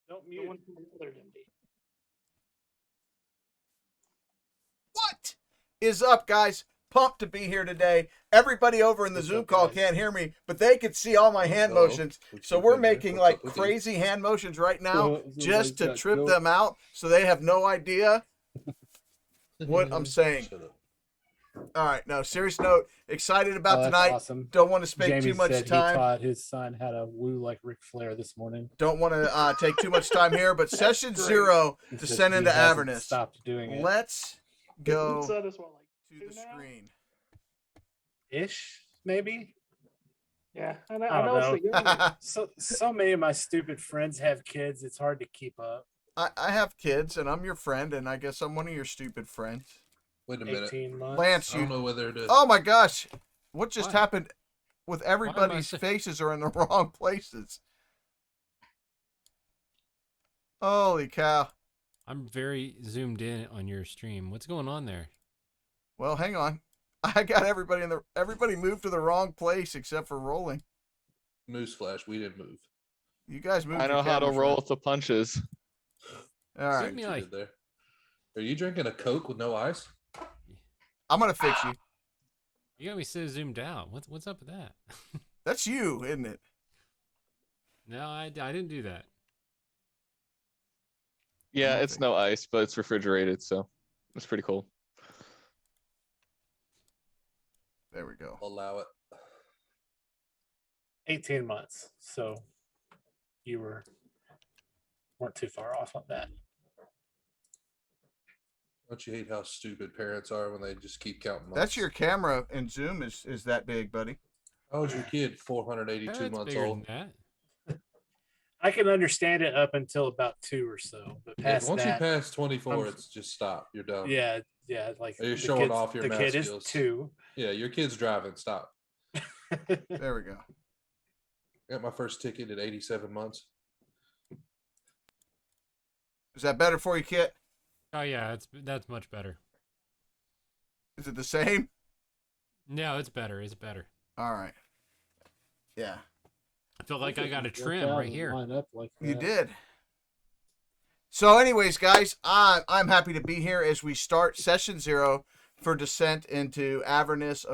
Don't mute. The one from the other Dimdy. What is up, guys? Pumped to be here today. Everybody over in the Zoom call can't hear me, but they can see all my hand motions. So we're making like crazy hand motions right now just to trip them out so they have no idea what I'm saying. All right, no, serious note. Excited about tonight. Awesome. Don't want to spend Jamie too much said time. He taught his son how to woo like Ric Flair this morning. Don't want to take too much time here, but session 0 descend into Avernus. Stopped doing it. Let's go So this one, like, to the now? screen. Ish, maybe. Yeah, I I know don't it's the So many of my stupid friends have kids. It's hard to keep up. I have kids, and I'm your friend, and I guess I'm one of your stupid friends. Wait a minute. 18 months. Lance, I don't know whether to... Oh my gosh. What just What? happened with everybody's faces are in the wrong places? Holy cow. I'm very zoomed in on your stream. What's going on there? Well, hang on. I got everybody moved to the wrong place except for rolling. Newsflash, we didn't move. You guys moved. I know how to roll with the punches. All right. Zoom me like- There. Are you drinking a Coke with no ice? I'm going to fix you. You got me so zoomed out. What's up with that? That's you, isn't it? No, I didn't do that. Yeah, it's no ice, but it's refrigerated, so it's pretty cool. There we go. Allow it. 18 months. So you weren't too far off on that. Don't you hate how stupid parents are when they just keep counting months? That's your camera, and Zoom is that big, buddy. How old's your kid? 482 That's months bigger old. than I can understand it up until about 2 or so, but Yeah, past once that, you pass 24, I'm- it's just stop. You're done. yeah, like You're the showing kid's- off your the math kid skills. is 2. Yeah, your kid's driving. Stop. There we go. Got my first ticket at 87 months. Is that better for you, Kit? Oh yeah, that's much better. Is it the same? No, it's better. It's better. All right. Yeah. I feel like I got a trim right here. Line up like You that. did. So anyways, guys, I'm happy to be here as we start session 0 for descent into Avernus,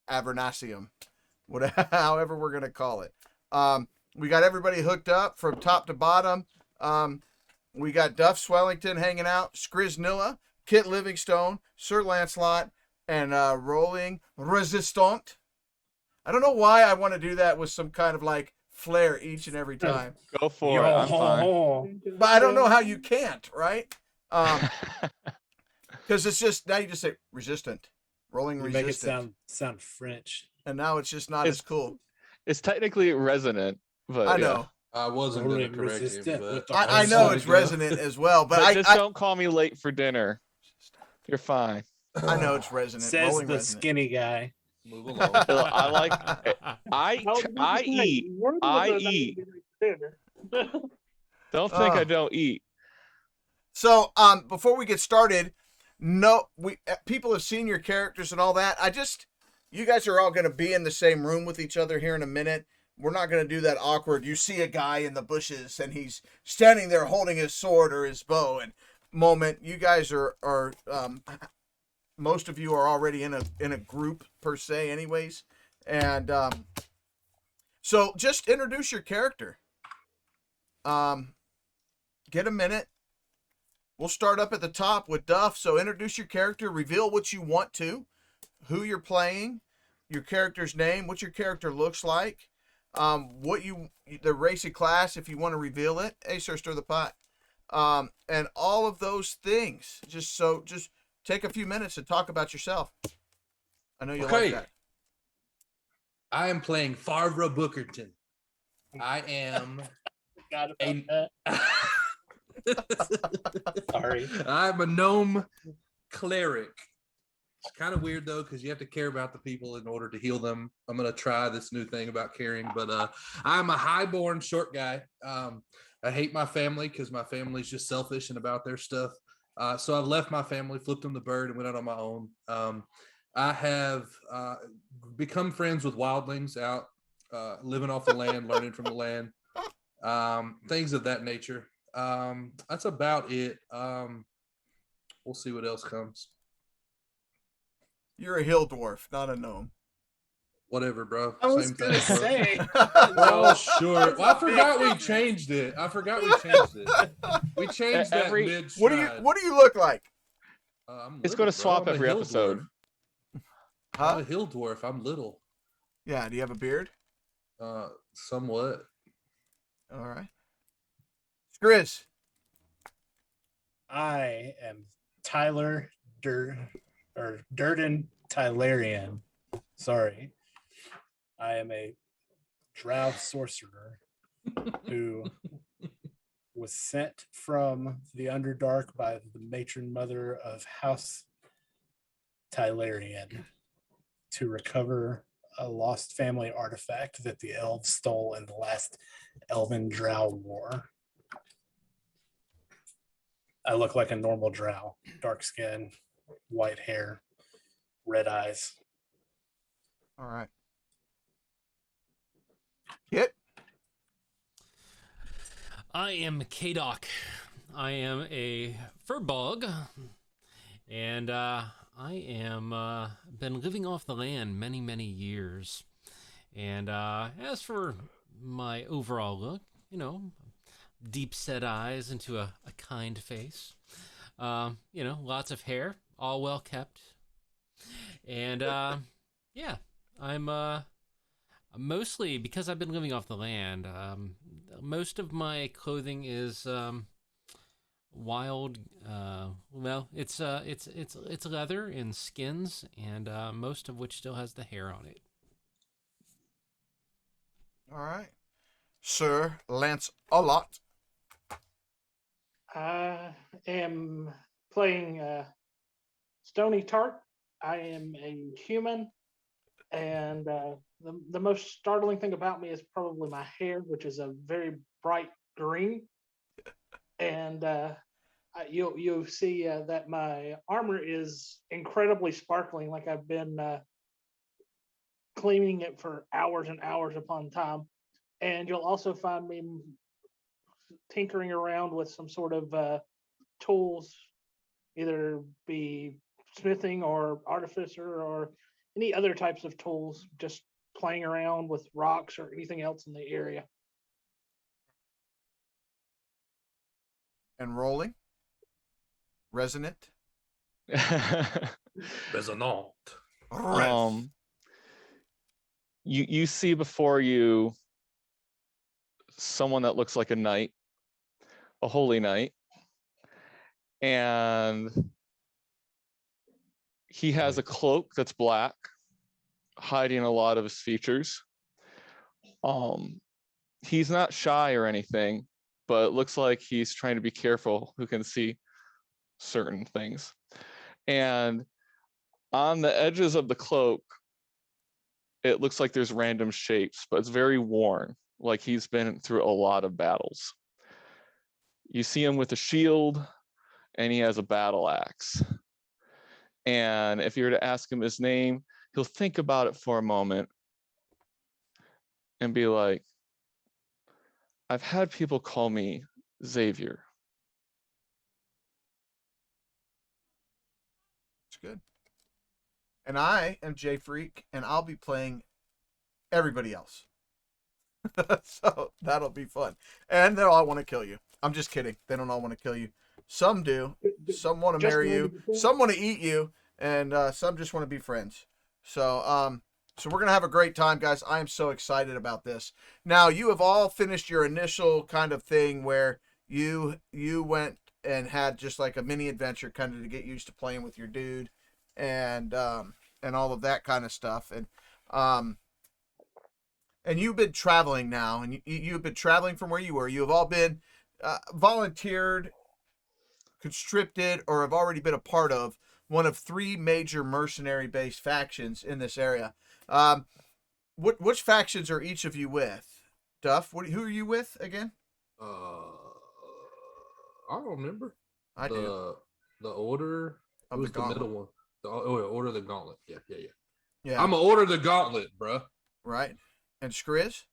Avernasium, whatever, however we're going to call it. We got everybody hooked up from top to bottom. We got Duff Swellington hanging out, Skriznilla, Kit Livingstone, Sir Lancelot, and Rolling Resistant. I don't know why I want to do that with some kind of like flair each and every time. Go for it. I'm fine. But I don't know how you can't, right? Because it's just, now you just say resistant, rolling You resistant. make it sound French. And now it's just not as cool. It's technically resonant, but I yeah. know. I wasn't going to Rolling correct resistant him, with but the I know it's resonant as well, but But just I don't call me late for dinner. You're fine. know it's resonant. Says rolling the resonant. skinny guy. move along. I like. I eat. I eat. Don't think I don't eat. So, before we get started, people have seen your characters and all that. You guys are all going to be in the same room with each other here in a minute. We're not going to do that awkward. You see a guy in the bushes and he's standing there holding his sword or his bow and moment. You guys are most of you are already in a group per se anyways. And, so just introduce your character. Get a minute. We'll start up at the top with Duff. So introduce your character, reveal what you want to, who you're playing, your character's name, what your character looks like, the race and class if you want to reveal it. Hey, sir, stir the pot. And all of those things. Just take a few minutes to talk about yourself. I know you like that. I am playing Farvra Bookerton. I am Forgot about that. Sorry. I'm a gnome cleric. It's kind of weird though, because you have to care about the people in order to heal them. I'm gonna try this new thing about caring, but I'm a highborn short guy. I hate my family because my family's just selfish and about their stuff. So I've left my family, flipped them the bird, and went out on my own. I have become friends with wildlings out living off the land, learning from the land. things of that nature. That's about it. We'll see what else comes. You're a hill dwarf, not a gnome. Whatever, bro. I was Same gonna thing, bro. say. Oh, sure. Well, I forgot we difference. changed it. We changed that Every- mid What do you look like? It's going to swap every episode. Huh? I'm a hill dwarf. I'm little. Yeah. Do you have a beard? Somewhat. All right. Grizz. I am Tyler Durden Tylerian. Sorry. I am a drow sorcerer who was sent from the Underdark by the matron mother of House Tylerian to recover a lost family artifact that the elves stole in the last Elven Drow War. I look like a normal drow. Dark skin, white hair, red eyes. All right. Hit. I am Kadok. I am a furbog, and I am been living off the land many years. And as for my overall look, deep set eyes into a kind face. Lots of hair, all well kept. And yeah, I'm mostly, because I've been living off the land, most of my clothing is wild. It's leather and skins, and most of which still has the hair on it. All right. Sir Lance-a-Lot. I am playing Stony Tart. I am a human, and the most startling thing about me is probably my hair, which is a very bright green. And you'll see that my armor is incredibly sparkling, like I've been cleaning it for hours and hours upon time. And you'll also find me tinkering around with some sort of tools, either be smithing or artificer or any other types of tools, just playing around with rocks or anything else in the area. And rolling. Resonant. Resonant. You see before you someone that looks like a knight, a holy knight, and he has a cloak that's black, hiding a lot of his features. He's not shy or anything, but it looks like he's trying to be careful who can see certain things. And on the edges of the cloak, it looks like there's random shapes, but it's very worn, like he's been through a lot of battles. You see him with a shield, and he has a battle axe. And if you were to ask him his name, he'll think about it for a moment and be like, I've had people call me Xavier. It's good. And I am Jay Freak, and I'll be playing everybody else. So that'll be fun. And they'll all want to kill you. I'm just kidding. They don't all want to kill you. Some do. Some want to marry you. Some want to eat you. And some just want to be friends. So we're going to have a great time, guys. I am so excited about this. Now, you have all finished your initial kind of thing where you went and had just like a mini adventure kind of to get used to playing with your dude and all of that kind of stuff. And you've been traveling now, and you've been traveling from where you were. You have all been volunteered, conscripted, or have already been a part of one of 3 major mercenary-based factions in this area. Which factions are each of you with? Duff, who are you with again? I don't remember. I do. The Order Of was the the middle Gauntlet. one. Order of the Gauntlet. Yeah. Yeah. I'm a Order of the Gauntlet, bruh. Right. And Skriz?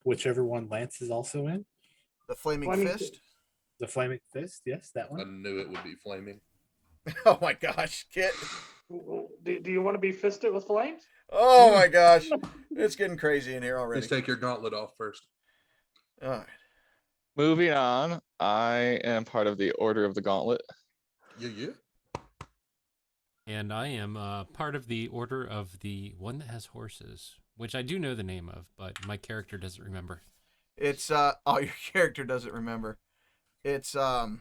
Whichever one Lance is also in. The Flaming Flaming Fist? The Flaming Fist, yes, that I one. knew it would be flaming. Oh my gosh, Kit. Do you want to be fisted with flames? Oh my gosh. It's getting crazy in here already. Please take your gauntlet off first. All right. Moving on, I am part of the Order of the Gauntlet. Yeah. And I am part of the order of the one that has horses, which I do know the name of, but my character doesn't remember. It's your character doesn't remember. It's Hell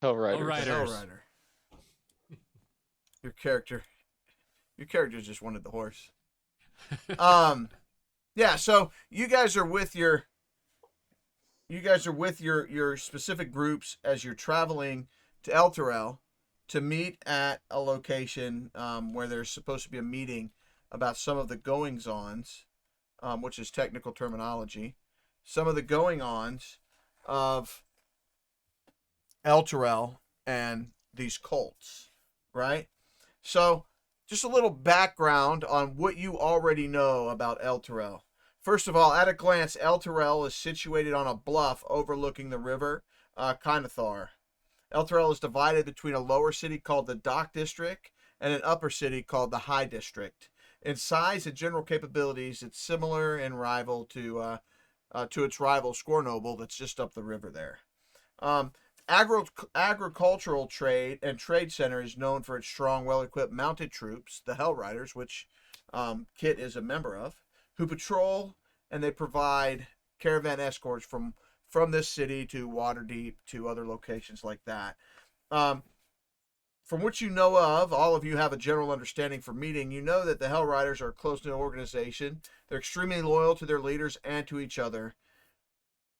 Hell Riders. Riders. Hell Rider. Your character just wanted the horse. Yeah, so you guys are with your specific groups as you're traveling to Elturel to meet at a location where there's supposed to be a meeting about some of the goings-ons, which is technical terminology, some of the going-ons of Elturel and these cults, right? So, just a little background on what you already know about Elturel. First of all, at a glance, Elturel is situated on a bluff overlooking the river Kynathar. Elturel is divided between a lower city called the Dock District and an upper city called the High District. In size and general capabilities, it's similar and rival to its rival Scornoble that's just up the river there. Agricultural trade and trade center is known for its strong, well-equipped mounted troops, the Hell Riders, which Kit is a member of, who patrol and they provide caravan escorts from this city to Waterdeep to other locations like that. From what you know of, all of you have a general understanding for meeting. You know that the Hell Riders are a close-knit organization. They're extremely loyal to their leaders and to each other.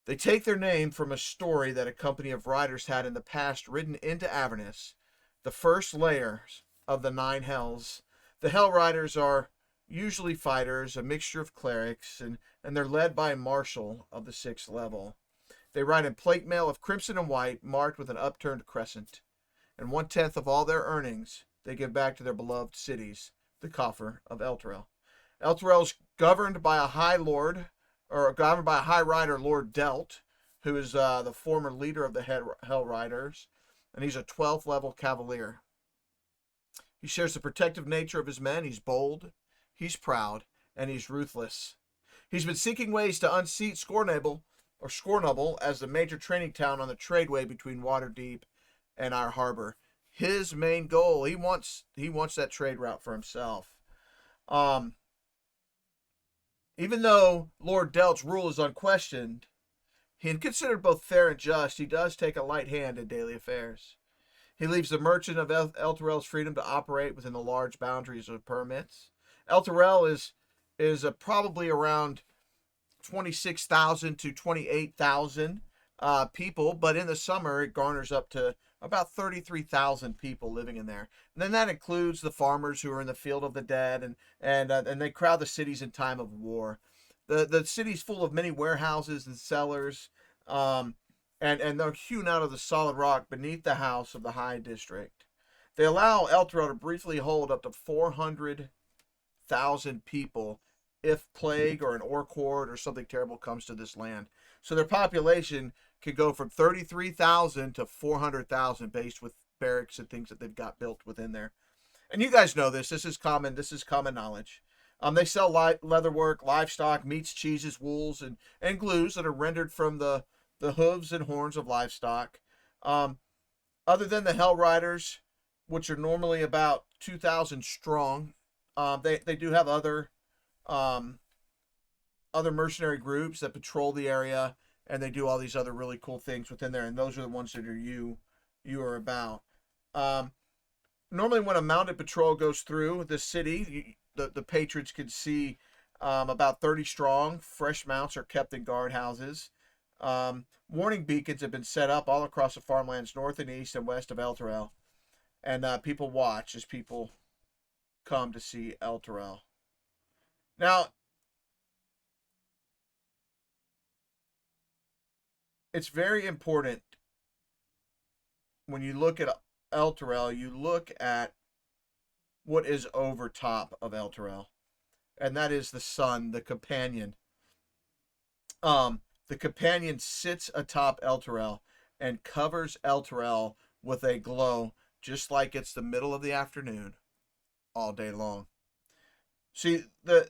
They take their name from a story that a company of riders had in the past ridden into Avernus, the first layers of the Nine Hells. The Hell Riders are usually fighters, a mixture of clerics, and they're led by a marshal of the 6th level. They ride in plate mail of crimson and white, marked with an upturned crescent. And 1/10 of all their earnings they give back to their beloved cities, the coffer of Elturel. Elturel is governed by a high rider, Lord Delt, who is the former leader of the Hell Riders, and he's a 12th level cavalier. He shares the protective nature of his men. He's bold, he's proud, and he's ruthless. He's been seeking ways to unseat Scornoble as the major trading town on the tradeway between Waterdeep and our harbor. His main goal, he wants that trade route for himself. Even though Lord Delt's rule is unquestioned, he considered both fair and just, he does take a light hand in daily affairs. He leaves the merchant of Elturel's freedom to operate within the large boundaries of permits. Elturel is probably around 26,000 to 28,000 people, but in the summer it garners up to about 33,000 people living in there. And then that includes the farmers who are in the field of the dead, and they crowd the cities in time of war. The city's full of many warehouses and cellars, and they're hewn out of the solid rock beneath the house of the High District. They allow Elturel to briefly hold up to 400,000 people if plague or an orc horde or something terrible comes to this land. So their population could go from 33,000 to 400,000 based with barracks and things that they've got built within there. And you guys know this. This is common knowledge. They sell leatherwork, livestock, meats, cheeses, wools, and glues that are rendered from the hooves and horns of livestock. Other than the Hell Riders, which are normally about 2,000 strong, they do have other mercenary groups that patrol the area, and they do all these other really cool things within there, and those are the ones that you are about. Normally when a mounted patrol goes through the city, the patrons can see about 30 strong. Fresh mounts are kept in guardhouses. Warning beacons have been set up all across the farmlands north and east and west of Elturel, and people watch as people come to see Elturel. Now, it's very important when you look at Elturel, you look at what is over top of Elturel, and that is the sun, the companion The companion sits atop Elturel and covers Elturel with a glow, just like it's the middle of the afternoon, all day long. See, the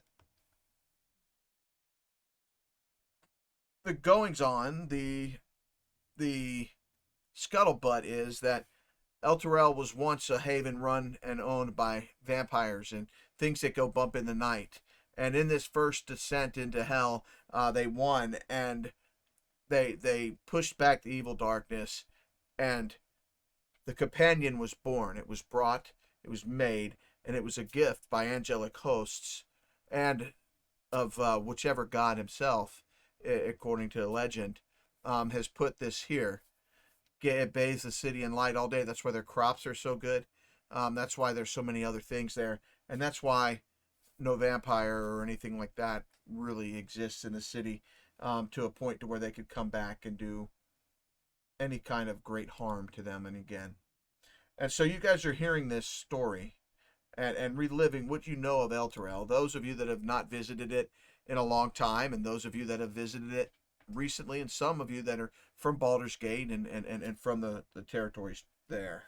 goings on, the scuttlebutt is that Elturel was once a haven run and owned by vampires and things that go bump in the night. And in this first descent into hell, they won, and they pushed back the evil darkness, and the companion was born. It was brought, it was made, and it was a gift by angelic hosts and of whichever god himself, according to the legend, has put this here. It bathes the city in light all day. That's why their crops are so good. That's why there's so many other things there. And that's why no vampire or anything like that really exists in the city, to a point to where they could come back and do any kind of great harm to them and again. And so you guys are hearing this story and reliving what you know of Elturel. Those of you that have not visited it in a long time, and those of you that have visited it recently, and some of you that are from Baldur's Gate and from the territories there.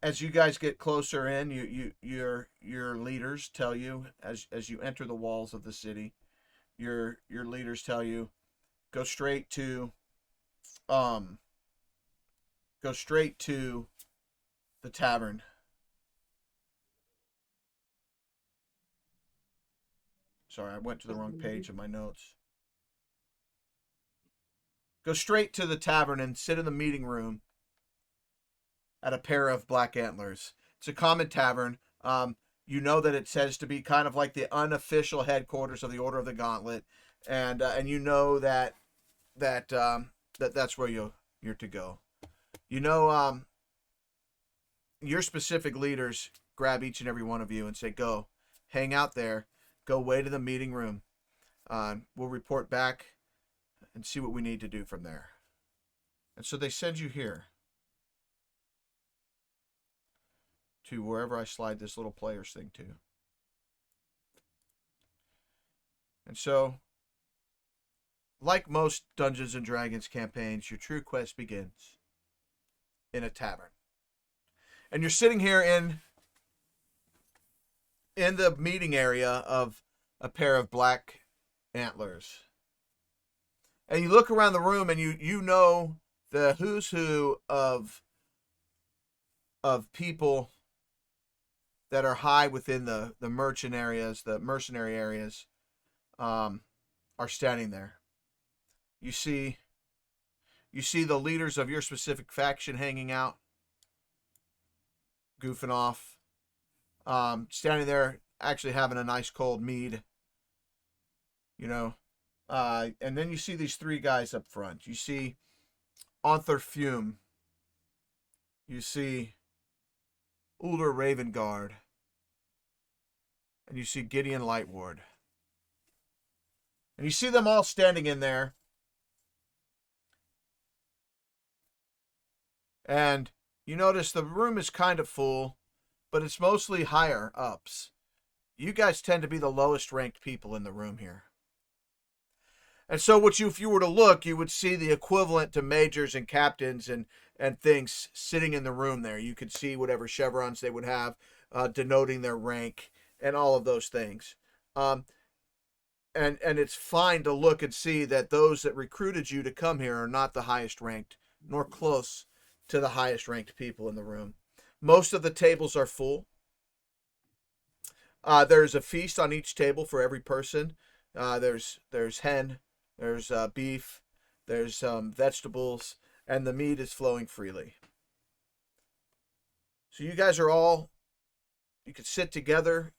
As you guys get closer in, your leaders tell you, as you enter the walls of the city, your leaders tell you, go straight to the tavern. Sorry, I went to the wrong page of my notes. Go straight to the tavern and sit in the meeting room at a pair of black antlers. It's a common tavern. You know that it says to be kind of like the unofficial headquarters of the Order of the Gauntlet, and you know that's where you're to go. You know, your specific leaders grab each and every one of you and say, "Go, hang out there. Go away to the meeting room. We'll report back and see what we need to do from there." And so they send you here to wherever I slide this little players thing to. And so, like most Dungeons and Dragons campaigns, your true quest begins in a tavern. And you're sitting here in the meeting area of a pair of black antlers. And you look around the room and you know the who's who of people that are high within the merchant areas, the mercenary areas, are standing there. You see the leaders of your specific faction hanging out, goofing off, standing there, actually having a nice cold mead, you know. And then you see these three guys up front. You see Arthur Fume. You see Ulder Ravengard. And you see Gideon Lightward. And you see them all standing in there. And you notice the room is kind of full, but it's mostly higher ups. You guys tend to be the lowest ranked people in the room here. And so if you were to look, you would see the equivalent to majors and captains and things sitting in the room there. You could see whatever chevrons they would have, denoting their rank and all of those things. And it's fine to look and see that those that recruited you to come here are not the highest ranked, nor close to the highest ranked people in the room. Most of the tables are full. There's a feast on each table for every person. There's hen, there's beef, there's vegetables, and the meat is flowing freely. So you guys are all, you could sit together,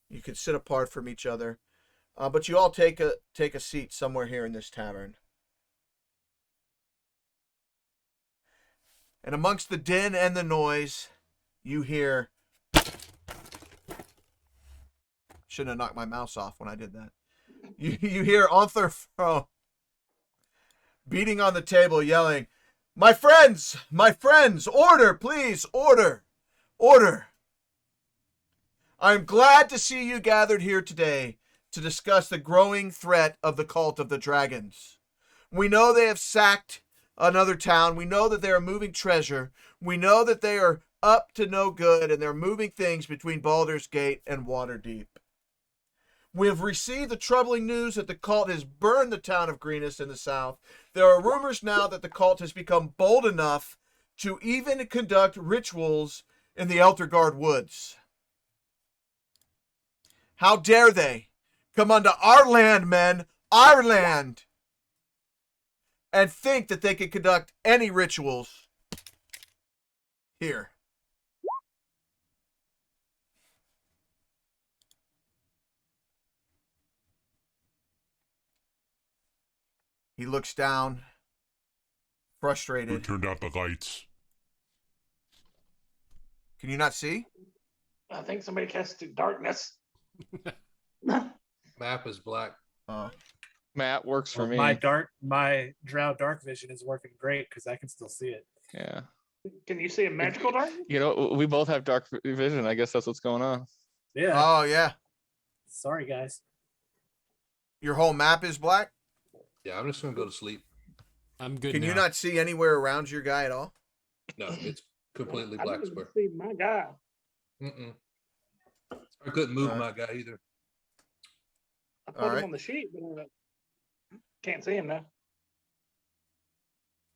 you could sit apart from each other, but you all take a seat somewhere here in this tavern. And amongst the din and the noise, you hear... Shouldn't have knocked my mouse off when I did that. You hear Arthur beating on the table, yelling, my friends, order, please, order. I'm glad to see you gathered here today. to discuss the growing threat of the cult of the dragons. We know they have sacked another town. We know that they are moving treasure. We know that they are up to no good, and they're moving things between Baldur's Gate and Waterdeep. We have received the troubling news that the cult has burned the town of Greenest in the south. There are rumors now that the cult has become bold enough to even conduct rituals in the Eltergard woods. How dare they come onto our land, men, our land, and think that they can conduct any rituals here. He looks down, Who frustrated. turned out the lights? Can you not see? I think somebody casted darkness. Map is black. Matt works for me. My drow dark vision is working great because I can still see it. Yeah. Can you see a magical darkness? You know, we both have dark vision. I guess that's what's going on. Yeah. Oh, yeah. Sorry, guys. Your whole map is black? Yeah, I'm just gonna go to sleep. I'm good Can now. you not see anywhere around your guy at all? No, it's completely I black didn't square. see my guy. Mm-mm. I couldn't move Alright. my guy either. I put Alright. him on the sheet, but can't see him now.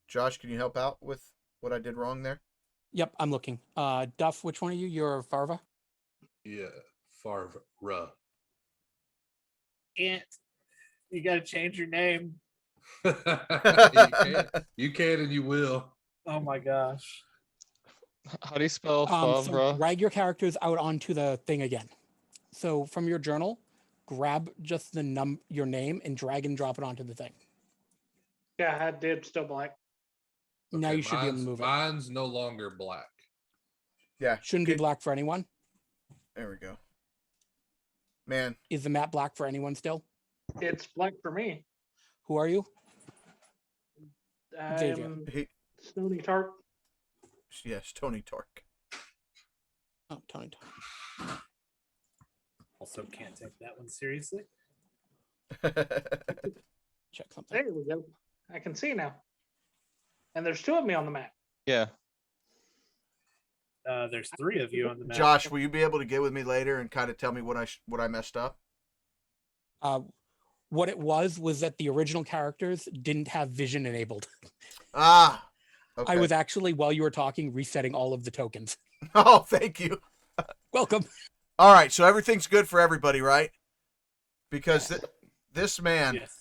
Josh, can you help out with what I did wrong there? Yep, I'm looking. Duff, which one are you? You're Farva? Yeah, Farvra. Can't. You got to change your name. You can and you will. Oh my gosh. How do you spell So Favre? drag your characters out onto the thing again. So from your journal, grab just the your name and drag and drop it onto the thing. Yeah, I did still black. Now Okay, you should be able to mine's- move it. Mine's no longer black. Yeah. Shouldn't be black for anyone. There we go. Man, Is the map black for anyone still? It's black for me. Who are you? Xavier. I'm he, Stony Tart. yes, Tony Torque. Oh, Tony. Also, can't take that one seriously. Check something. There we go. I can see now. And there's two of me on the map. Yeah. There's 3 of you on the map. Josh, will you be able to get with me later and kind of tell me what I messed up? What it was that the original characters didn't have vision enabled. Ah, okay. I was actually, while you were talking, resetting all of the tokens. Oh, thank you. Welcome. All right, so everything's good for everybody, right? Because this man, Yes.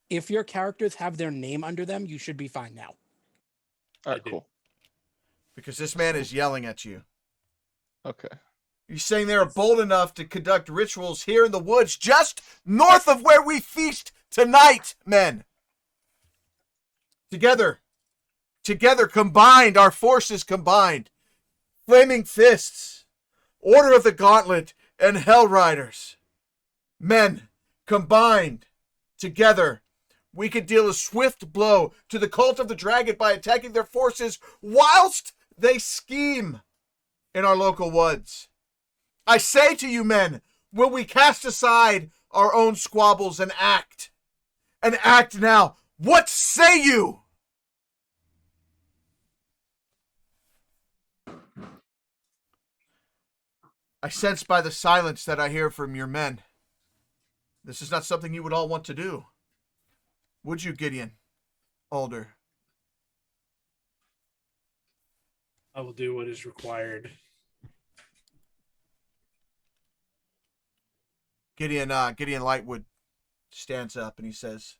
If your characters have their name under them, you should be fine now. All right, I do. cool. because this man is yelling at you. Okay. You're saying they are bold enough to conduct rituals here in the woods just north of where we feast tonight, men. Together, combined, our forces combined. Flaming Fists, Order of the Gauntlet, and Hell Riders. Men, combined, together, we could deal a swift blow to the cult of the dragon by attacking their forces whilst they scheme in our local woods. I say to you, men, will we cast aside our own squabbles and act? And act now. What say you? I sense by the silence that I hear from your men. This is not something you would all want to do. Would you, Gideon? Alder? I will do what is required. Gideon Lightwood stands up and he says,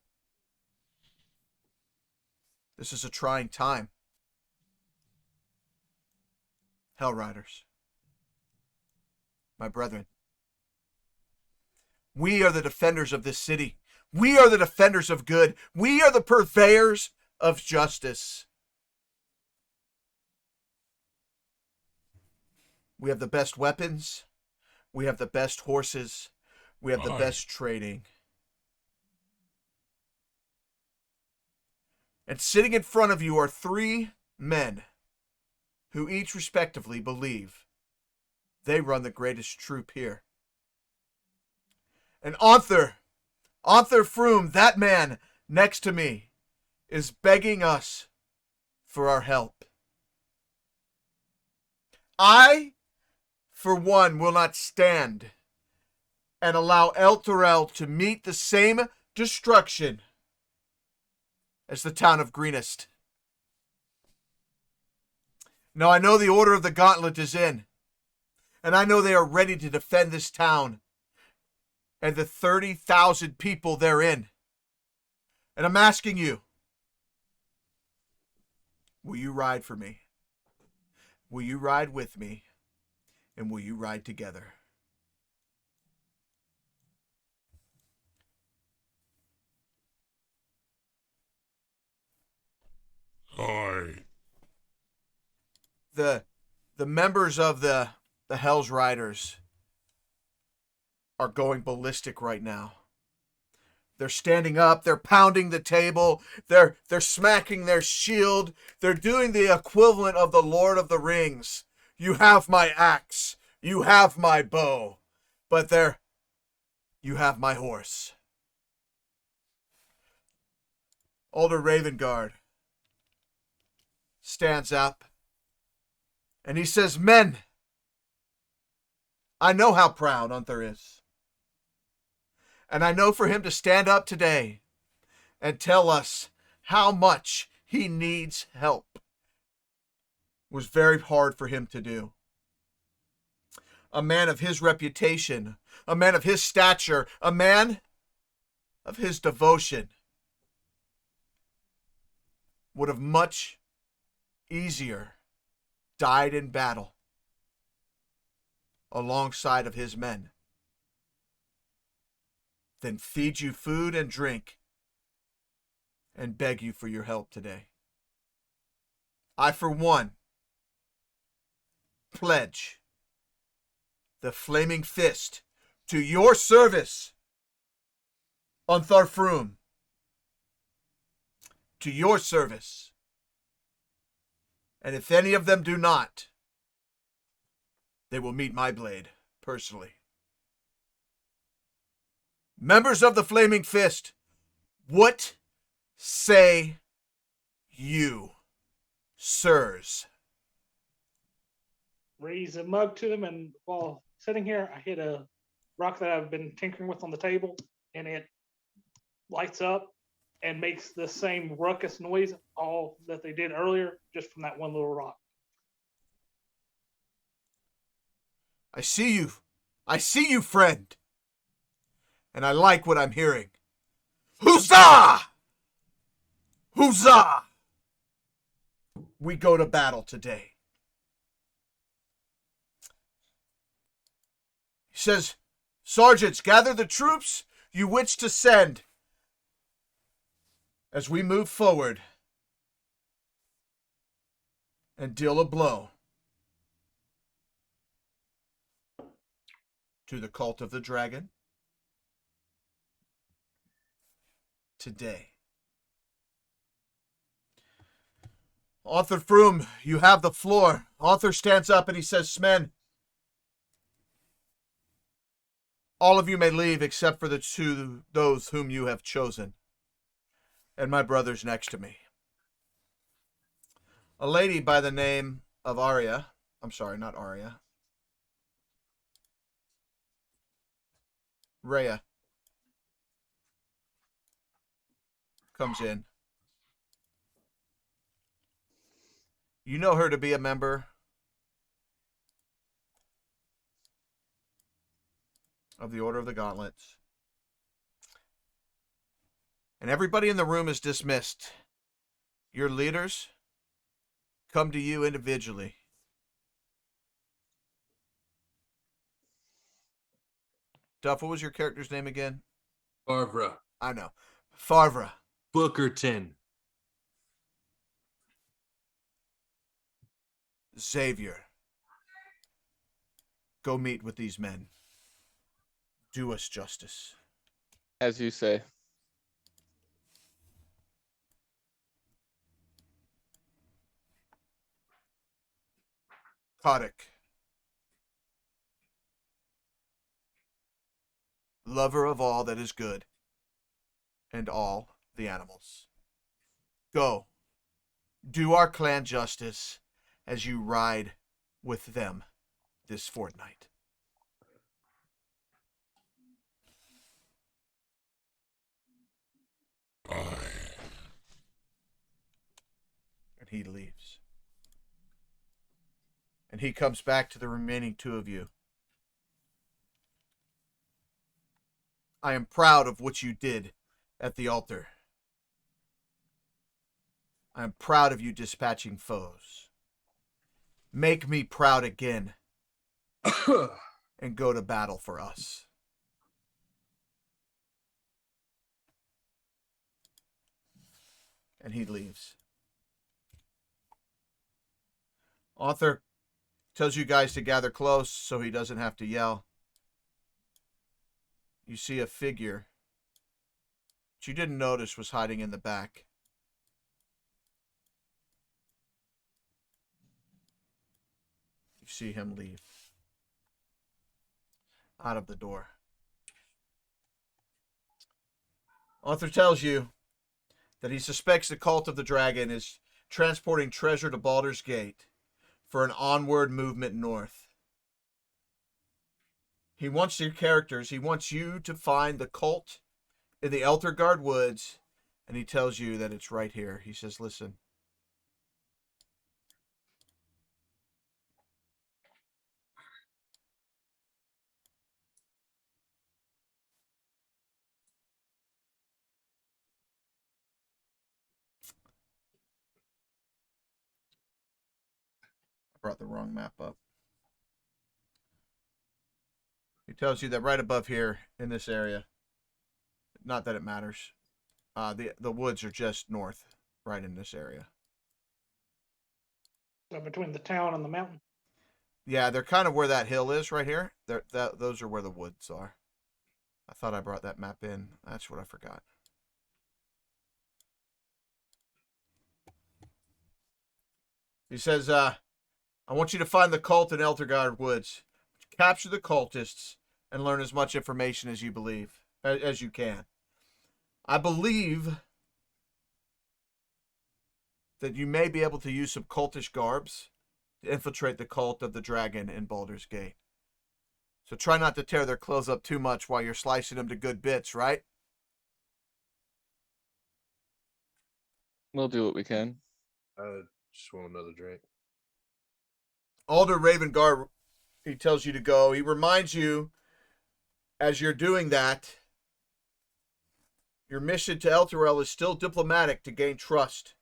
"This is a trying time. Hell Riders, my brethren, we are the defenders of this city. We are the defenders of good. We are the purveyors of justice. We have the best weapons. We have the best horses. We have the Aye. best trading. And sitting in front of you are 3 men who each respectively believe they run the greatest troop here. And Arthur Froome, that man next to me, is begging us for our help. I, for one, will not stand and allow Elturel to meet the same destruction as the town of Greenest. Now, I know the Order of the Gauntlet is in, and I know they are ready to defend this town and the 30,000 people therein. And I'm asking you, will you ride for me? Will you ride with me? And will you ride together? Aye. The members of the Hell's Riders are going ballistic right now. They're standing up, they're pounding the table, they're smacking their shield, they're doing the equivalent of the Lord of the Rings. You have my axe, you have my bow, but you have my horse. Older Ravengard stands up and he says, "Men, I know how proud Unther is. And I know for him to stand up today and tell us how much he needs help was very hard for him to do. A man of his reputation, a man of his stature, a man of his devotion would have much easier died in battle alongside of his men than feed you food and drink and beg you for your help today. I, for one, pledge the flaming fist to your service on Tharfroom. To your service. And if any of them do not, they will meet my blade personally. Members of the Flaming Fist, what say you, sirs? Raise a mug to them, and while sitting here, I hit a rock that I've been tinkering with on the table, and it lights up and makes the same ruckus noise all that they did earlier, just from that one little rock. I see you, friend. And I like what I'm hearing. Huzzah! Huzzah! We go to battle today. He says, Sergeants, gather the troops you wish to send as we move forward and deal a blow to the cult of the dragon today. Arthur Froome, you have the floor. Arthur stands up and he says, Smen, all of you may leave except for those whom you have chosen. And my brother's next to me. A lady by the name of Arya. I'm sorry, not Arya. Rhea comes in. You know her to be a member of the Order of the Gauntlets. And everybody in the room is dismissed. Your leaders come to you individually. Duff, what was your character's name again? Barbara. I know. Farvra. Bookerton. Xavier. Go meet with these men. Do us justice. As you say. Kotick. lover of all that is good, and all the animals. Go, do our clan justice as you ride with them this fortnight. Aye. And he leaves. And he comes back to the remaining two of you. I am proud of what you did at the altar. I am proud of you dispatching foes. Make me proud again and go to battle for us. And he leaves. Author tells you guys to gather close so he doesn't have to yell. You see a figure that you didn't notice was hiding in the back. You see him leave out of the door. Author tells you that he suspects the cult of the dragon is transporting treasure to Baldur's Gate for an onward movement north. He wants your characters, he wants you to find the cult in the Eltergard Woods, and he tells you that it's right here. He says, listen. I brought the wrong map up. He tells you that right above here in this area, not that it matters, the woods are just north, right in this area. So between the town and the mountain. Yeah, they're kind of where that hill is right here. Those are where the woods are. I thought I brought that map in. That's what I forgot. He says, I want you to find the cult in Eltergard Woods. Capture the cultists and learn as much information as you can. I believe that you may be able to use some cultish garbs to infiltrate the cult of the dragon in Baldur's Gate. So try not to tear their clothes up too much while you're slicing them to good bits, right? We'll do what we can. I just want another drink. Alder Ravengard, he tells you to go. He reminds you, as you're doing that, your mission to Elturel is still diplomatic to gain trust.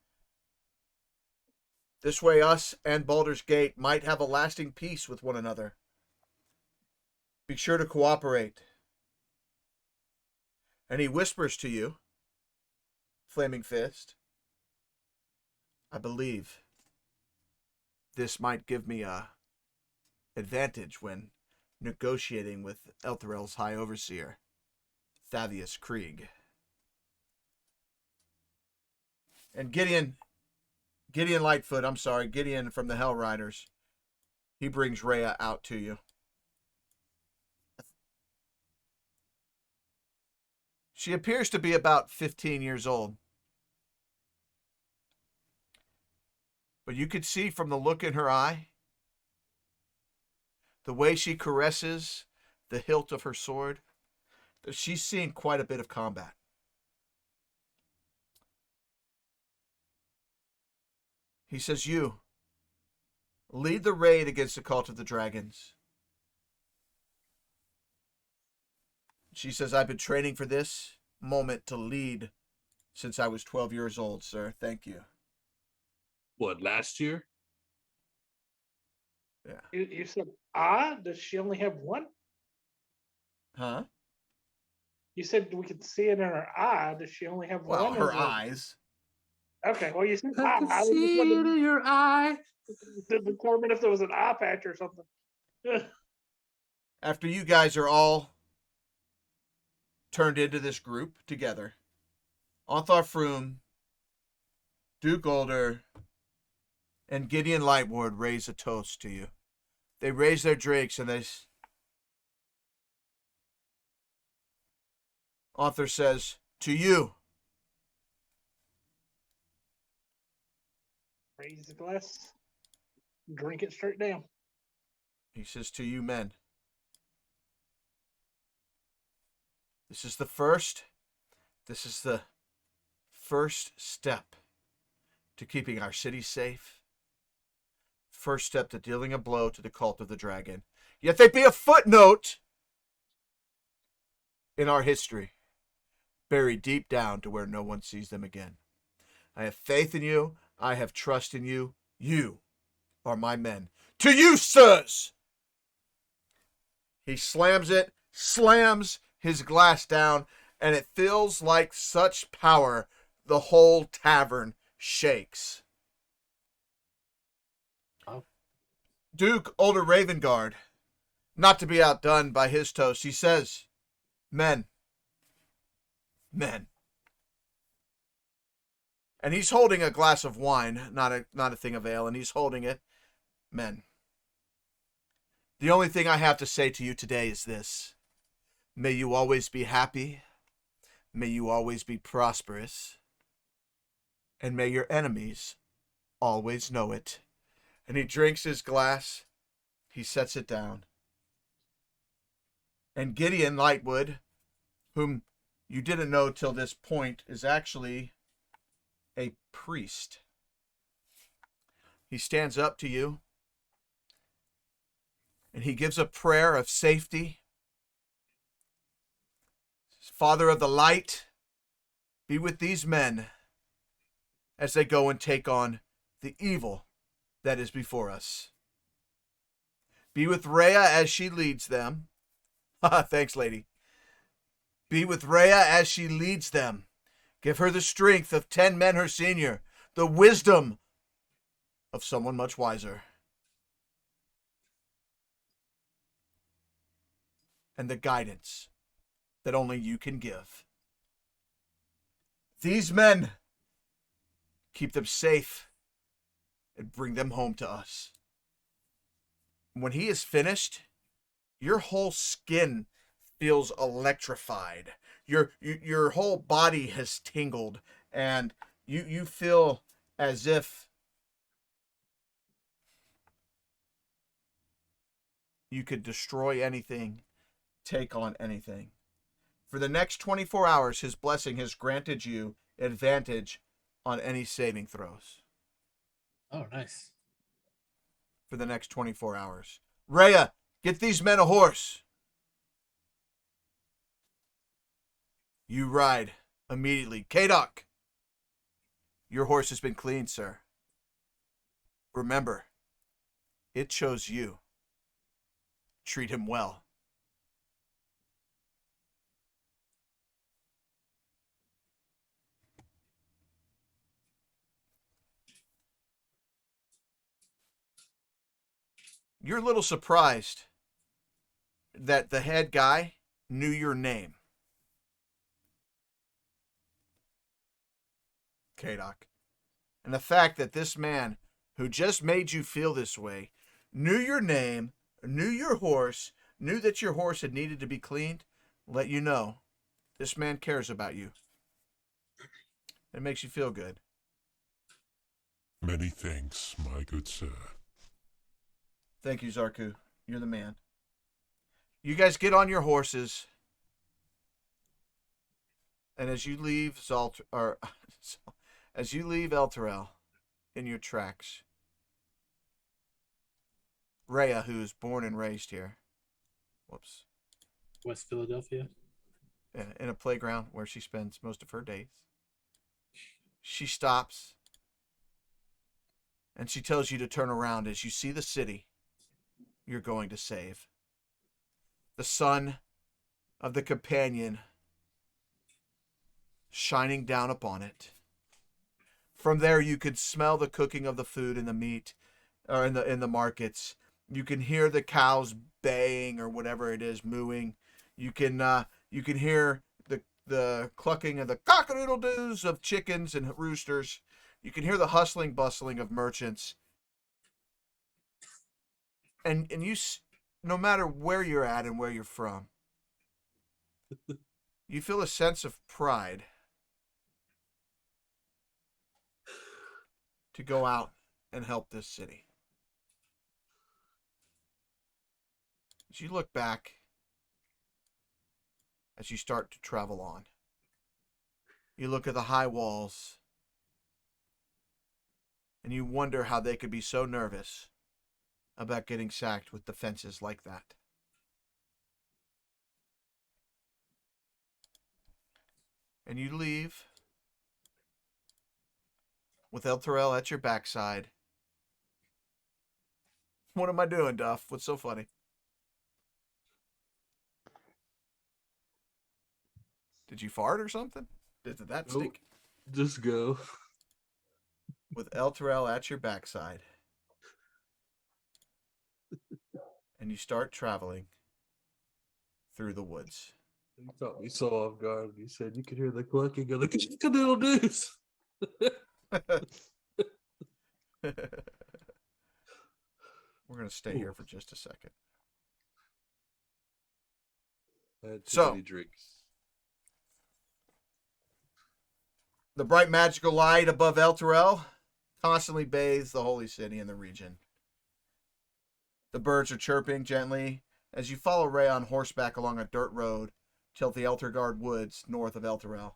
This way, us and Baldur's Gate might have a lasting peace with one another. Be sure to cooperate. And he whispers to you, Flaming Fist, I believe this might give me a advantage when negotiating with Elturel's High Overseer, Thavius Krieg. And Gideon Lightfoot, Gideon from the Hell Riders, he brings Rhea out to you. She appears to be about 15 years old. But you could see from the look in her eye, the way she caresses the hilt of her sword, that she's seen quite a bit of combat. He says, you lead the raid against the cult of the dragons. She says, I've been training for this moment to lead since I was 12 years old, sir. Thank you. What, last year? Yeah. You said, does she only have one? Huh? You said we could see it in her eye. Does she only have Well, one? her eyes. Okay, well, you said I eye. can I was see just it wondering in your eye. to determine if there was an eye patch or something. After you guys are all turned into this group together, Onthar Froome, Duke Older, and Gideon Lightward raise a toast to you. They raise their drinks and Author says, to you. Raise the glass. Drink it straight down. He says, to you men. This is the first step to keeping our city safe. First step to dealing a blow to the cult of the dragon. Yet they be a footnote in our history, buried deep down to where no one sees them again. I have faith in you. I have trust in you. You are my men. To you, sirs! He slams his glass down, and it feels like such power the whole tavern shakes. Oh. Duke Older Ravengard, not to be outdone by his toast, he says, men. And he's holding a glass of wine, not a thing of ale, and he's holding it. Men. The only thing I have to say to you today is this. May you always be happy. May you always be prosperous. And may your enemies always know it. And he drinks his glass. He sets it down. And Gideon Lightwood, whom you didn't know till this point, is actually a priest. He stands up to you. And he gives a prayer of safety. Father of the light, be with these men as they go and take on the evil that is before us. Be with Rhea as she leads them. Thanks, lady. Be with Rhea as she leads them. Give her the strength of 10 men her senior, the wisdom of someone much wiser, and the guidance that only you can give. These men, keep them safe and bring them home to us. When he is finished, your whole skin feels electrified. Your whole body has tingled, and you feel as if you could destroy anything, take on anything. For the next 24 hours, his blessing has granted you advantage on any saving throws. Oh, nice. For the next 24 hours. Rhea, get these men a horse. You ride immediately. Kadok, your horse has been cleaned, sir. Remember, it chose you. Treat him well. You're a little surprised that the head guy knew your name. Kadok. And the fact that this man who just made you feel this way knew your name, knew your horse, knew that your horse had needed to be cleaned, let you know this man cares about you. It makes you feel good. Many thanks, my good sir. Thank you, Zarku. You're the man. You guys get on your horses. And as you leave as you leave Elturel in your tracks, Rhea, who is born and raised here, West Philadelphia. in a playground where she spends most of her days, she stops and she tells you to turn around as you see the city you're going to save. The sun of the companion shining down upon it. From there, you could smell the cooking of the food and the meat, or in the markets. You can hear the cows baying or whatever it is, mooing. You can hear the clucking of the cock-a-doodle-doos of chickens and roosters. You can hear the hustling, bustling of merchants. And you, no matter where you're at and where you're from, You feel a sense of pride to go out and help this city. As you look back, as you start to travel on, you look at the high walls and you wonder how they could be so nervous about getting sacked with defenses like that. And you leave with El Terrell at your backside. What am I doing, Duff? What's so funny? Did you fart or something? Did that Nope. stink? Just go. With El Terrell at your backside. And you start traveling through the woods. He caught me so off guard. He said you could hear the clucking of the canoodle doos. We're going to stay here for just a second. I had too So- many drinks. The bright magical light above El Terrell constantly bathes the holy city and the region. The birds are chirping gently as you follow Ray on horseback along a dirt road till the Eltergard woods north of El Terrell.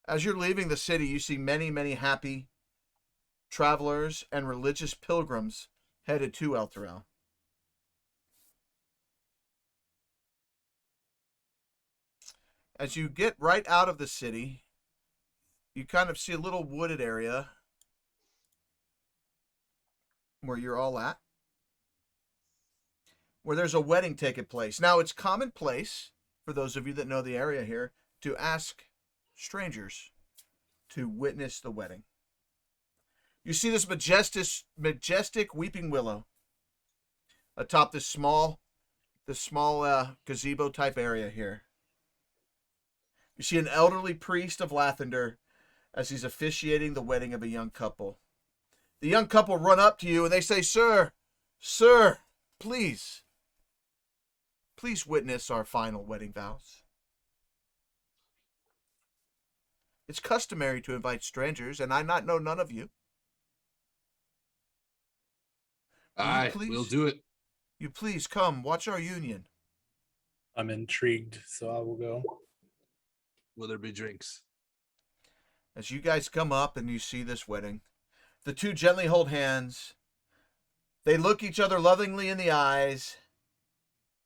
As you're leaving the city, you see many, many happy travelers and religious pilgrims headed to El Terrell. As you get right out of the city, you kind of see a little wooded area where you're all at, where there's a wedding taking place. Now, it's commonplace, for those of you that know the area here, to ask strangers to witness the wedding. You see this majestic weeping willow atop this small gazebo type area here. You see an elderly priest of Lathander as he's officiating the wedding of a young couple. The young couple run up to you and they say, Sir, please witness our final wedding vows. It's customary to invite strangers, and I not know none of you. Aye, please- we'll do it. You please come, watch our union. I'm intrigued, so I will go. Will there be drinks? As you guys come up and you see this wedding, the two gently hold hands. They look each other lovingly in the eyes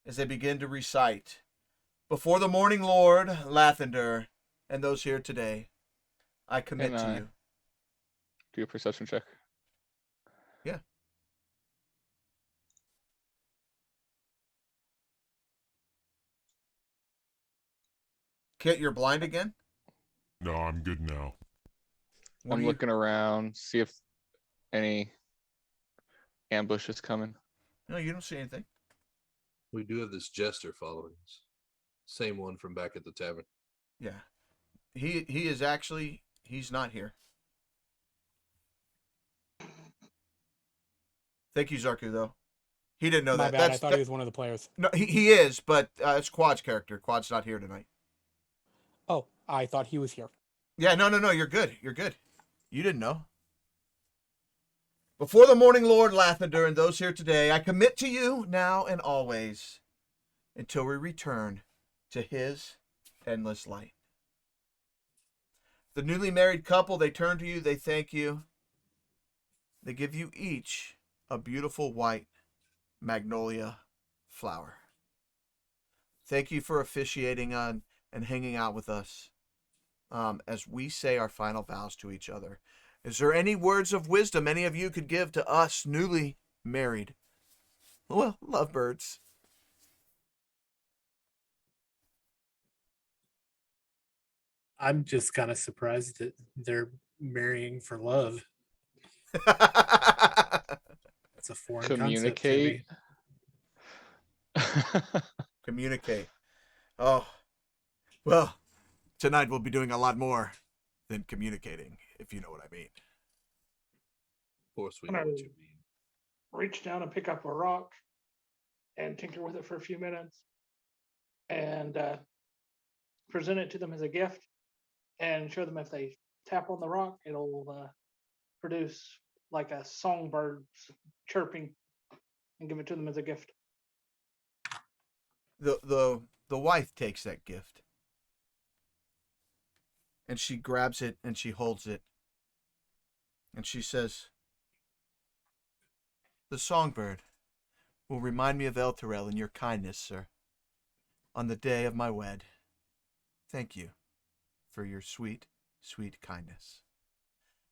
as they begin to recite, Before the morning Lord, Lathander, and those here today, I commit to you. Do a perception check. Yeah. Kit, you're blind again? No, I'm good now. What are I'm you- looking around, see if any ambush is coming. No, you don't see anything. We do have this jester following us. Same one from back at the tavern. Yeah. He is actually, he's not here. Thank you, Zarku, though. He didn't know My that. bad. I thought he was one of the players. No, he is, but it's Quad's character. Quad's not here tonight. Oh, I thought he was here. Yeah, no, you're good. You're good. You didn't know. Before the morning Lord Lathander and those here today, I commit to you now and always until we return to his endless light. The newly married couple, they turn to you, they thank you. They give you each a beautiful white magnolia flower. Thank you for officiating on and hanging out with us as we say our final vows to each other. Is there any words of wisdom any of you could give to us newly married? Well, lovebirds. I'm just kind of surprised that they're marrying for love. That's a foreign Communicate. concept to me. Communicate. Oh, well, tonight we'll be doing a lot more than communicating, if you know what I mean. Of course, we know what you mean. Reach down and pick up a rock and tinker with it for a few minutes. And present it to them as a gift and show them if they tap on the rock, it'll produce like a songbird chirping, and give it to them as a gift. The wife takes that gift, and she grabs it and she holds it, and she says, "The songbird will remind me of Elturel and your kindness, sir, on the day of my wed. Thank you for your sweet, sweet kindness."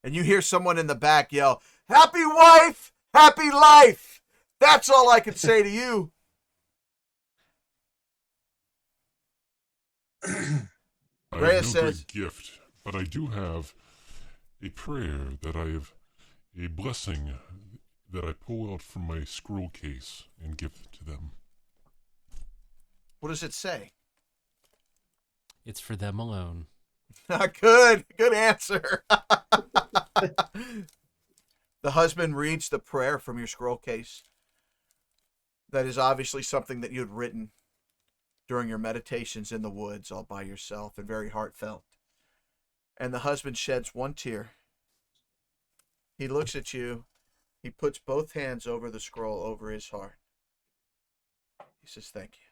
And you hear someone in the back yell, "Happy wife, happy life!" That's all I can say to you. I Rhea have no says- great gift, but I do have a prayer that I have, a blessing that I pull out from my scroll case and give to them. What does it say? It's for them alone. Good answer. The husband reads the prayer from your scroll case. That is obviously something that you had written during your meditations in the woods all by yourself, and very heartfelt. And the husband sheds one tear. He looks at you. He puts both hands over the scroll over his heart. He says, "Thank you."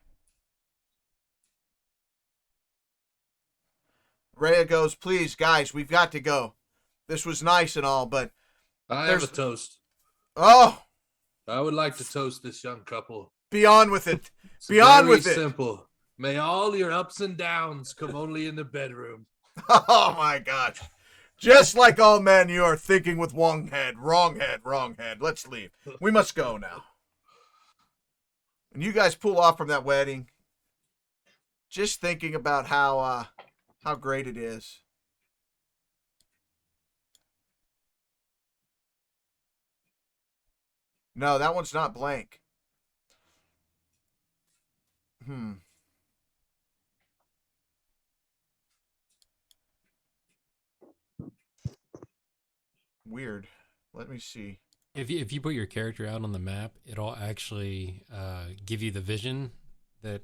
Rhea goes, "Please, guys, we've got to go. This was nice and all, but..." I have a toast. Oh, I would like to toast this young couple. be on with it. It's Be on very with it. simple. May all your ups and downs come only in the bedroom. Oh, my gosh. Just like all men, you are thinking with wrong head, wrong head, wrong head. Let's leave. We must go now. And you guys pull off from that wedding, just thinking about how great it is. No, that one's not blank. Weird. Let me see. If you put your character out on the map, it'll actually give you the vision that.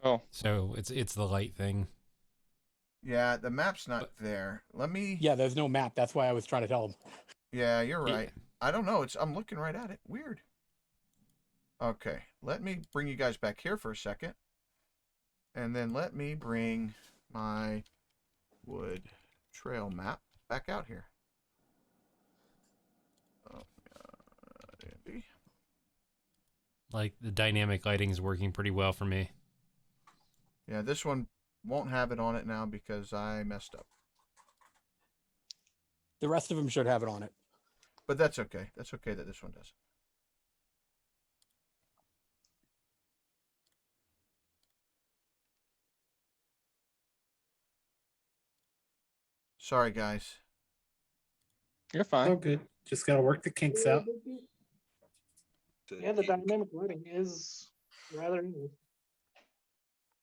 Oh. So it's the light thing. Yeah, the map's not there. Let me... Yeah, there's no map. That's why I was trying to tell him. Yeah, you're right. I don't know. I'm looking right at it. Weird. Okay, let me bring you guys back here for a second. And then let me bring my wood trail map back out here. Andy. Like the dynamic lighting is working pretty well for me. Yeah, this one won't have it on it now because I messed up. The rest of them should have it on it. But that's okay. That's okay that this one doesn't. Sorry, guys. You're Oh, fine. good. Just gotta work the kinks out. Yeah, the dynamic lighting is rather neat.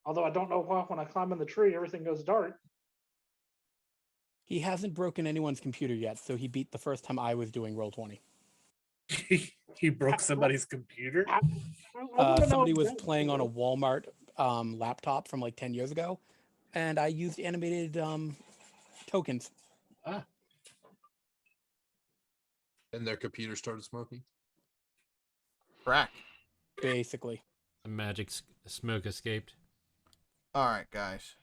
Although I don't know why when I climb in the tree, everything goes dark. He hasn't broken anyone's computer yet, so he beat the first time I was doing Roll20. He broke somebody's computer. I wanna know Somebody if was that's playing on a true. Walmart laptop from like 10 years ago, and I used animated tokens. Ah, And their computer started smoking. Crack. Basically. The magic smoke escaped. All right, guys.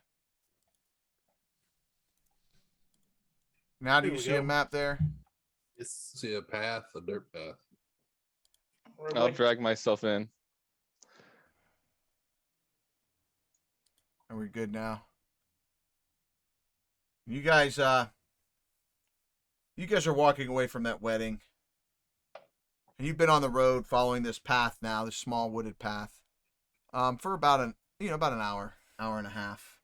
Now do Here you we see go. a map there? yes. See a path, a dirt path. I'll drag myself in. Are we good now? You guys are walking away from that wedding. And you've been on the road following this path now, this small wooded path, for about an hour and a half.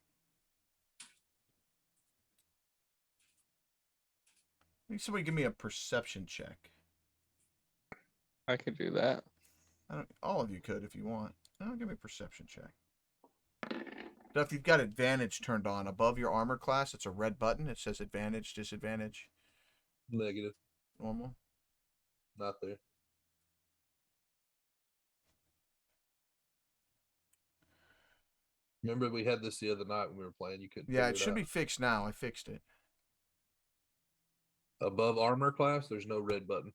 Need somebody give me a perception check. I could do that. All of you could if you want. No, give me a perception check. Now, if you've got advantage turned on above your armor class, it's a red button. It says advantage, disadvantage, Negative. normal. Not there. Remember we had this the other night when we were playing. You couldn't. Yeah, figure it should be out. fixed now. I fixed it. Above armor class. There's no red button.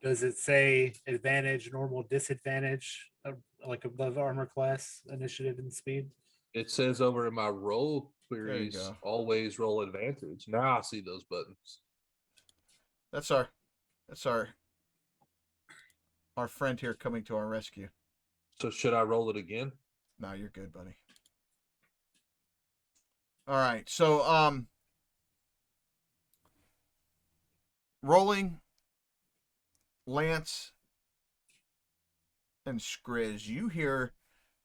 Does it say advantage, normal, disadvantage, like above armor class, initiative, and speed? It says over in my roll you queries, go. always roll advantage. Now I see those buttons. That's our friend here coming to our rescue. So should I roll it again? No, you're good, buddy. All right. So rolling Lance and Skriz, you hear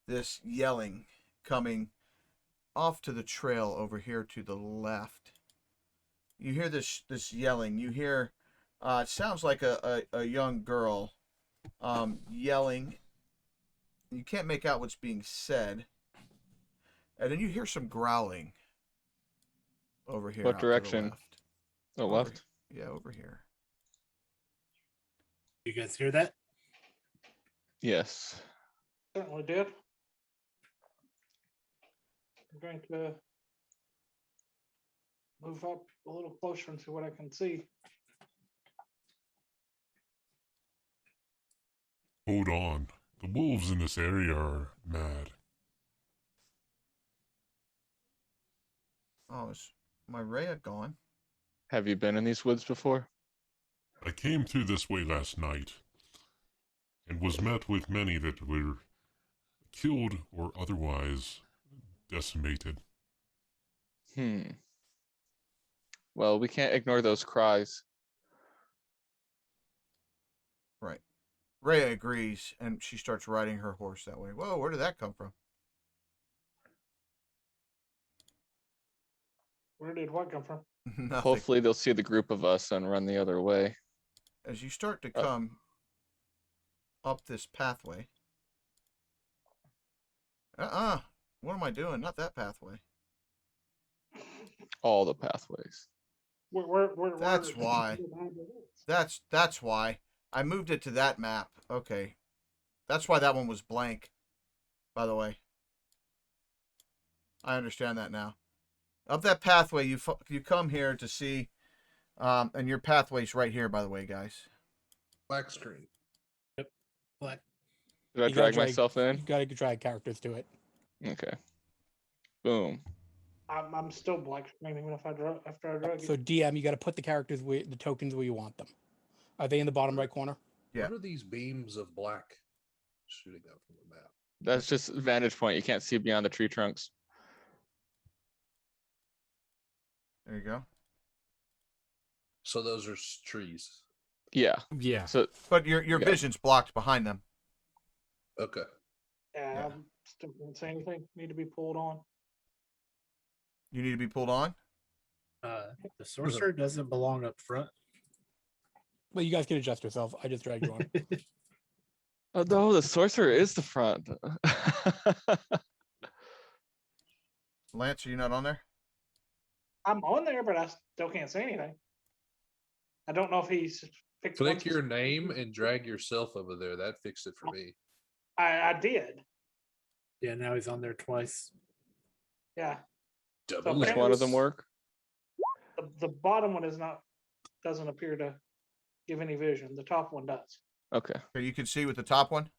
this yelling coming off to the trail over here to the left. You hear this yelling. You hear it sounds like a young girl yelling. You can't make out what's being said. And then you hear some growling over here. What out to the direction? left. Oh, Over- left. Yeah, over here. You guys hear that? Yes. Certainly did. I'm going to move up a little closer and see what I can see. Hold on. The wolves in this area are mad. Oh, is my Rhea gone? Have you been in these woods before? I came through this way last night and was met with many that were killed or otherwise decimated. Well, we can't ignore those cries. Right. Rhea agrees, and she starts riding her horse that way. Whoa, where did that come from? Where did what come from? Nothing. Hopefully they'll see the group of us and run the other way. As you start to come up this pathway. What am I doing? Not that pathway. All the pathways. That's why. That's why. I moved it to that map. Okay. That's why that one was blank, by the way. I understand that now. Up that pathway, you come here to see, and your pathway's right here, by the way, guys. Black screen. Black. Did I You gotta drag myself in? You gotta drag characters to it. Okay. Boom. I'm still black screening even if after I drug So it. DM, you gotta put the characters the tokens where you want them. Are they in the bottom right corner? Yeah. What are these beams of black shooting up from the map? That's just vantage point. You can't see beyond the tree trunks. There you go. So those are trees. Yeah. Yeah. So But your Yeah. vision's blocked behind them. Okay. Yeah, I still can't say anything. Need to be pulled on. You need to be pulled on. The sorcerer doesn't belong up front. Well, you guys can adjust yourself. I just dragged you on. oh no, the sorcerer is the front. Lance, are you not on there? I'm on there, but I still can't say anything. I don't know if he's picked one Click your specific- name and drag yourself over there. That fixed it for me. I did. Yeah, now he's on there twice. Yeah. Double Which one of them work? The bottom one doesn't appear to give any vision. The top one does. Okay. Okay, you can see with the top one.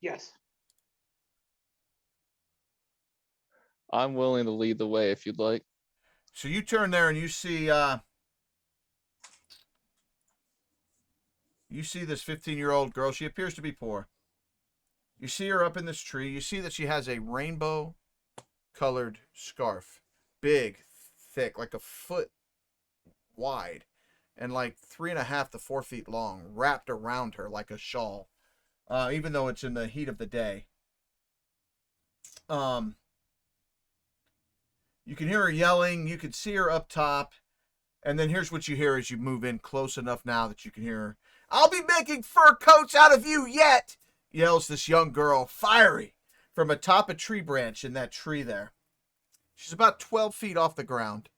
Yes. I'm willing to lead the way if you'd like. So you turn there and you see this 15-year-old girl. She appears to be poor. You see her up in this tree. You see that she has a rainbow-colored scarf. Big, thick, like a foot wide, and like 3.5 to 4 feet long, wrapped around her like a shawl, even though it's in the heat of the day. You can hear her yelling. You can see her up top. And then here's what you hear as you move in close enough now that you can hear her. "I'll be making fur coats out of you yet," yells this young girl, fiery, from atop a tree branch in that tree there. She's about 12 feet off the ground.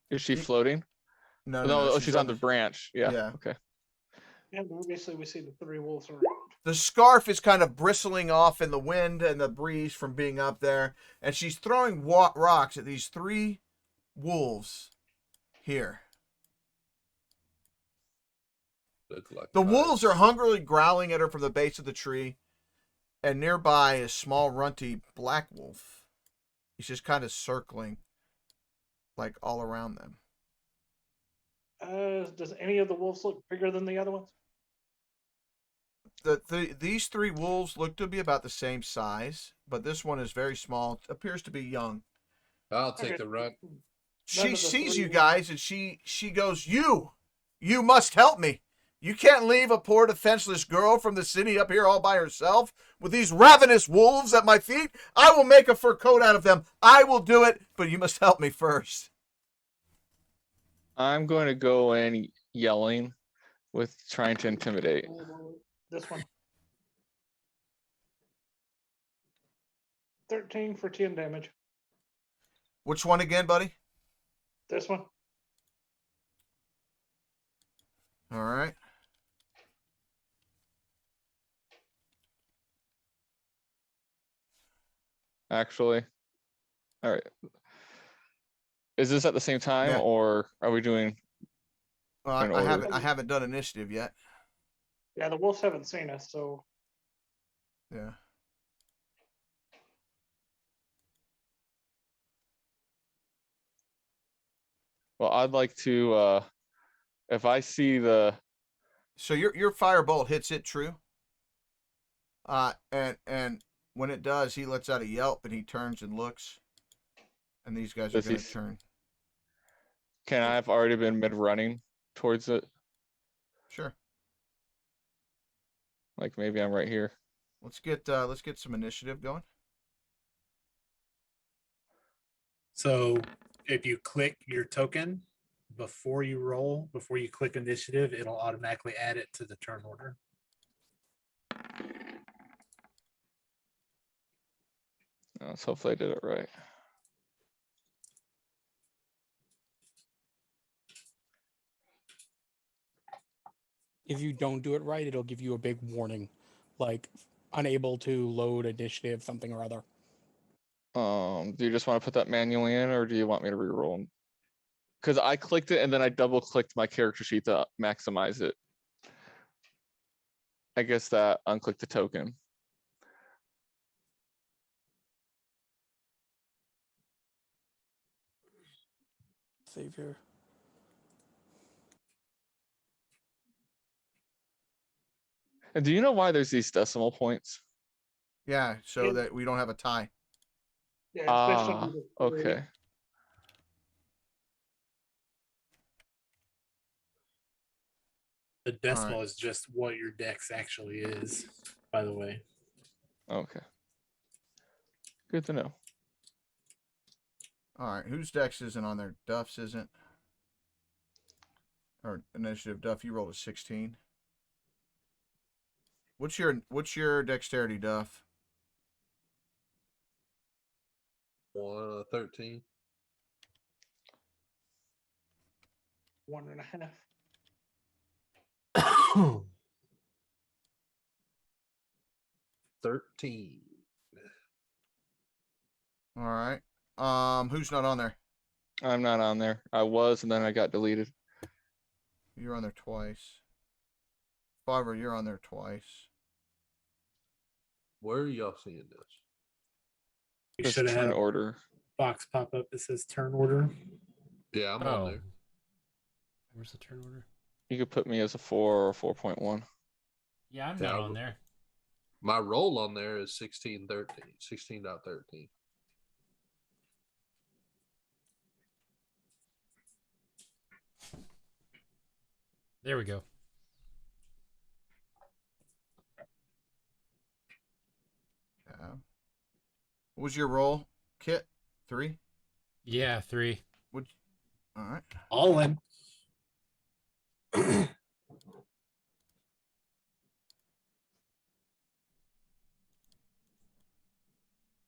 Is she floating? No, No, she's on the branch. Yeah. Yeah. Okay. And obviously, we see the 3 wolves around. The scarf is kind of bristling off in the wind and the breeze from being up there, and she's throwing rocks at these 3 wolves here. Look like The guys. wolves are hungrily growling at her from the base of the tree, and nearby is small, runty black wolf. He's just kind of circling, like all around them. Does any of the wolves look bigger than the other ones? These 3 wolves look to be about the same size, but this one is very small. Appears to be young. I'll take Okay. the run. She of the sees 3 you guys, and she goes, You must help me. You can't leave a poor defenseless girl from the city up here all by herself with these ravenous wolves at my feet. I will make a fur coat out of them. I will do it, but you must help me first. I'm going to go in yelling with trying to intimidate. This one. 13 for 10 damage. Which one again, buddy? This one. All right. Actually, all right. Is this at the same time, Yeah. or are we doing? Well, In I order. haven't done initiative yet. Yeah, the wolves haven't seen us, so Yeah. Well, I'd like to. If I see the. So your firebolt hits it true. And when it does, he lets out a yelp and he turns and looks. And these guys are Does he going to turn. Can I have already been mid running towards it? Sure. Like maybe I'm right here. Let's get some initiative going. So if you click your token before you roll, before you click initiative, it'll automatically add it to the turn order. So hopefully I did it right. If you don't do it right, it'll give you a big warning, like unable to load initiative, something or other. Do you just want to put that manually in, or do you want me to re-roll? Because I clicked it and then I double clicked my character sheet to maximize it. I guess that unclick the token. Save here. And do you know why there's these decimal points? Yeah, so Yeah. that we don't have a tie. yeah, Ah, especially the 3. okay. The decimal is just what your dex actually is, by the way. Okay. Good to know. All right, whose dex isn't on there? Duff's isn't. Or initiative. Duff, you rolled a 16. What's your dexterity, Duff? 13. 1.5. 13. All right. Who's not on there? I'm not on there. I was, and then I got deleted. You're on there twice. Fiverr, you're on there twice. Where are y'all seeing this? You Just should have had turn a order. box pop up that says turn order. Yeah, I'm Oh. on there. Where's the turn order? You could put me as a 4 or 4.1. Yeah, I'm Yeah, not I on will- there. My roll on there is 16.13. 16.13. There we go. Yeah. What was your roll, Kit? 3? Yeah, 3. All right. All in.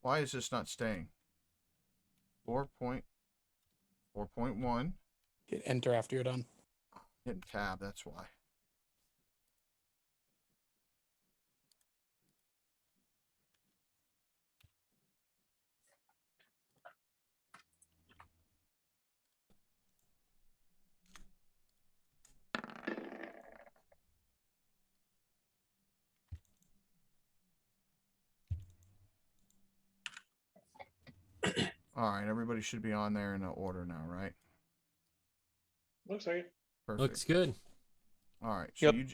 Why is this not staying? 4.1. Hit enter after you're done. Hitting tab, that's why. All right, everybody should be on there in order now, right? Looks like it. Perfect. Looks good. All right, so Yep.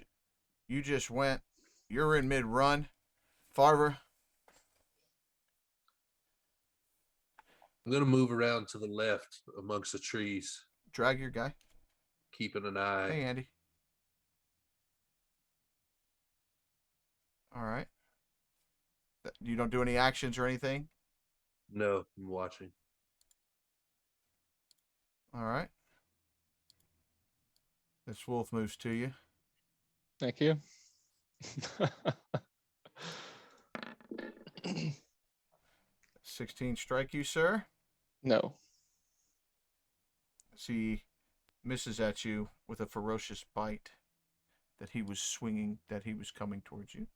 you just went. You're in mid run, Farver. I'm gonna move around to the left amongst the trees, Drag your guy. keeping an eye. Hey, Andy. All right. You don't do any actions or anything? No, I'm watching. All right. This wolf moves to you. Thank you. 16 strike you, sir. No. He misses at you with a ferocious bite that he was swinging, that he was coming towards you.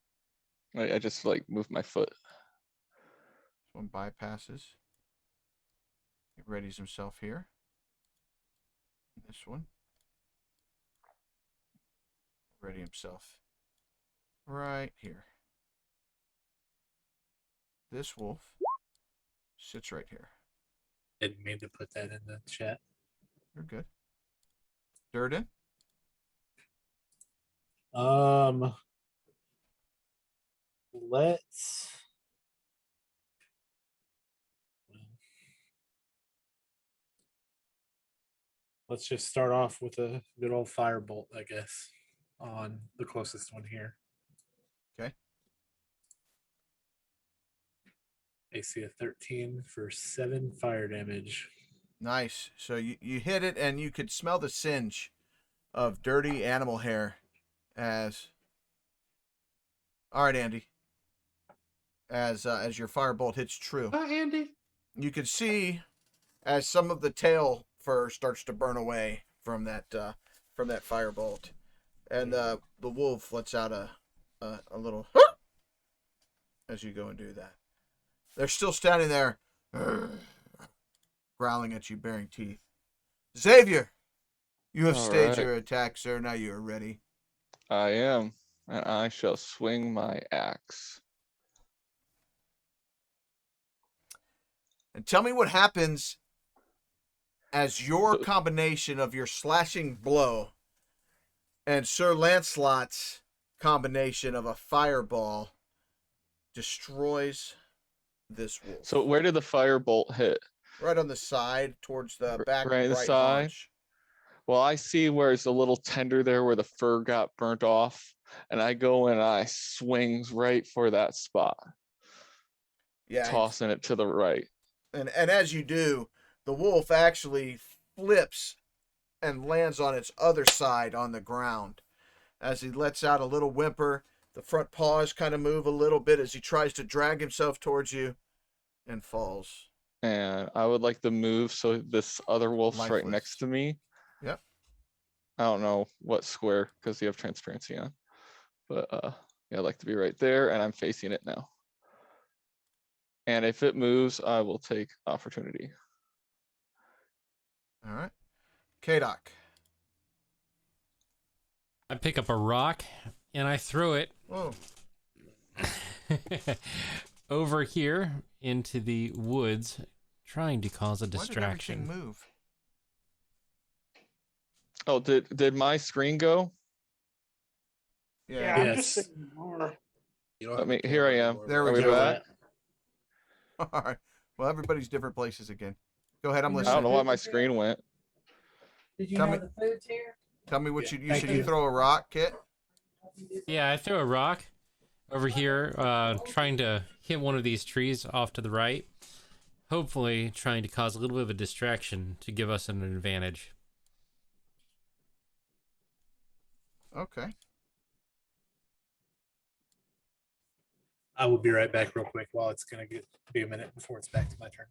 I just like moved my foot. This one bypasses. He readies himself here. This one. Ready himself right here. This wolf sits right here. Didn't mean to put that in the chat. You're good. Durden? Let's. Let's just start off with a good old firebolt, I guess, on the closest one here. Okay. AC of 13 for 7 fire damage. Nice. So you hit it, and you could smell the singe of dirty animal hair as... All right, Andy. As your firebolt hits true. Hi, Andy. You can see as some of the tail fur starts to burn away from that firebolt, and the wolf lets out a little as you go and do that. They're still standing there, growling at you, baring teeth. Xavier, you have All staged right. your attack, sir. Now you are ready. I am, and I shall swing my axe. And tell me what happens as your combination of your slashing blow and Sir Lancelot's combination of a fireball destroys this wolf. So where did the firebolt hit? Right on the side towards the back Right in the right side? haunch. Well, I see where it's a little tender there where the fur got burnt off, and I go and I swings right for that spot, Yeah. tossing it to the right. And as you do, the wolf actually flips and lands on its other side on the ground. As he lets out a little whimper, the front paws kind of move a little bit as he tries to drag himself towards you and falls. And I would like to move so this other wolf's right Lifeless. next to me. Yep. I don't know what square because you have transparency on. But yeah, I'd like to be right there, and I'm facing it now. And if it moves, I will take opportunity. All right. K-Doc. I pick up a rock and I throw it Whoa. over here into the woods, trying to cause a Why did distraction. everything move? Oh, did my screen go? Yeah, Yeah. I'm just Yes. sitting more. You don't I have mean, to here I care am. anymore. There we Are we go. back? All right. Well, everybody's different places again. Go ahead. I'm I listening. don't know why my screen went. Did you Tell have me- the foods here? Tell me what Yeah, you thank said. you. You throw a rock, Kit? Yeah, I throw a rock over here, trying to hit one of these trees off to the right. Hopefully, trying to cause a little bit of a distraction to give us an advantage. Okay. I will be right back real quick while it's going to be a minute before it's back to my turn.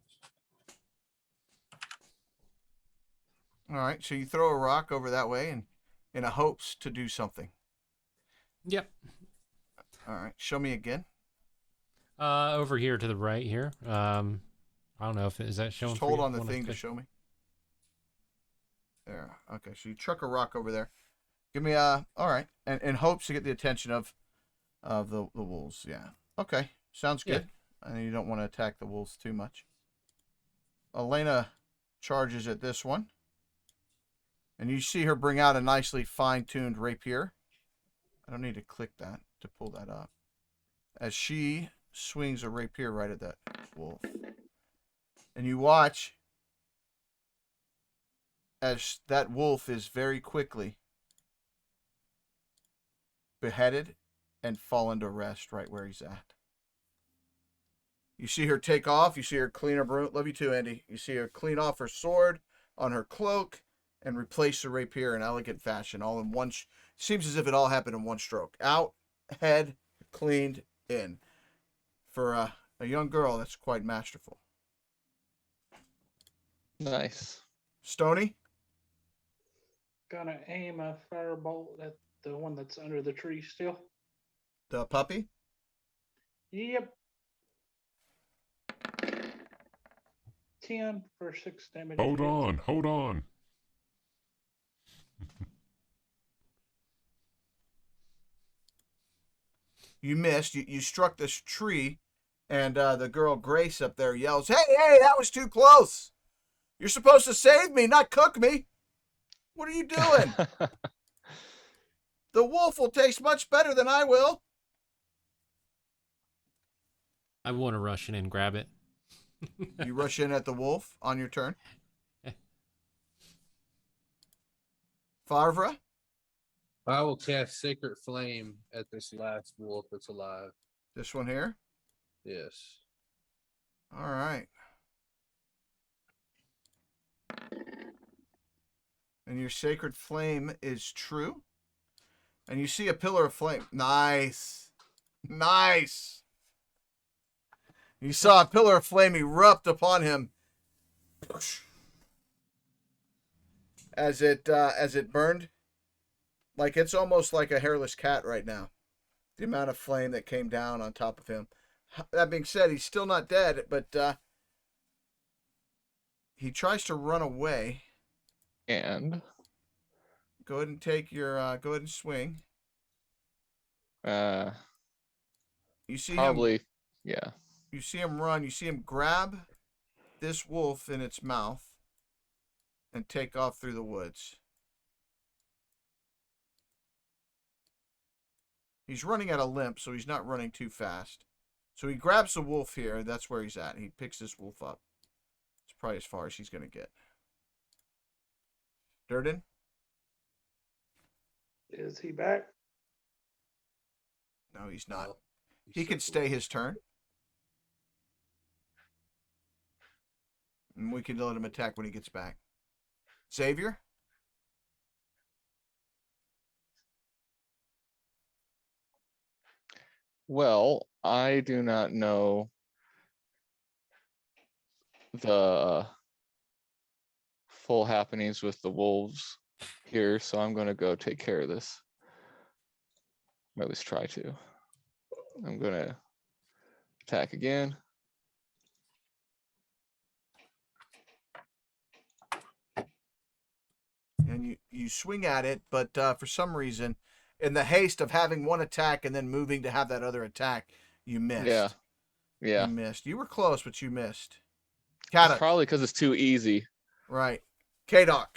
All right. So you throw a rock over that way and in a hopes to do something. Yep. All right. Show me again. Over here to the right here. I don't know if is that showing. Just for hold you? on the Wanna thing to click- show me. There. Okay. So you chuck a rock over there. Give me all right. And in hopes to get the attention of the wolves. Yeah. Okay. Sounds good. And you don't want to attack the wolves too much. Elena charges at this one. And you see her bring out a nicely fine-tuned rapier. I don't need to click that to pull that up. As she swings a rapier right at that wolf. And you watch as that wolf is very quickly beheaded and fall into rest right where he's at. You see her take off. You see her clean her broom. Love you too, Andy. You see her clean off her sword on her cloak and replace the rapier in elegant fashion. All in one. Seems as if it all happened in one stroke. Out, head, cleaned, in. For a young girl, that's quite masterful. Nice. Stony? Gonna aim a firebolt at the one that's under the tree still. The puppy? Yep. 10 for 6 damage. Hold on. You missed. You struck this tree, and the girl Grace up there yells, "Hey, that was too close! You're supposed to save me, not cook me! What are you doing? The wolf will taste much better than I will." I want to rush in and grab it. You rush in at the wolf on your turn. Farvra? I will cast Sacred Flame at this last wolf that's alive. This one here? Yes. All right. And your Sacred Flame is true. And you see a pillar of flame. Nice. Nice. You saw a pillar of flame erupt upon him as it burned. Like it's almost like a hairless cat right now. The amount of flame that came down on top of him. That being said, he's still not dead, but he tries to run away. And Go ahead and take your go ahead and swing. probably, You see him yeah. you see him run, you see him grab this wolf in its mouth and take off through the woods. He's running at a limp, so he's not running too fast. So he grabs the wolf here, that's where he's at. He picks this wolf up. It's probably as far as he's going to get. Durden? Is he back? No, he's not. Well, He can stay his turn. And we can let him attack when he gets back. Xavier? Well, I do not know the full happenings with the wolves here, so I'm going to go take care of this. Or at least try to. I'm going to attack again. And you swing at it, but for some reason, in the haste of having one attack and then moving to have that other attack, you missed. Yeah. You missed. You were close, but you missed. It's Kadok. probably because it's too easy. Right. Kadok.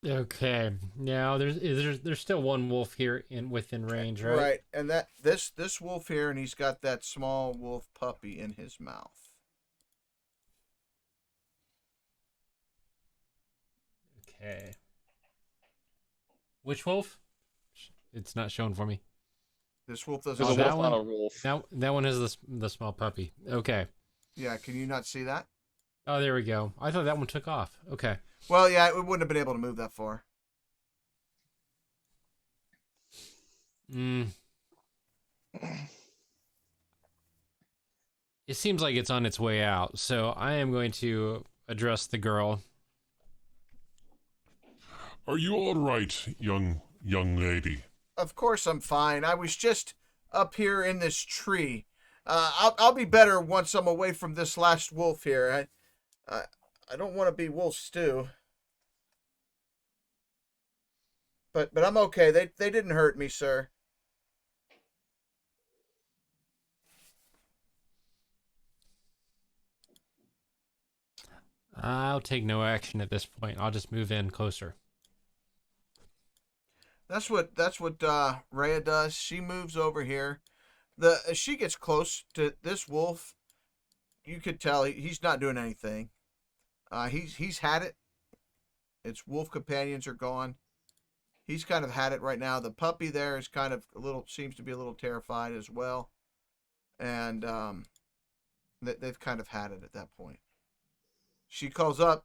Okay. Now there's still one wolf here within range, right? Right. And that this wolf here, and he's got that small wolf puppy in his mouth. Okay. Which wolf? It's not shown for me. This wolf doesn't. There's a Oh, that wolf on one? a wolf. That one is the small puppy. Okay. Yeah. Can you not see that? Oh, there we go. I thought that one took off. Okay. Well, yeah, it wouldn't have been able to move that far. It seems like it's on its way out, so I am going to address the girl. Are you all right, young lady? Of course I'm fine. I was just up here in this tree. I'll be better once I'm away from this last wolf here. I don't want to be wolf stew. But I'm okay. They didn't hurt me, sir. I'll take no action at this point. I'll just move in closer. That's what Rhea does. She moves over here. As she gets close to this wolf, you could tell he's not doing anything. He's had it. Its wolf companions are gone. He's kind of had it right now. The puppy there is kind of seems to be a little terrified as well, and they've kind of had it at that point. She calls up,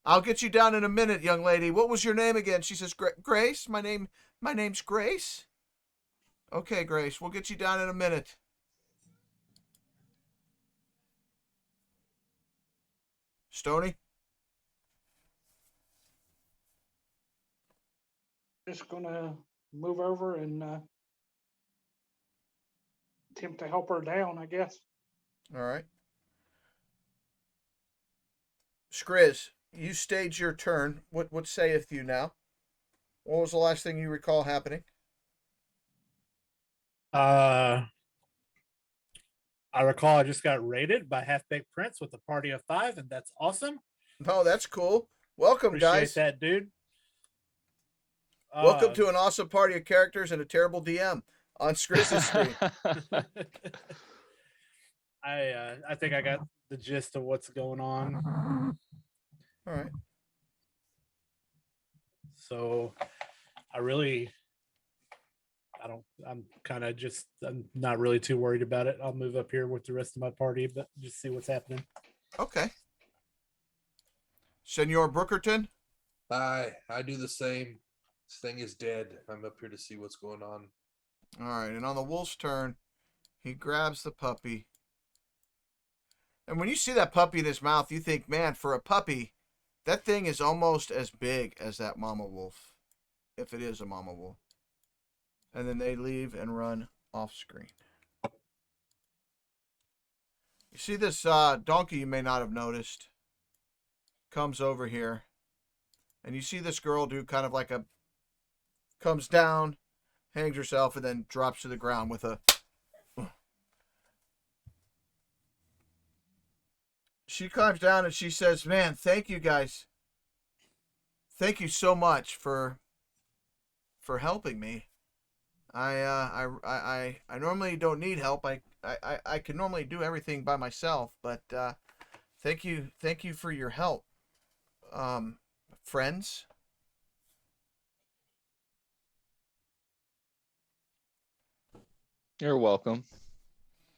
"I'll get you down in a minute, young lady. What was your name again?" She says, "Grace. My name's Grace." "Okay, Grace. We'll get you down in a minute." Stony? Just gonna move over and attempt to help her down, I guess. All right. Skriz, you stage your turn. What saith you now? What was the last thing you recall happening? I recall I just got raided by Half Baked Prince with a party of 5, and that's awesome. Oh, that's cool. Welcome, Appreciate guys. that, dude. Welcome to an awesome party of characters and a terrible DM on Skriz's screen. I think I got the gist of what's going on. All right. So I'm not really too worried about it. I'll move up here with the rest of my party, but just see what's happening. Okay. Senor Brookerton? I do the same. This thing is dead. I'm up here to see what's going on. All right. And on the wolf's turn, he grabs the puppy. And when you see that puppy in his mouth, you think, man, for a puppy, that thing is almost as big as that mama wolf, if it is a mama wolf. And then they leave and run off screen. You see this donkey you may not have noticed comes over here. And you see this girl do kind of like comes down, hangs herself, and then drops to the ground with a... She climbs down and she says, "Man, thank you guys. Thank you so much for helping me. I normally don't need help. I can normally do everything by myself, but thank you for your help, friends." You're welcome.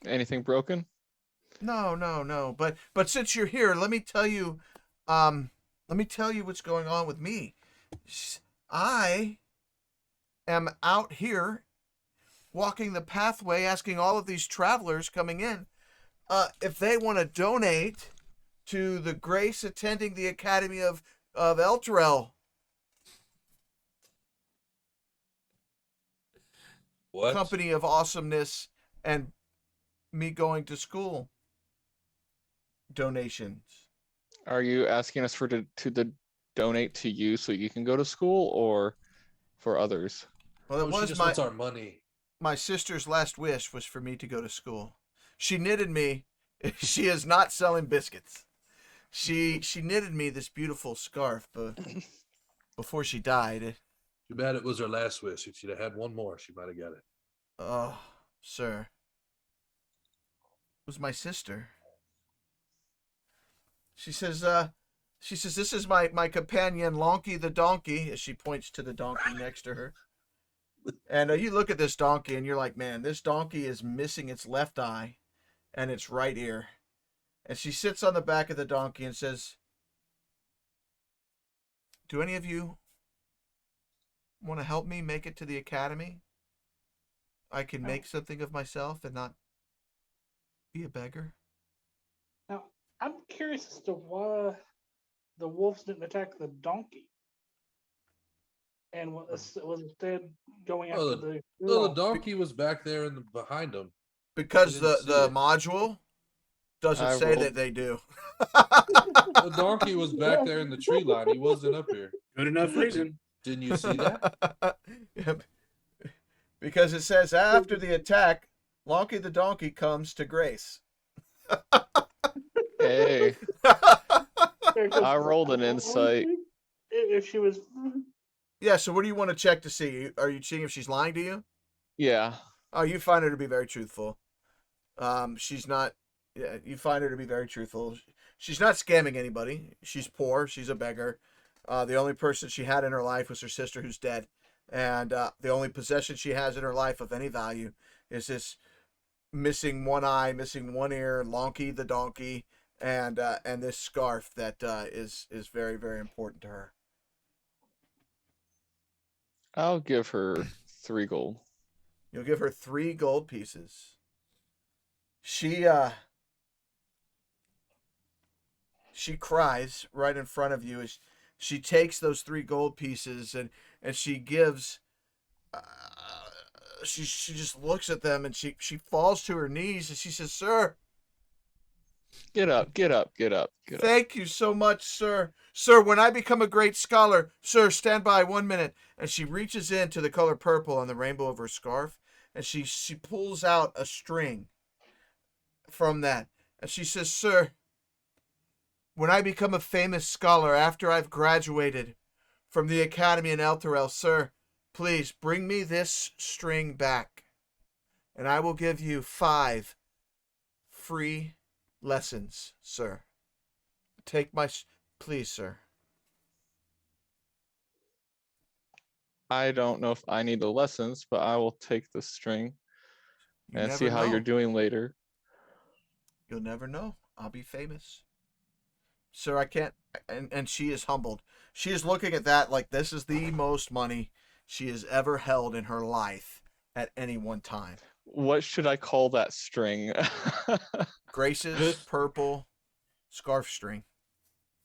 Anything broken? No. But since you're here, let me tell you what's going on with me. I am out here walking the pathway, asking all of these travelers coming in if they want to donate to the Grace attending the Academy of Elturel. What? Company of Awesomeness and me going to school donations. Are you asking us to donate to you so you can go to school, or for others? Well, She just wants our money. My sister's last wish was for me to go to school. She knitted me. She is not selling biscuits. She knitted me this beautiful scarf before she died. Too bad it was her last wish. If she'd have had one more, she might have got it. Oh, sir. It was my sister. She says, "This is my companion, Lonky the donkey," as she points to the donkey next to her. And you look at this donkey and you're like, man, this donkey is missing its left eye and its right ear. And she sits on the back of the donkey and says, "Do any of you want to help me make it to the academy? I can make something of myself and not be a beggar." Now, I'm curious as to why the wolves didn't attack the donkey and was instead going after the Well, the girl. donkey was back there behind him. Because I didn't see the it. module doesn't I say rolled- that they do. The donkey was back there in the tree line. He wasn't up here. Good enough reason. Didn't you see that? Yep. Because it says after the attack, Lonky the donkey comes to Grace. Hey, I rolled an insight. If she was, Yeah, so what do you want to check to see? Are you seeing if she's lying to you? Yeah. Oh, you find her to be very truthful. She's not. Yeah, you find her to be very truthful. She's not scamming anybody. She's poor. She's a beggar. The only person she had in her life was her sister, who's dead, and the only possession she has in her life of any value is this missing one eye, missing one ear, Lonky the donkey, and this scarf that is very, very important to her. I'll give her 3 gold. You'll give her 3 gold pieces. She cries right in front of you as she takes those 3 gold pieces and she gives. She just looks at them and she falls to her knees and she says, "Sir, Get up, get up, get up, get up. thank you so much, sir. Sir, when I become a great scholar, sir, stand by 1 minute." And she reaches into the color purple on the rainbow of her scarf and she pulls out a string from that. And she says, "Sir, when I become a famous scholar after I've graduated from the academy in Elturel, sir, please bring me this string back and I will give you 5 free lessons, sir. Take my... Please, sir." I don't know if I need the lessons, but I will take the string You and never see how know. you're doing later. You'll never know. I'll be famous. Sir, I can't... And she is humbled. She is looking at that like this is the most money she has ever held in her life at any one time. What should I call that string? Grace's purple scarf string.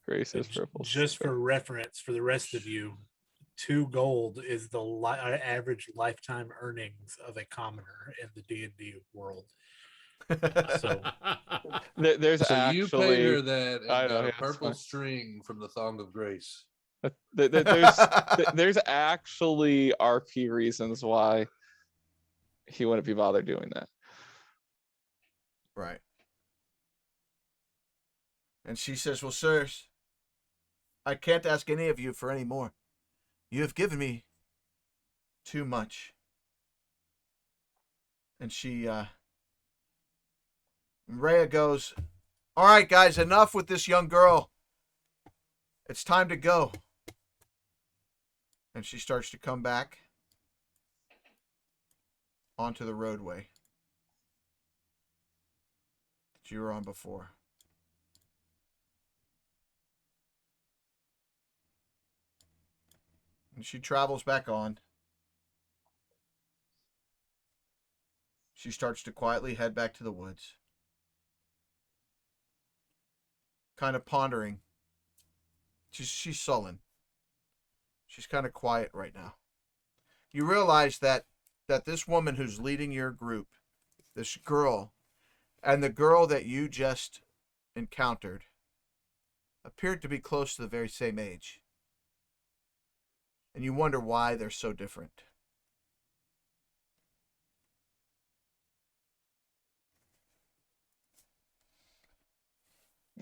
Grace's purple. Just for reference, for the rest of you, 2 gold is the average lifetime earnings of a commoner in the D&D world. So There's So actually you paid her that and I know, got yeah, a it's purple fine. string from the Thong of Grace. there's actually RP reasons why he wouldn't be bothered doing that. Right. And she says, "Well, sirs, I can't ask any of you for any more. You have given me too much." And Rhea goes, "All right, guys, enough with this young girl. It's time to go." And she starts to come back onto the roadway that you were on before. And she travels back on. She starts to quietly head back to the woods, kind of pondering. She's sullen. She's kind of quiet right now. You realize that this woman who's leading your group, this girl, and the girl that you just encountered appeared to be close to the very same age. And you wonder why they're so different.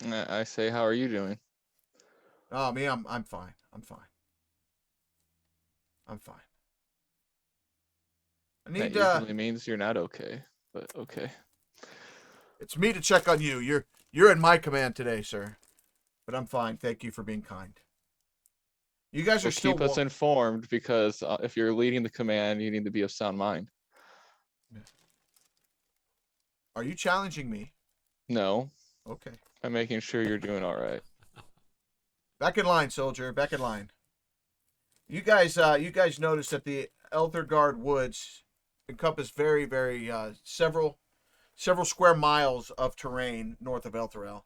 I say, how are you doing? Oh, me, I'm fine. I'm fine. I'm fine. I That need usually means you're not okay, but okay. It's me to check on you. You're in my command today, sir. But I'm fine. Thank you for being kind. You guys are Well, still keep us informed because if you're leading the command, you need to be of sound mind. Are you challenging me? No, Okay. I'm making sure you're doing all right. Back in line, soldier. Back in line. You guys notice that the Elthergard woods encompass very, very several square miles of terrain north of Elturel.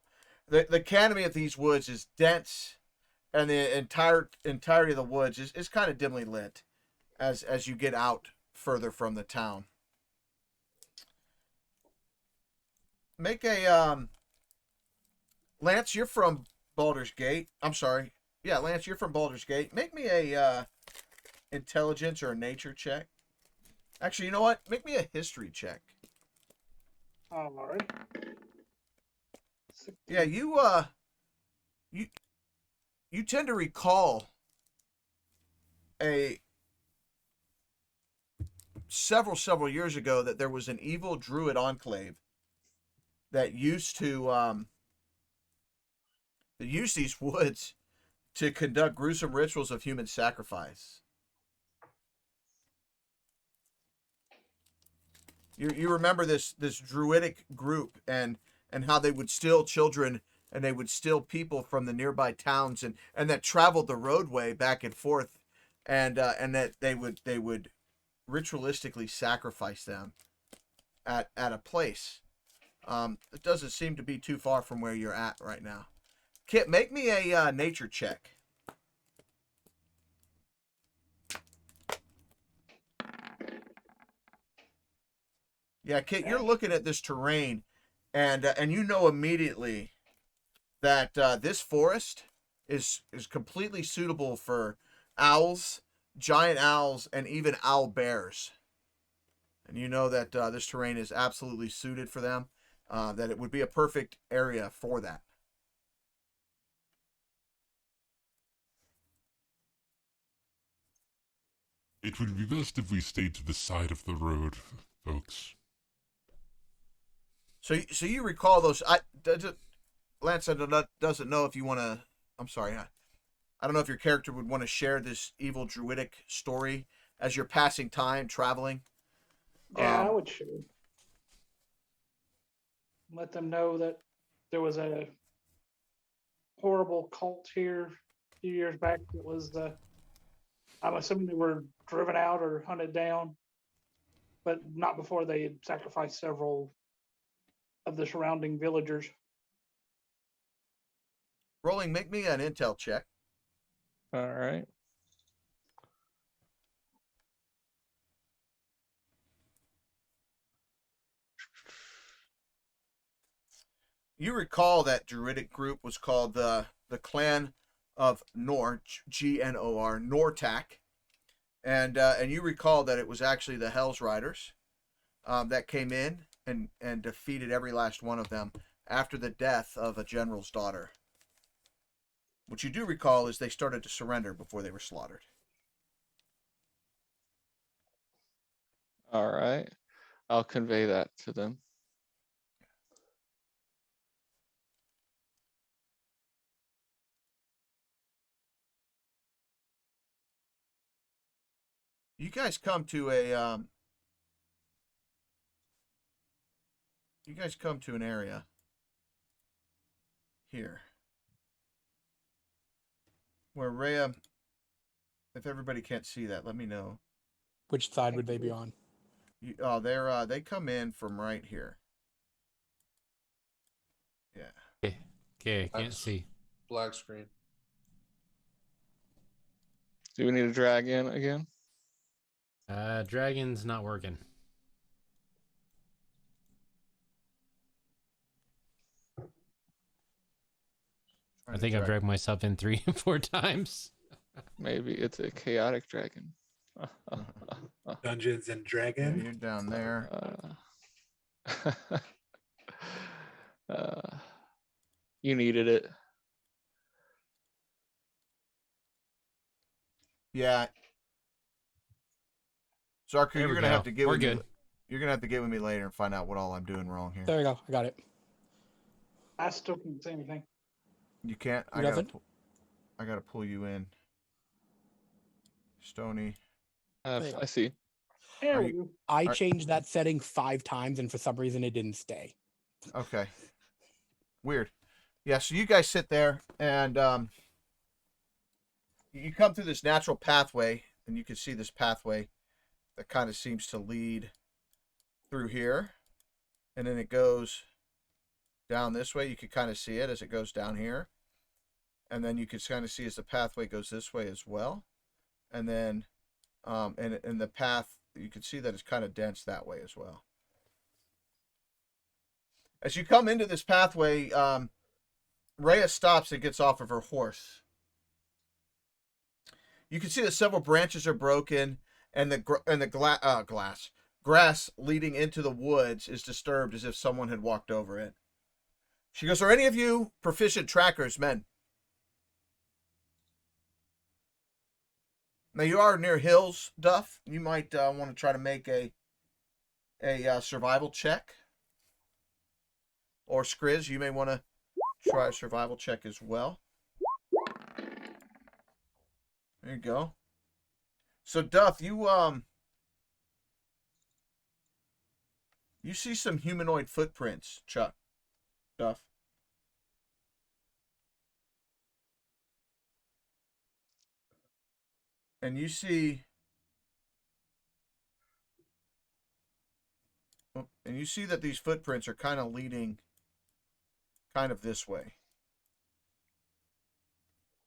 The canopy of these woods is dense, and the entirety of the woods is kind of dimly lit as you get out further from the town. Make a Lance, you're from Baldur's Gate. I'm sorry. Yeah, Lance, you're from Baldur's Gate. Make me a intelligence or a nature check. Actually, you know what? Make me a history check. all right. Yeah, you you tend to recall several years ago that there was an evil druid enclave that used these woods to conduct gruesome rituals of human sacrifice. You remember this druidic group and how they would steal children and they would steal people from the nearby towns and that traveled the roadway back and forth and that they would ritualistically sacrifice them at a place. It doesn't seem to be too far from where you're at right now. Kit, make me a nature check. Yeah, Kit, you're looking at this terrain, and you know immediately that this forest is completely suitable for owls, giant owls, and even owl bears. And you know that this terrain is absolutely suited for them, that it would be a perfect area for that. It would be best if we stayed to the side of the road, folks. So you recall those? Lance doesn't know if you want to. I'm sorry. I don't know if your character would want to share this evil druidic story as you're passing time traveling. Yeah, I would share. Let them know that there was a horrible cult here a few years back that was I'm assuming they were driven out or hunted down, but not before they had sacrificed several of the surrounding villagers. Rolling, make me an intel check. All right. You recall that druidic group was called the Clan of Nor, Gnor, Nortak, and you recall that it was actually the Hells Riders that came in and defeated every last one of them after the death of a general's daughter. What you do recall is they started to surrender before they were slaughtered. All right. I'll convey that to them. You guys come to a an area here where Rhea, if everybody can't see that, let me know. Which side would they be on? They come in from right here. Yeah. Okay, can't see. Black screen. Do we need to drag in again? Dragon's not working. I think I've dragged myself in 3 or 4 times. Maybe it's a chaotic dragon. Dungeons and Yeah, Dragons. you're down there. You needed it. Yeah. Zarku, There you're we gonna go. have to get We're with me. good. You're gonna have to get with me later and find out what all I'm doing wrong here. There we go. I got it. I still can't say anything. You can't. Who doesn't? I gotta pull you in. Stony. I see. There Are we you- go. I Are- changed that setting 5 times, and for some reason it didn't stay. Okay. Weird. Yeah. So you guys sit there and you come through this natural pathway, and you can see this pathway that kind of seems to lead through here, and then it goes down this way. You can kind of see it as it goes down here, and then you can kind of see as the pathway goes this way as well, and then and the path, you can see that it's kind of dense that way as well. As you come into this pathway, Rhea stops and gets off of her horse. You can see that several branches are broken, and the grass leading into the woods is disturbed as if someone had walked over it. She goes, "Are any of you proficient trackers, men?" Now you are near hills, Duff. You might want to try to make a survival check. Or Skriz, you may want to try a survival check as well. There you go. So Duff, you see some humanoid footprints, Duff. And you see that these footprints are kind of leading kind of this way.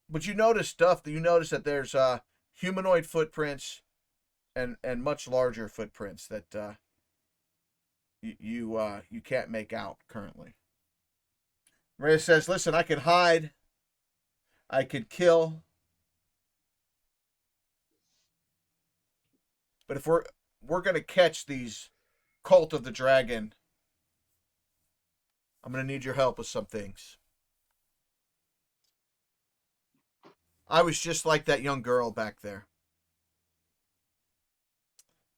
But you notice that there's humanoid footprints and much larger footprints that you can't make out currently. Maria says, "Listen, I can hide. I could kill. But if we're going to catch these cult of the dragon, I'm going to need your help with some things. I was just like that young girl back there.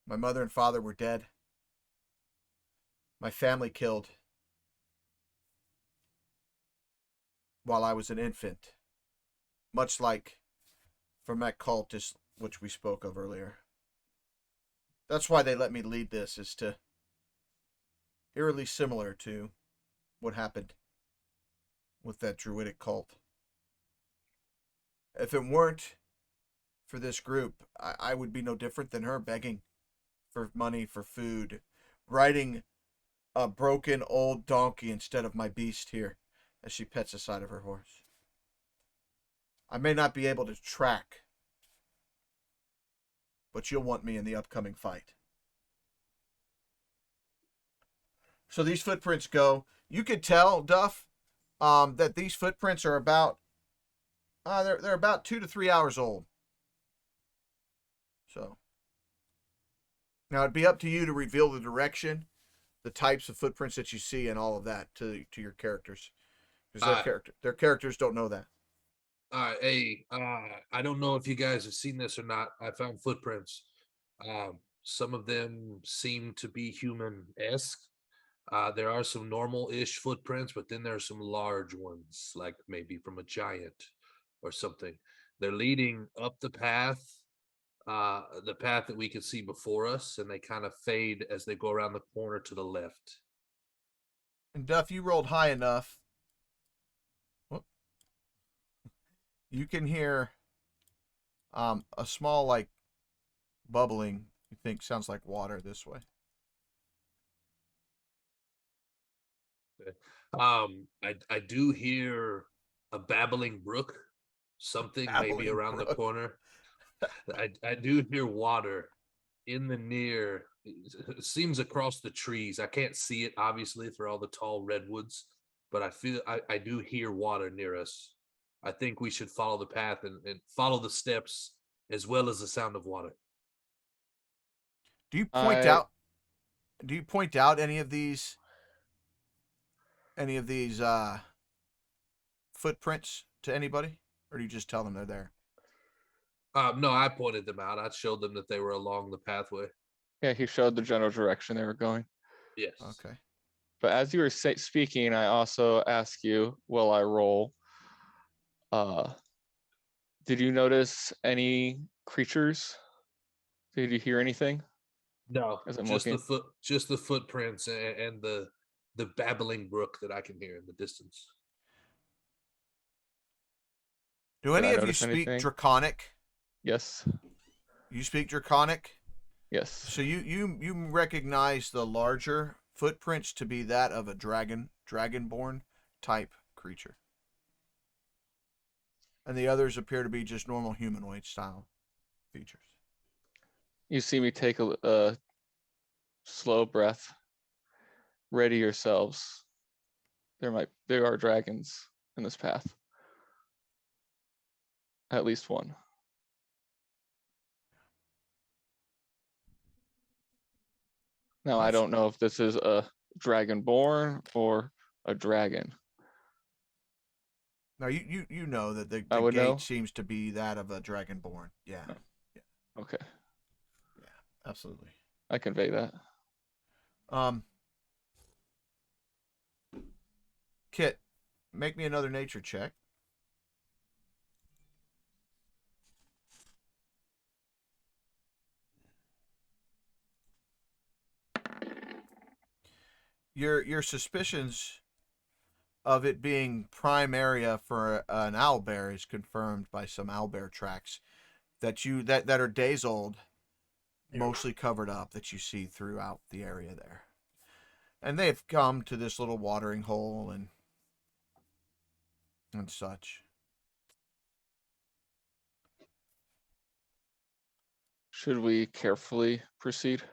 My mother and father were dead. My family killed while I was an infant, much like from that cultist which we spoke of earlier. That's why they let me lead this, is to eerily similar to what happened with that druidic cult. If it weren't for this group, I would be no different than her, begging for money, for food, riding a broken old donkey instead of my beast here, as she pets the side of her horse. I may not be able to track, but you'll want me in the upcoming fight." So these footprints go. You could tell, Duff, that these footprints are about they're about 2 to 3 hours old. So now it'd be up to you to reveal the direction, the types of footprints that you see, and all of that to your characters, because their characters don't know that. Hey, I don't know if you guys have seen this or not. I found footprints. Some of them seem to be human-esque. There are some normal-ish footprints, but then there are some large ones, like maybe from a giant or something. They're leading up the path that we can see before us, and they kind of fade as they go around the corner to the left. And Duff, you rolled high enough. You can hear a small, like, bubbling, you think sounds like water this way. I do hear a babbling brook, something maybe around the corner. I do hear water in the near. It seems across the trees. I can't see it obviously for all the tall redwoods, but I do hear water near us. I think we should follow the path and follow the steps as well as the sound of water. Do you point out any of these footprints to anybody, or do you just tell them they're there? No, I pointed them out. I showed them that they were along the pathway. Yeah, he showed the general direction they were going. Yes. Okay. But as you were speaking, I also asked you, will I roll? Did you notice any creatures? Did you hear anything? No, As I'm just looking? just the footprints and the babbling brook that I can hear in the distance. Do any of you speak Draconic? Yes. You speak Draconic? Yes. So you recognize the larger footprints to be that of a dragonborn type creature. And the others appear to be just normal humanoid style features. You see me take a slow breath. Ready yourselves. There are dragons in this path. At least one. Now, I don't know if this is a dragonborn or a dragon. Now you know that the I would gate know. seems to be that of a dragonborn. Yeah. Oh. Yeah. Okay, Absolutely. I convey that. Kit, make me another nature check. Your suspicions of it being prime area for an owlbear is confirmed by some owlbear tracks that are days old, mostly covered up, that you see throughout the area there. And they've come to this little watering hole and such. Should we carefully proceed?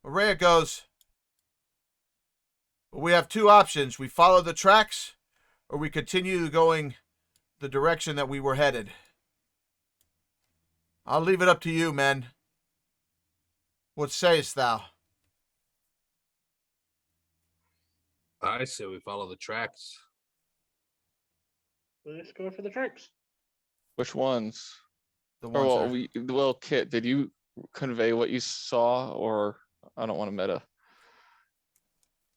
Rhea goes, we have two options. We follow the tracks, or we continue going the direction that we were headed. I'll leave it up to you, men. What sayest thou? I say we follow the tracks. Let's go for the tricks. Which ones? The Or ones that well, Kit, did you convey what you saw, or I don't want to meta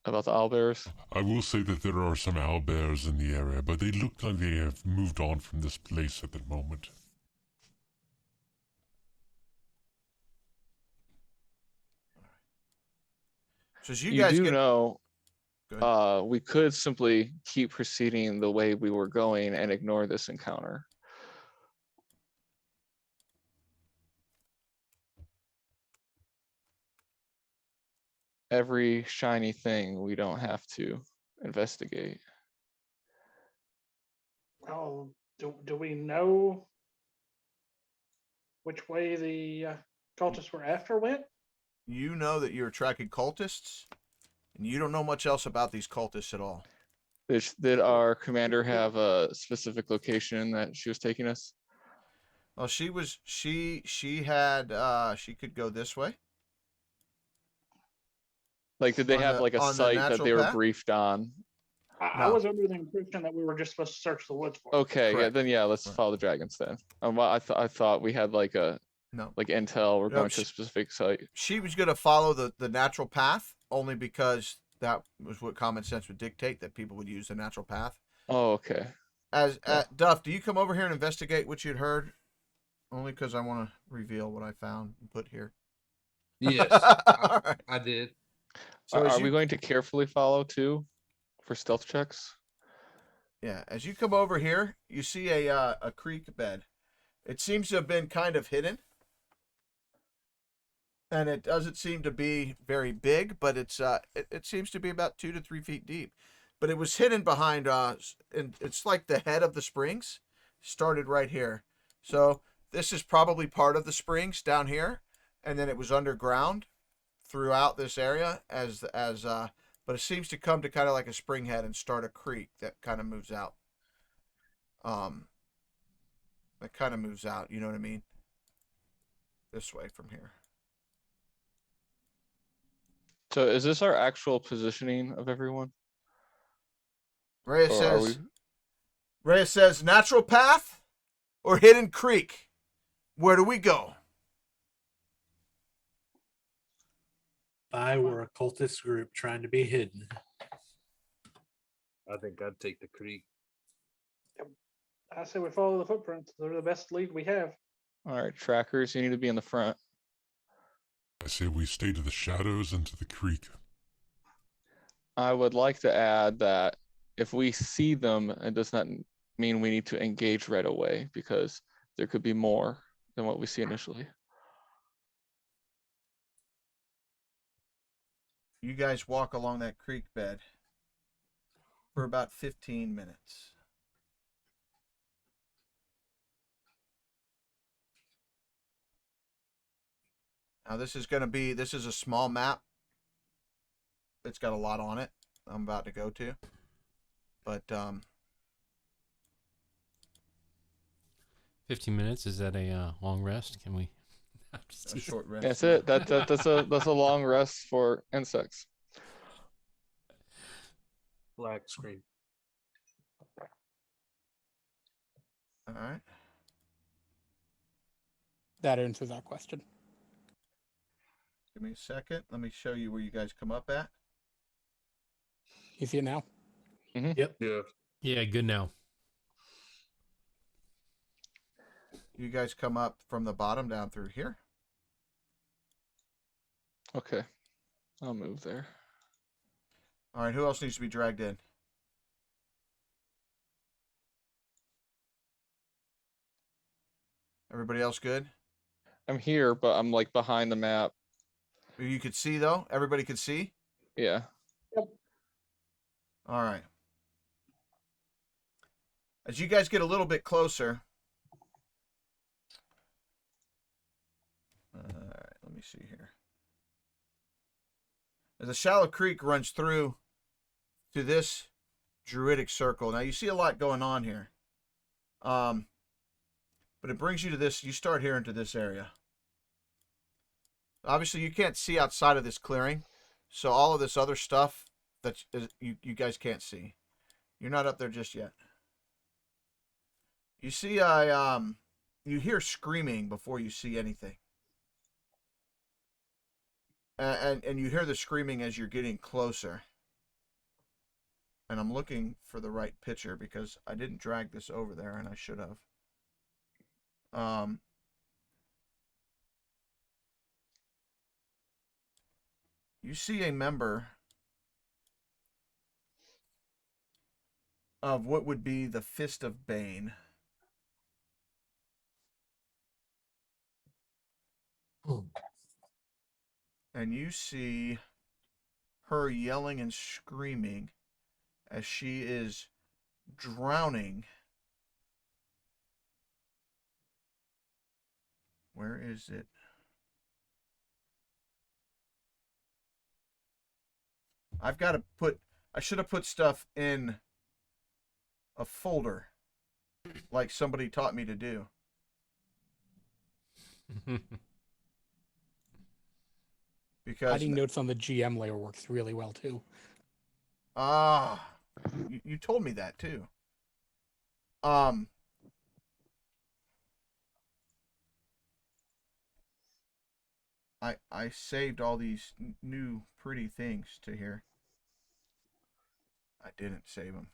about the owlbears? I will say that there are some owlbears in the area, but they look like they have moved on from this place at the moment. So as you You guys do get, know, Go ahead. we could simply keep proceeding the way we were going and ignore this encounter. Every shiny thing we don't have to investigate. Oh, do we know which way the cultists we're after went? You know that you're tracking cultists, and you don't know much else about these cultists at all. Did our commander have a specific location that she was taking us? Well, she could go this way. Like, did they On have the- like a on the site that natural they were path? briefed on? I No. was under the impression that we were just supposed to search the woods for it. Okay, Correct. then let's Right. follow the dragons then. Well, I thought we had like a No. intel. We're No, going to a specific site. She was going to follow the natural path only because that was what common sense would dictate, that people would use the natural path. Oh, okay. Duff, do you come over here and investigate what you'd heard? Only because I want to reveal what I found and put here. Yes, All right. I did. So Are we going to carefully follow too for stealth checks? Yeah, as you come over here, you see a creek bed. It seems to have been kind of hidden, and it doesn't seem to be very big, but it seems to be about 2 to 3 feet deep. But it was hidden behind and it's like the head of the springs started right here. So this is probably part of the springs down here, and then it was underground throughout this area but it seems to come to kind of like a spring head and start a creek that kind of moves out. That kind of moves out, you know what I mean? This way from here. So is this our actual positioning of everyone? Rhea Or are we? says natural path or hidden creek. Where do we go? I were a cultist group trying to be hidden. I think I'd take the creek. I say we follow the footprints. They're the best lead we have. All right, trackers, you need to be in the front. I say we stay to the shadows and to the creek. I would like to add that if we see them, it does not mean we need to engage right away, because there could be more than what we see initially. You guys walk along that creek bed for about 15 minutes. Now this is a small map. It's got a lot on it I'm about to go to. But 15 minutes, is that a long rest? Can we a short rest. That's it. That's a long rest for insects. Black screen. All right. that answers that question. Give me a second. Let me show you where you guys come up at. You see it now? Yep. Yeah. Yeah, good now. You guys come up from the bottom down through here. Okay. I'll move there. All right, who else needs to be dragged in? Everybody else good? I'm here, but I'm like behind the map. You could see, though? Everybody could see? Yeah. All right. As you guys get a little bit closer. All right, let me see here. As a shallow creek runs through to this druidic circle. Now, you see a lot going on here. But it brings you to this. You start here into this area. Obviously, you can't see outside of this clearing. So all of this other stuff that you guys can't see. You're not up there just yet. You see, you hear screaming before you see anything. And you hear the screaming as you're getting closer. And I'm looking for the right picture because I didn't drag this over there, and I should have. You see a member of what would be the Fist of Bane. And you see her yelling and screaming as she is drowning. Where is it? I've got to put, I should have put stuff in a folder like somebody taught me to do. Because Adding notes on the GM layer works really well too. you told me that too. I saved all these new pretty things to here. I didn't save them.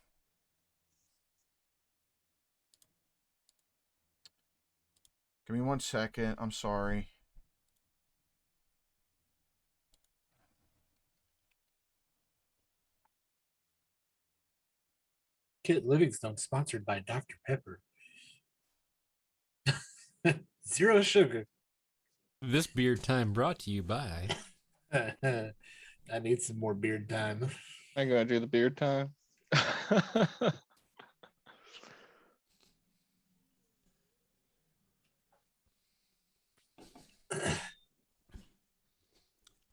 Give me 1 second. I'm sorry. Kit Livingstone sponsored by Dr. Pepper. 0 sugar. This beard time brought to you by. I need some more beard time. I'm gonna do the beard time.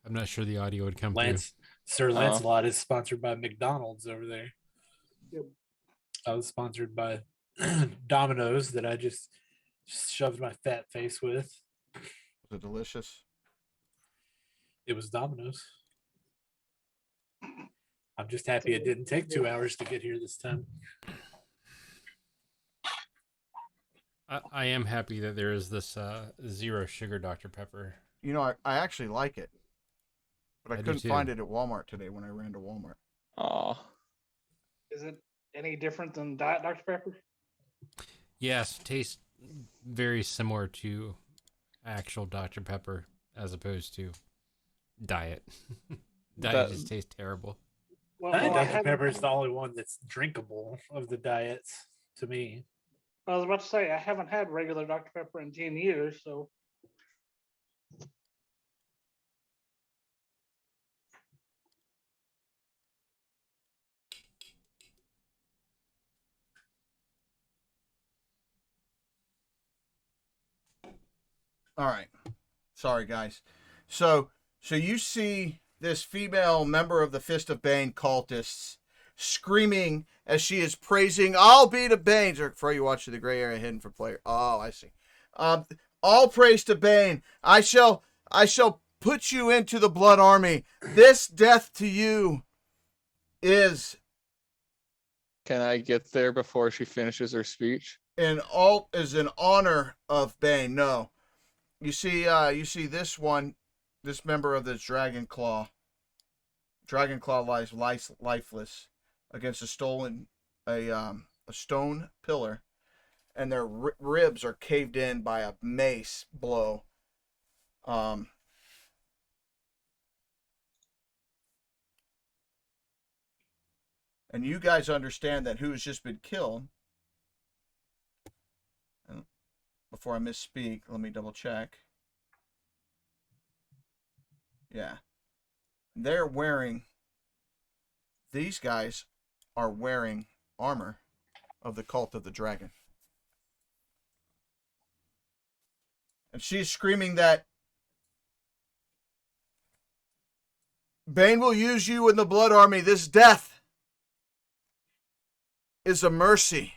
I'm not sure the audio would come Sir Lancelot is sponsored by McDonald's over there. Yep. I was sponsored by Domino's that I just shoved my fat face with. Was it delicious? It was Domino's. I'm just happy it didn't take 2 hours to get here this time. I am happy that there is this 0 sugar Dr. Pepper. You know, I actually like it. But I I do couldn't too. find it at Walmart today when I ran to Walmart. Aw. Is it any different than Diet Dr. Pepper? Yes, tastes very similar to actual Dr. Pepper as opposed to diet. Diet just tastes terrible. Well, Diet I Dr. Pepper is the only one that's drinkable of the diets to me. was about to say, I haven't had regular Dr. Pepper in 10 years, so. All right. Sorry, guys. So you see this female member of the Fist of Bane cultists screaming as she is praising, "I'll be to Bane." Or for you watching the gray area hidden for player. Oh, I see. All praise to Bane. I shall put you into the blood army. This death to you is Can I get there before she finishes her speech? in honor of Bane. No. You see this one, this member of this dragon claw. Dragon claw lies lifeless against a stone pillar, and their ribs are caved in by a mace blow. And you guys understand that who has just been killed. And before I misspeak, let me double check. Yeah. These guys are wearing armor of the Cult of the Dragon. And she's screaming that Bane will use you in the Blood Army. This death is a mercy.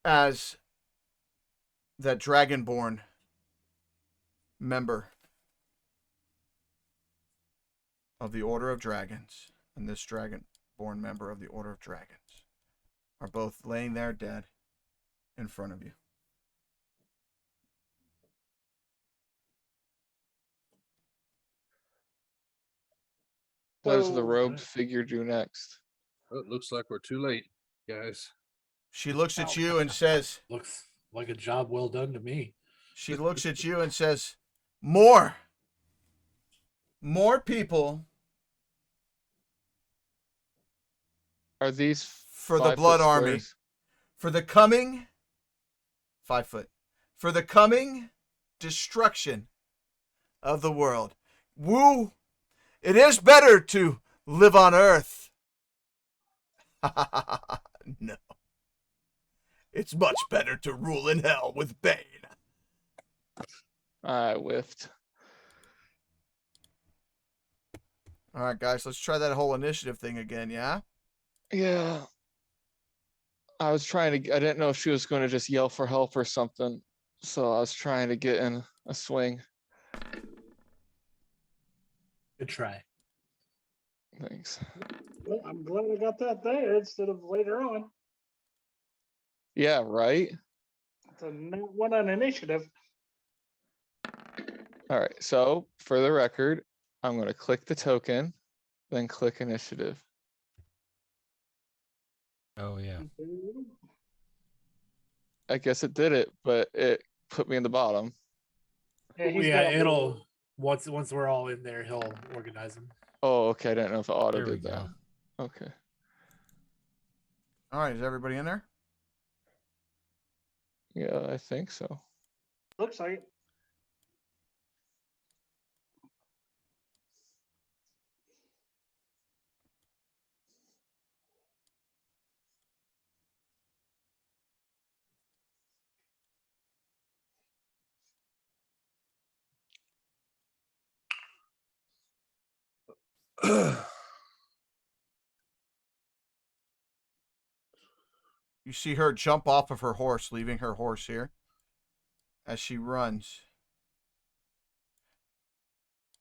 As that Dragonborn member of the Order of Dragons and this Dragonborn member of the Order of Dragons are both laying there dead in front of you. What does the So- robed figure do next? Well, it looks like we're too late, guys. She looks at you and says, Looks like a job well done to me. she looks at you and says, more people Are these for the 5 Blood foot Army. squares? For the coming 5 foot. For the coming destruction of the world. Woo! It is better to live on Earth. No. It's much better to rule in hell with Bane. I whiffed. All right, guys, let's try that whole initiative thing again, yeah? Yeah. I was trying to. I didn't know if she was going to just yell for help or something, so I was trying to get in a swing. Good try. Thanks. Well, I'm glad I got that there instead of later on. Yeah, right. It's a nat one on initiative. All right. So for the record, I'm going to click the token, then click initiative. Oh yeah. I guess it did it, but it put me in the bottom. Yeah, he's Yeah, got a- it'll once we're all in there, he'll organize them. Oh, okay. I didn't know if it auto There we did that. go. Okay. All right, is everybody in there? Yeah, I think so. Looks like it. You see her jump off of her horse, leaving her horse here as she runs.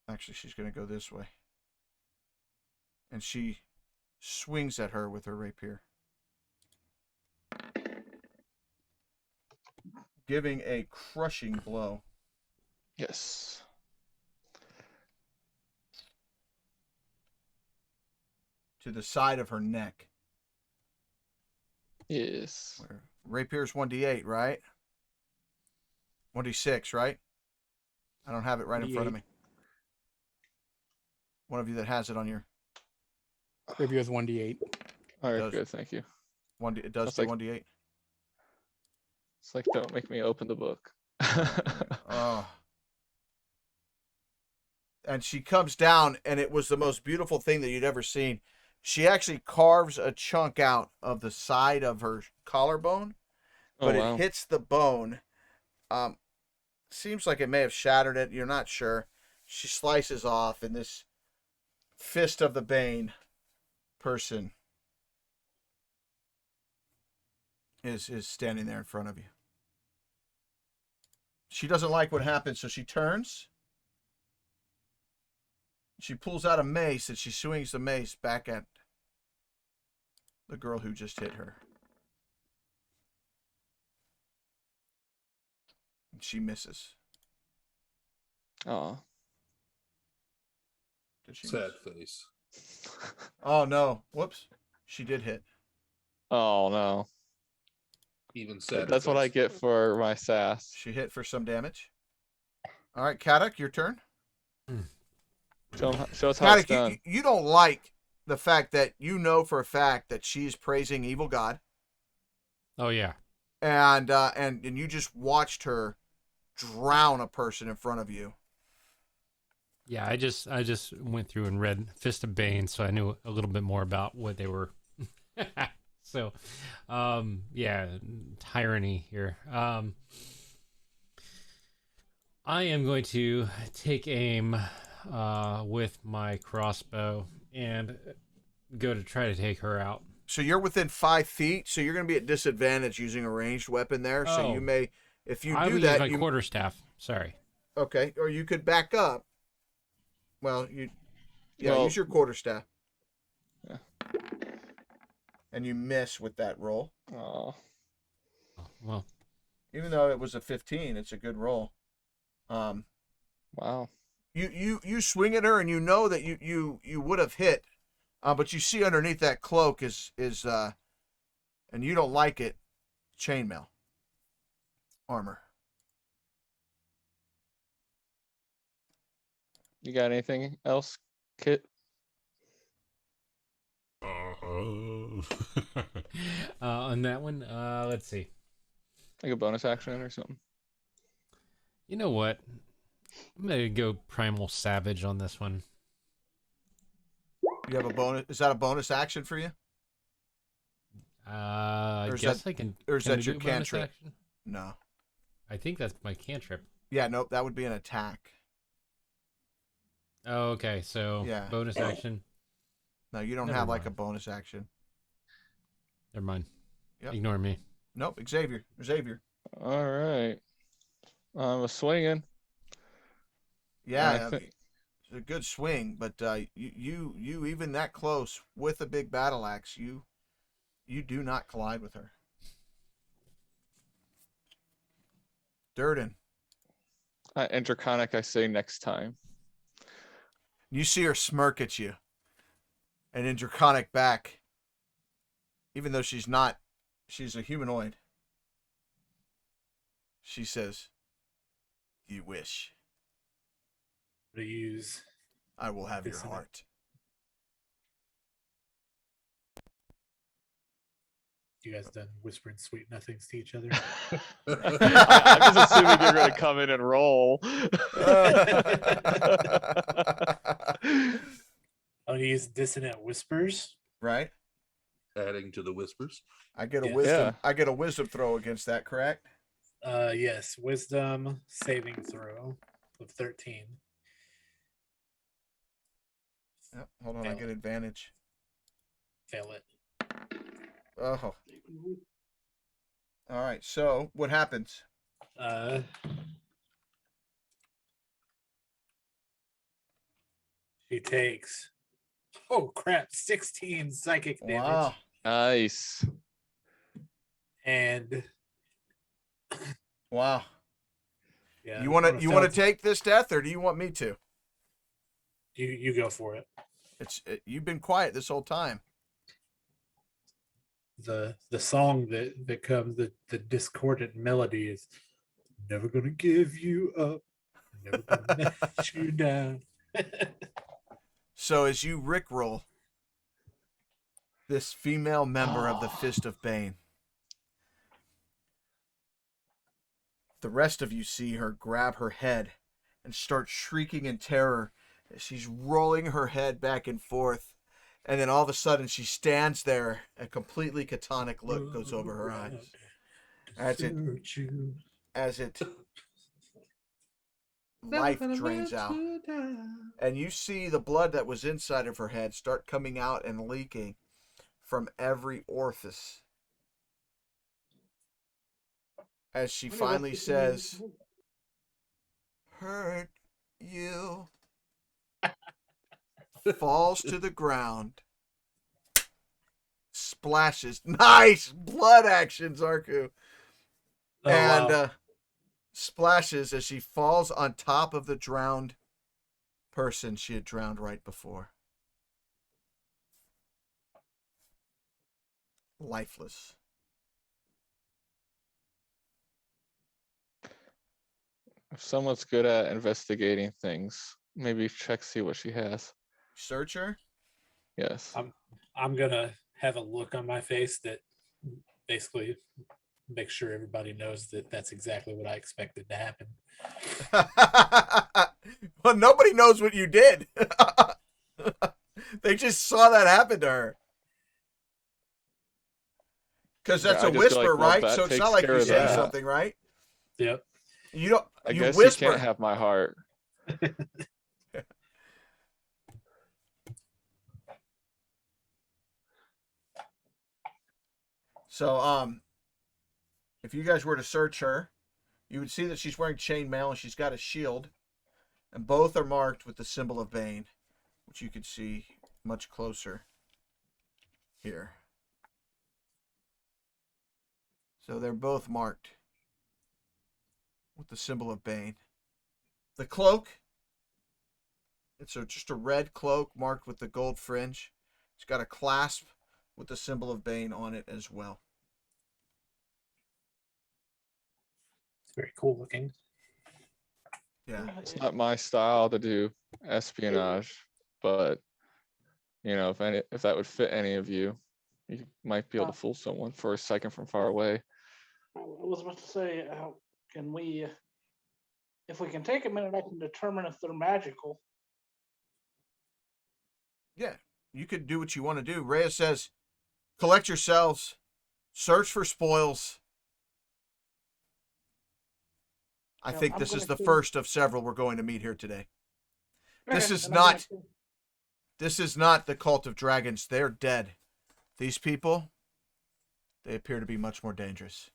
Actually, she's going to go this way. And she swings at her with her rapier, giving a crushing blow. Yes. To the side of her neck. Yes. Where rapier's 1d8, right? 1d6, right? I don't have it right in front of me. One of you that has it on your Rapier is 1d8. All right, Does. good. Thank you. 1d. It does That's say like- 1d8. It's like, don't make me open the book. Oh. And she comes down, and it was the most beautiful thing that you'd ever seen. She actually carves a chunk out of the side of her collarbone, but Oh, wow. it hits the bone. Seems like it may have shattered it. You're not sure. She slices off, and this fist of the Bane person is standing there in front of you. She doesn't like what happens, so she turns. She pulls out a mace, and she swings the mace back at the girl who just hit her. She misses. Oh. Did she Sad miss? face. Oh no! Whoops. She did hit. Oh no. Even sad. That's what I get for my sass. She hit for some damage. All right, Kadok, your turn. Show us how it's Kadok, done. you don't like the fact that you know for a fact that she's praising evil god, Oh yeah. and you just watched her drown a person in front of you. Yeah, I just went through and read Fist of Bane, so I knew a little bit more about what they were. So, yeah, tyranny here. I am going to take aim with my crossbow and go to try to take her out. So you're within 5 feet, so you're going to be at disadvantage using a ranged weapon there. So Oh. you may, if you I do would that, use my quarterstaff. Sorry. okay, or you could back up. Well, Well- use your quarterstaff. Yeah. And you miss with that roll. Oh. Well, Even though it was a 15, it's a good roll. Wow. You swing at her and you know that you would have hit, but you see underneath that cloak is and you don't like it, chainmail armor. You got anything else, Kit? on that one, let's see. Like a bonus action or something? You know what? I'm gonna go Primal Savage on this one. You have a bonus. Is that a bonus action for you? I Or is guess that- I can. or is can I that your do a bonus cantrip? action? No. I think that's my cantrip. Yeah, nope. That would be an attack. Oh, okay. So Yeah. bonus action. No, you don't Never have like a mind. bonus action. Never mind. Yep. Ignore me. Nope. Xavier. All right. I'm swinging. Yeah, I think- it's a good swing, but you even that close with a big battle axe, you do not collide with her. Durden, Interconic, I say next time. you see her smirk at you, and in Draconic back, even though she's a humanoid. She says, "You wish. To use. I will have your Dissonant. heart." You guys done whispering sweet nothings to each other? I'm just assuming you're going to come in and roll. I'm gonna use dissonant whispers. Right? Adding to the whispers. I get a Yeah. wisdom. Yeah. I get a wisdom throw against that. Correct? Yes, wisdom saving throw of 13. Yep. Hold on. I Fail get it. advantage. Fail it. Oh. All right. So what happens? She takes, oh crap, 16 psychic damage. Wow. Nice. And Wow. yeah, You want on a to failed- take this death, or do you want me to? You go for it. You've been quiet this whole time. The song that comes, the discordant melody is never gonna give you up, never gonna let you down. So as you rickroll this female member of the Fist of Bane, the rest of you see her grab her head and start shrieking in terror as she's rolling her head back and forth. And then all of a sudden she stands there, a completely catonic look goes over her eyes. As it life drains out. And you see the blood that was inside of her head start coming out and leaking from every orifice. As she finally says, "Hurt you," falls to the ground, splashes. Nice blood action, Zarku. Oh, And wow. splashes as she falls on top of the drowned person she had drowned right before. Lifeless. If someone's good at investigating things, maybe check see what she has. Search her? Yes. I'm gonna have a look on my face that basically make sure everybody knows that that's exactly what I expected to happen. Well, nobody knows what you did. They just saw that happen to her. Because that's I a just feel whisper, like, well, right? that So it's takes not like care you of say that. something, right? Yep. You don't. I You guess whisper. you can't have my heart. So, if you guys were to search her, you would see that she's wearing chainmail and she's got a shield, and both are marked with the symbol of Bane, which you can see much closer here. So they're both marked with the symbol of Bane. The cloak, it's just a red cloak marked with the gold fringe. It's got a clasp with the symbol of Bane on it as well. It's very cool looking. Yeah. It's not my style to do espionage, but you know, if that would fit any of you, you might be able to fool someone for a second from far away. I was about to say, can we, if we can take a minute, I can determine if they're magical. Yeah, you could do what you want to do. Rhea says, collect yourselves, search for spoils. I think I'm this is gonna the kill- first of several we're going to meet here today. This Okay, is then I'm gonna not kill- this is not the cult of dragons. They're dead. These people, they appear to be much more dangerous.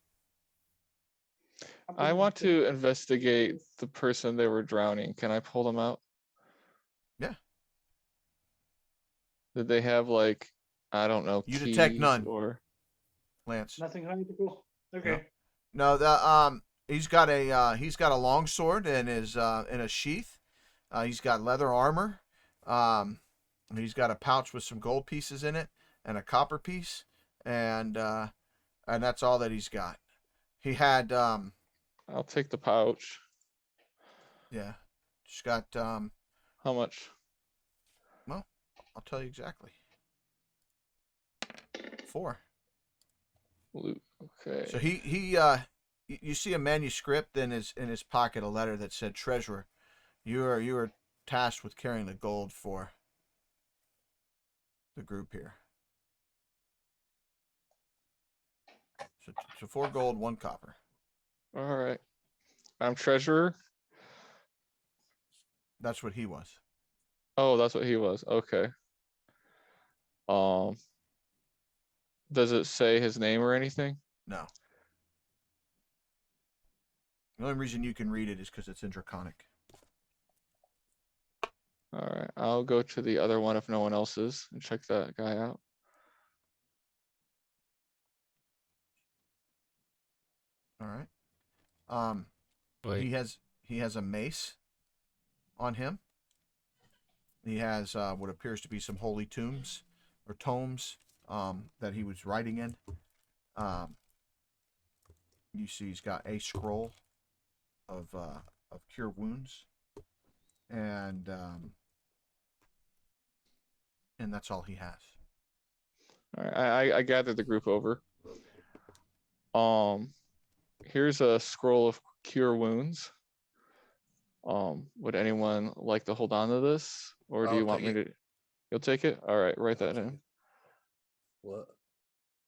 I'm I gonna want kill- to investigate the person they were drowning. Can I pull them out? Yeah. Did they have like, I don't know, You detect keys none. or Lance. Nothing magical. Okay. No, the he's got a long sword in a sheath. He's got leather armor. He's got a pouch with some gold pieces in it and a copper piece, and that's all that he's got. He had I'll take the pouch. yeah, just got How much? well, I'll tell you exactly. 4. Loot. Okay. So you see a manuscript in his pocket, a letter that said, "Treasurer, you are tasked with carrying the gold for the group here." So 4 gold, 1 copper. All right. I'm treasurer. That's what he was. Oh, that's what he was. Okay. Does it say his name or anything? No. The only reason you can read it is because it's in Draconic. All right. I'll go to the other one if no one else is and check that guy out. All right. Wait. He has a mace on him. He has what appears to be some holy tomes or tomes that he was writing in. You see, he's got a scroll of cure wounds, and that's all he has. All right. I gathered the group over. Here's a scroll of cure wounds. Would anyone like to hold on to this, or do I'll you want me take to? You'll take it. All right. Write that in. What?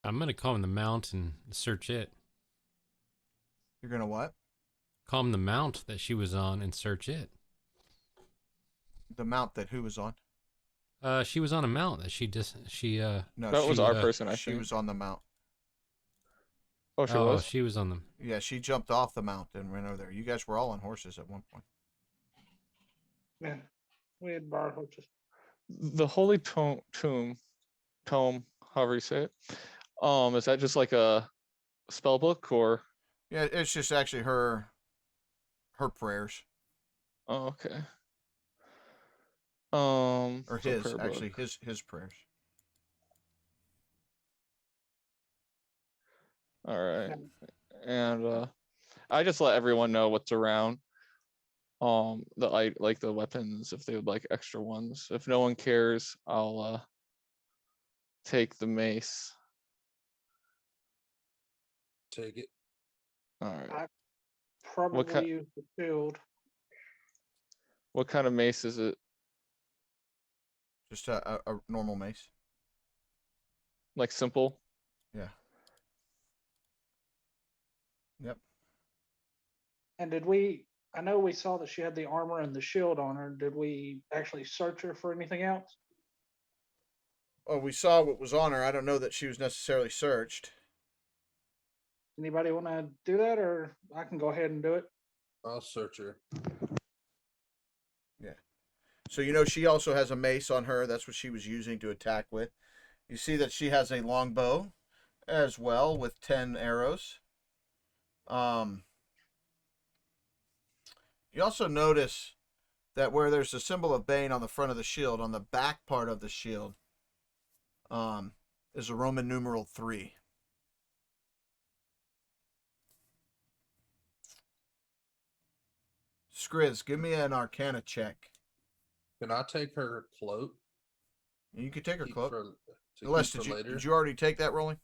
I'm gonna calm the mount and search it. You're gonna what? Calm the mount that she was on and search it. The mount that who was on? She was on a mount that No, That was our uh, person, I she think. was on the mount. Oh, she was. she was on them. Yeah, she jumped off the mount and ran over there. You guys were all on horses at one point. Yeah. We had borrowed horses. The holy tome, however you say it. Is that just like a spell book or? Yeah, it's just actually her her prayers. Oh, okay. Or so his, prayer actually, book. his prayers. All right, and I just let everyone know what's around. Like the weapons if they would like extra ones. If no one cares, I'll take the mace. Take it. All right. Probably use the shield. What kind of mace is it? Just a normal mace. Like simple? Yeah. Yep. And I know we saw that she had the armor and the shield on her. Did we actually search her for anything else? Well, we saw what was on her. I don't know that she was necessarily searched. Anybody want to do that, or I can go ahead and do it? I'll search her. Yeah. So you know she also has a mace on her. That's what she was using to attack with. You see that she has a longbow as well with 10 arrows. You also notice that where there's a symbol of Bane on the front of the shield, on the back part of the shield, is a Roman numeral 3. Skriz, give me an Arcana check. Can I take her cloak? You can take her Keep cloak. for- to Unless, keep for later? did you already take that, Rolling?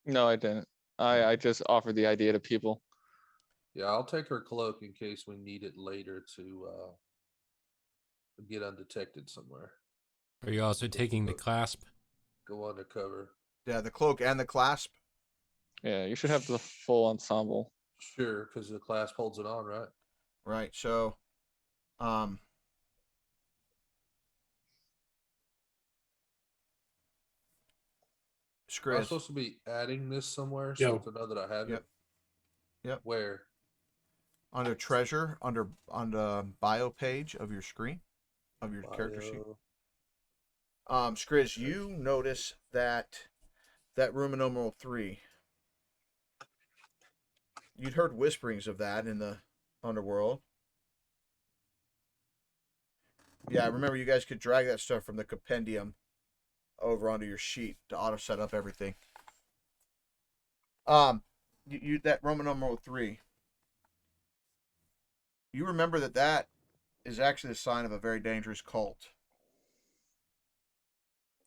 No, I didn't. I just offered the idea to people. Yeah, I'll take her cloak in case we need it later to get undetected somewhere. Are you also taking the clasp? Go undercover. Yeah, the cloak and the clasp. Yeah, you should have the full ensemble. Sure, because the clasp holds it on, right? Right, so, Am I Skriz. supposed to be adding this somewhere Yo. so to know that I have Yep. it? Yep. Where? Under treasure, on the bio page of your screen, of your character sheet. Skriz, you notice that Roman numeral 3. You'd heard whisperings of that in the underworld. Yeah, remember you guys could drag that stuff from the compendium over onto your sheet to auto set up everything. You that Roman numeral 3. You remember that is actually the sign of a very dangerous cult.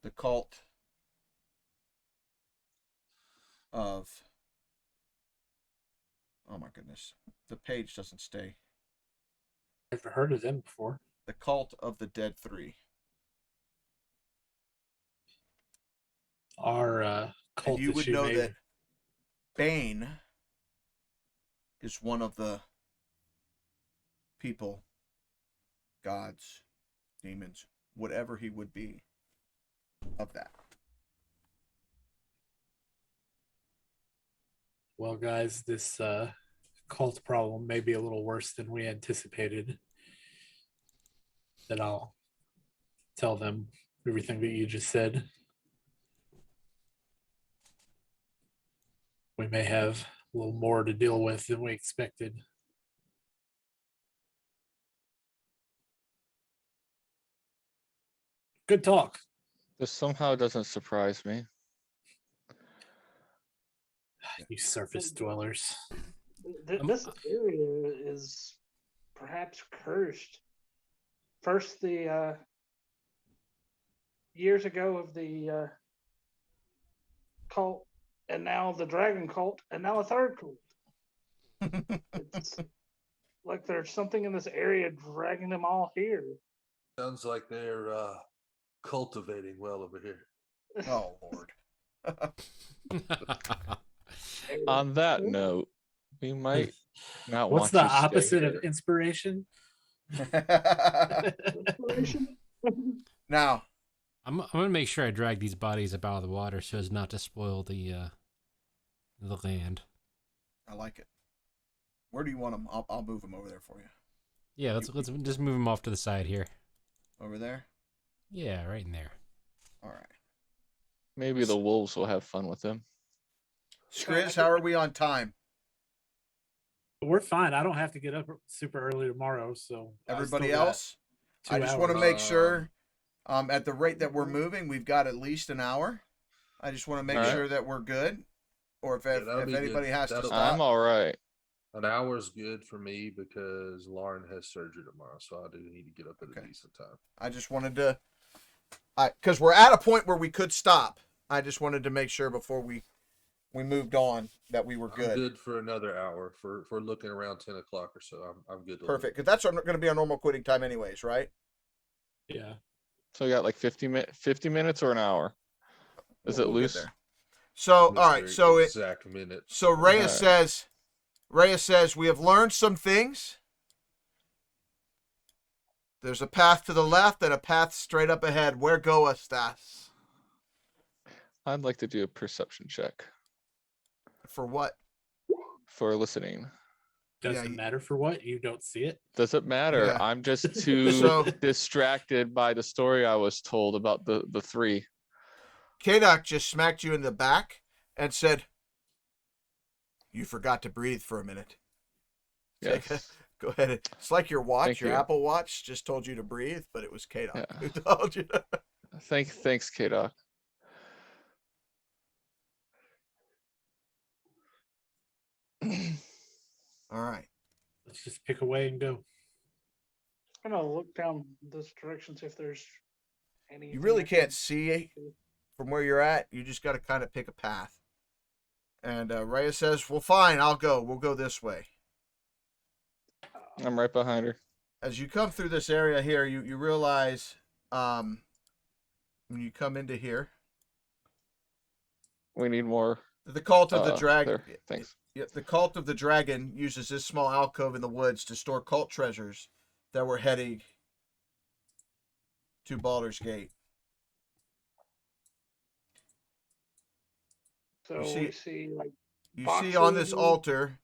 The cult of... Oh my goodness. The page doesn't stay. I've never heard of them before. The cult of the Dead 3. Our cult And you would issue know may- that Bane is one of the people, gods, demons, whatever he would be, of that. Well, guys, this cult problem may be a little worse than we anticipated. Then I'll tell them everything that you just said. We may have a little more to deal with than we expected. Good talk. This somehow doesn't surprise me. You surface dwellers. This area is perhaps cursed. First, the years ago of the cult, and now the dragon cult, and now a third cult. It's like there's something in this area dragging them all here. Sounds like they're cultivating well over here. Oh, Lord. On that note, we might not What's want the to stay opposite of here. inspiration? Inspiration? Now, I'm gonna make sure I drag these bodies up out of the water so as not to spoil the land. I like it. Where do you want them? I'll move them over there for you. Yeah, let's just move them off to the side here. Over there? Yeah, right in there. All right. Maybe the wolves will have fun with him. Skriz, how are we on time? We're fine. I don't have to get up super early tomorrow, so I Everybody still got else? 2 I just want to hours. make sure, at the rate that we're moving, we've got at least an hour. I just want to make All right. sure that we're good. Or if, Yeah, that'll if be good. anybody has to That'll- stop. I'm all right. An hour's good for me because Lauren has surgery tomorrow, so I do need to get up at Okay. a decent time. I just wanted to, because we're at a point where we could stop. I just wanted to make sure before we moved on that we were I'm good. good for another hour. For looking around 10 o'clock or so, I'm good. To Perfect. Because that's going to be our normal quitting time, anyways, right? Yeah. So we got like 50 minutes or an hour. Is it We'll get loose? there. So, all right. So exact minute. So Rhea Alright. says, we have learned some things. There's a path to the left and a path straight up ahead. Where goest thou? I'd like to do a perception check For what? for listening. Doesn't matter for what, you don't see it. Does it matter? Yeah. I'm just too So- distracted by the story I was told about the three. Kadok just smacked you in the back and said, you forgot to breathe for a minute. Yes. Go ahead. It's like your watch, Thank your you. Apple Watch just told you to breathe, but it was Kadok Yeah. who told you. Thanks, K-Doc. All right. Let's just pick away and go. I'm gonna look down this direction, see if there's any. You really can't see from where you're at. You just got to kind of pick a path. And Rhea says, well, fine, I'll go. We'll go this way. I'm right behind her. As you come through this area here, you realize when you come into here, We need more. the cult of the dragon. There. Thanks. The cult of the dragon uses this small alcove in the woods to store cult treasures that were heading to Baldur's Gate. So see- we see like You see on this boxes. altar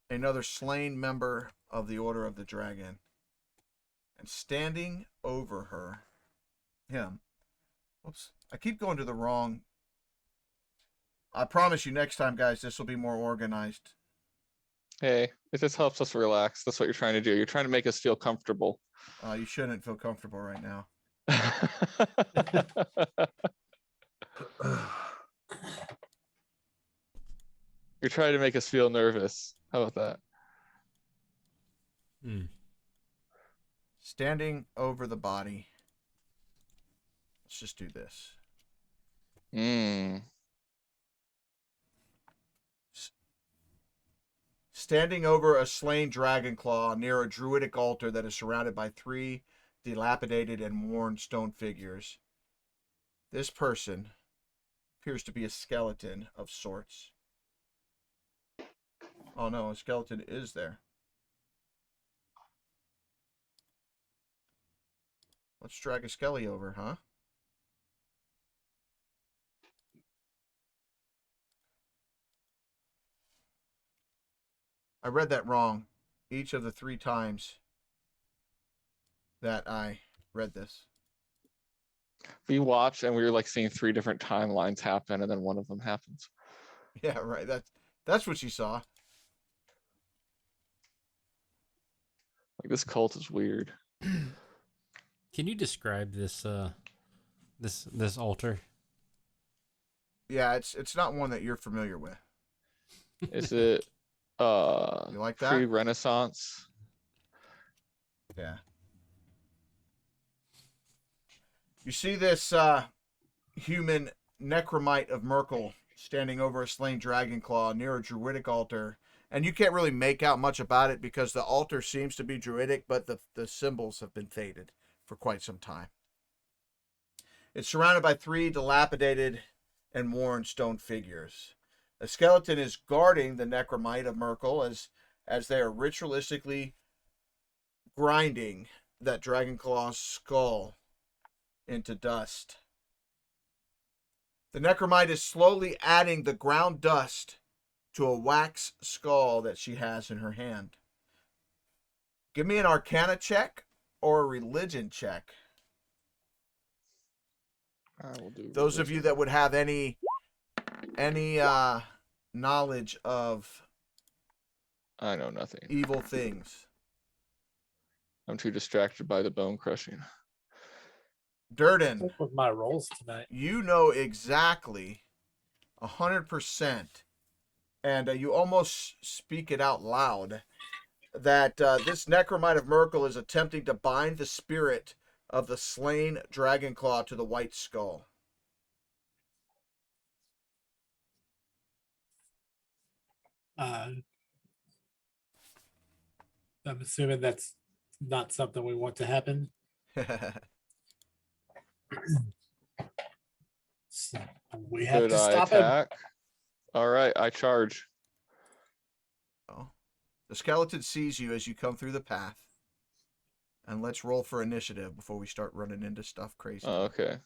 another slain member of the Order of the Dragon. And standing over him. Whoops. I keep going to the wrong. I promise you next time, guys, this will be more organized. Hey, it just helps us relax. That's what you're trying to do. You're trying to make us feel comfortable. You shouldn't feel comfortable right now. You're trying to make us feel nervous. How about that? Standing over the body. Let's just do this. Standing over a slain dragon claw near a druidic altar that is surrounded by 3 dilapidated and worn stone figures. This person appears to be a skeleton of sorts. Oh no, a skeleton is there. Let's drag a skelly over, huh? I read that wrong each of the 3 times that I read this. We watched and we were like seeing 3 different timelines happen, and then one of them happens. Yeah, right. That's what you saw. Like, this cult is weird. Can you describe this this altar? Yeah, it's not one that you're familiar with. Is it You like that? pre-Renaissance? Yeah. You see this human necromite of Merkel standing over a slain dragon claw near a druidic altar, and you can't really make out much about it because the altar seems to be druidic, but the symbols have been faded for quite some time. It's surrounded by 3 dilapidated and worn stone figures. A skeleton is guarding the necromite of Merkel as they are ritualistically grinding that Dragonclaw's skull into dust. The necromite is slowly adding the ground dust to a wax skull that she has in her hand. Give me an Arcana check or a religion check. I will do Those of you that would have any knowledge of I know nothing. evil things. I'm too distracted by the bone crushing. Durden, What's with my rolls tonight? you know exactly 100%, and you almost speak it out loud, that this Necromite of Merkel is attempting to bind the spirit of the slain Dragonclaw to the White Skull. I'm assuming that's not something we want to happen. So we have Should to I stop him. attack? All right, I charge. Oh. The skeleton sees you as you come through the path. And let's roll for initiative before we start running into stuff crazy. Oh, okay.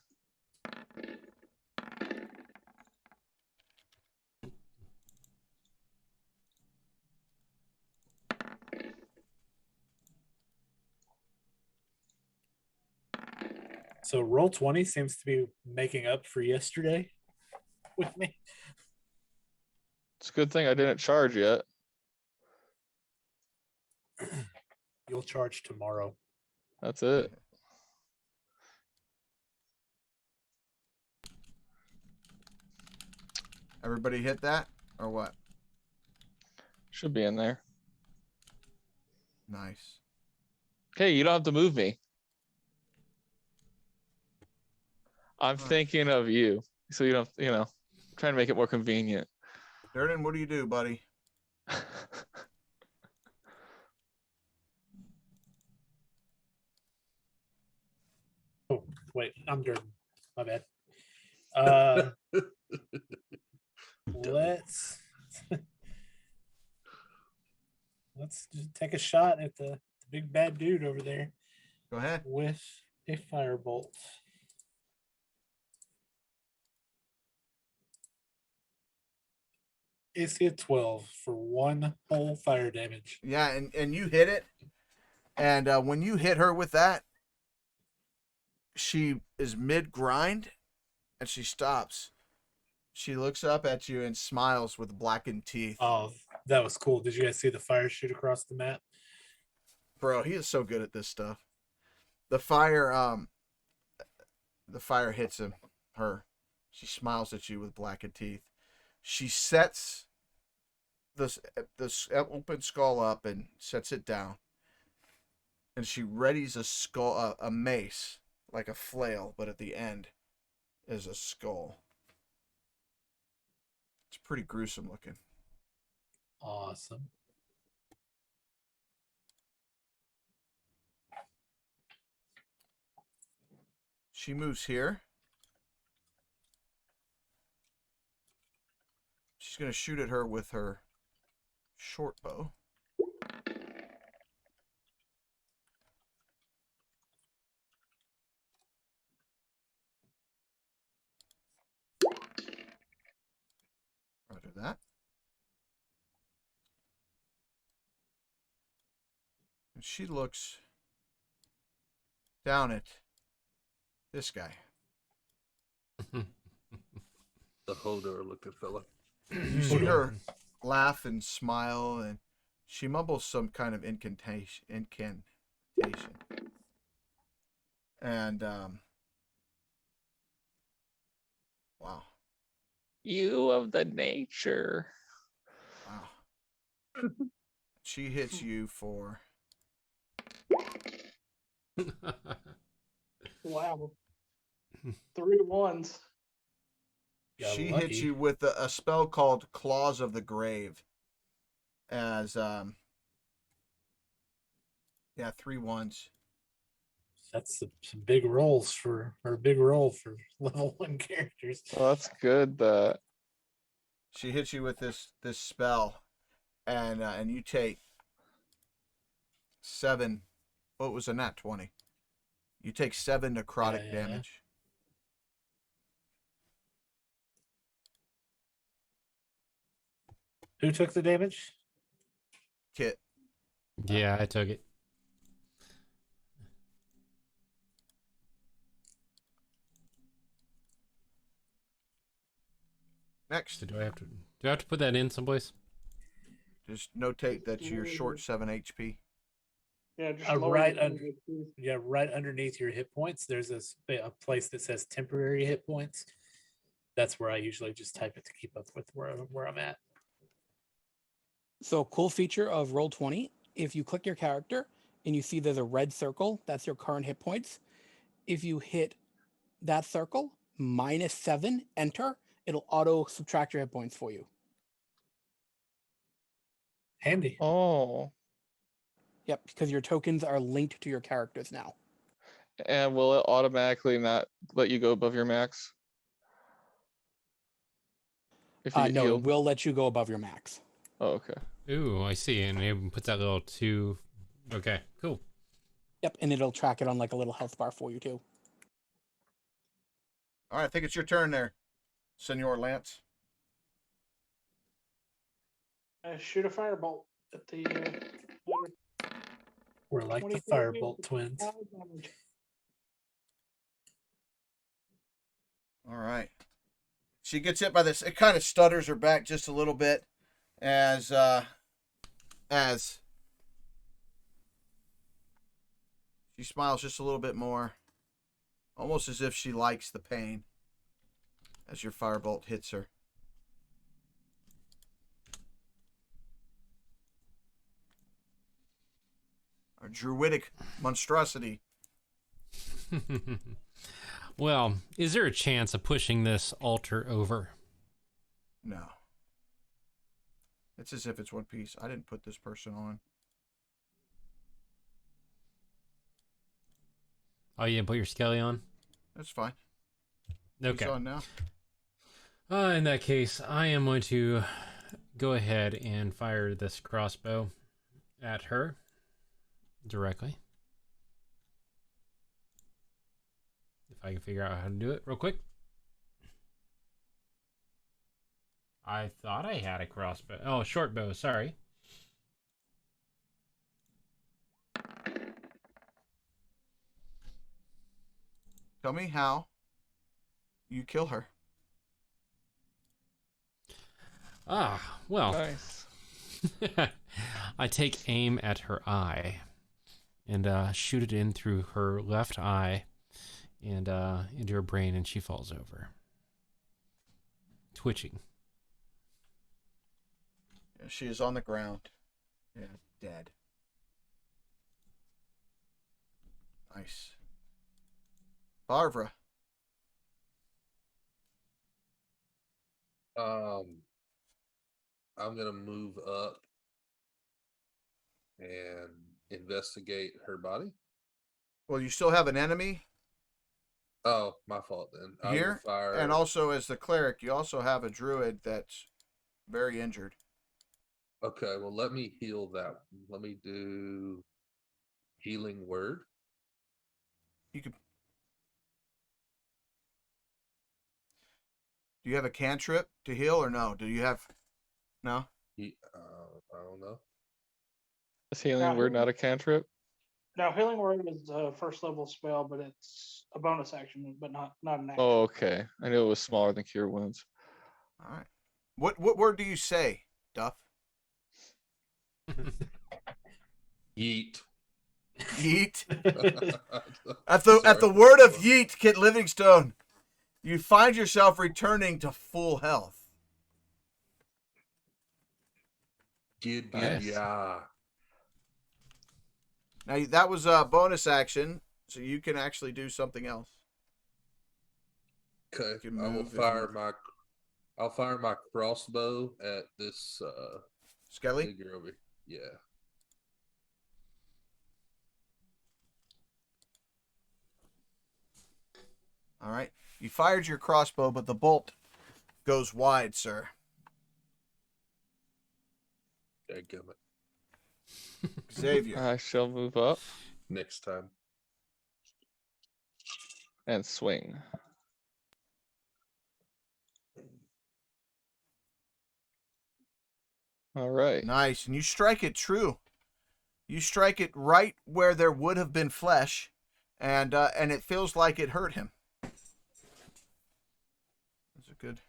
So roll 20 seems to be making up for yesterday with me. It's a good thing I didn't charge yet. You'll charge tomorrow. That's it. Everybody hit that? Or what? Should be in there. Nice. Hey, you don't have to move me. I'm Right. thinking of you. So you don't, trying to make it more convenient. Durden, what do you do, buddy? Oh, wait, I'm Durden. My bad. Let's just take a shot at the big bad dude over there Go ahead. with a firebolt. AC of 12 for 1 whole fire damage. Yeah, and you hit it. And when you hit her with that, she is mid-grind, and she stops. She looks up at you and smiles with blackened teeth. Oh, that was cool. Did you guys see the fire shoot across the map? Bro, he is so good at this stuff. The fire hits her. She smiles at you with blackened teeth. She sets this open skull up and sets it down. And she readies a mace, like a flail, but at the end is a skull. It's pretty gruesome looking. Awesome. She moves here. She's going to shoot at her with her short bow. Roger that. And she looks down at this guy. The Hodor looking fella. You see her laugh and smile, and she mumbles some kind of incantation. And wow. You of the nature. Wow. She hits you for Wow. 3 1s. Got she lucky. hits you with a spell called Claws of the Grave. As 3 1s. That's some big rolls for level 1 characters. Well, that's good. That She hits you with this spell, and you take 7. What was a nat 20? You take 7 necrotic Yeah. damage. Who took the damage? Kit. Yeah, I took it. Next. So do I have to put that in someplace? Just notate that you're short 7 HP. Yeah, just Uh, lower right your under- Yeah, right underneath your hit points, there's a place that says temporary hit points. That's where I usually just type it to keep up with where I'm at. So a cool feature of Roll20, if you click your character and you see there's a red circle, that's your current hit points. If you hit that circle, -7, enter, it'll auto subtract your hit points for you. Handy. Oh, Yep, because your tokens are linked to your characters now. and will it automatically not let you go above your max? If you get No, it healed? will let you go above your max. Oh, okay. Ooh, I see. And it puts that little 2. Okay, cool. Yep, and it'll track it on like a little health bar for you too. All right, I think it's your turn there, Senor Lance. Shoot a firebolt at the. We're like the 24 Firebolt twins. damage. All right. She gets hit by this. It kind of stutters her back just a little bit as she smiles just a little bit more, almost as if she likes the pain as your firebolt hits her. A druidic monstrosity. Well, is there a chance of pushing this altar over? No. It's as if it's one piece. I didn't put this person on. Oh, you didn't put your skelly on? That's fine. Okay. He's on now. In that case, I am going to go ahead and fire this crossbow at her directly. If I can figure out how to do it real quick. I thought I had a crossbow. Oh, short bow, sorry. Tell me how you kill her. Ah, well. Nice. I take aim at her eye and shoot it in through her left eye and into her brain, and she falls over, twitching. Yeah, she is on the ground. Yeah, dead. Nice. Barbara. I'm gonna move up and investigate her body. Well, you still have an enemy Oh, my fault then. I will here, fire. and also as the cleric, you also have a druid that's very injured. Okay, well, let me heal that. Let me do healing word. You could. Do you have a cantrip to heal or no? Do you have? No. I don't know. Is healing word not a cantrip? Now, healing word is a first level spell, but it's a bonus action, but not an action. Oh, okay. I knew it was smaller than cure wounds. All right. What word do you say, Duff? Yeet. Yeet. At the word of yeet, Kit Livingstone, you find yourself returning to full health. Good, Nice. yeah. Now that was a bonus action, so you can actually do something else. Okay, You can I will move if fire you- my. I'll fire my crossbow at this Skelly? figure over. Yeah. All right. You fired your crossbow, but the bolt goes wide, sir. Dadgummit. Xavier. I shall move up Next time. and swing. All right. Nice. And you strike it true. You strike it right where there would have been flesh, and it feels like it hurt him. That's a good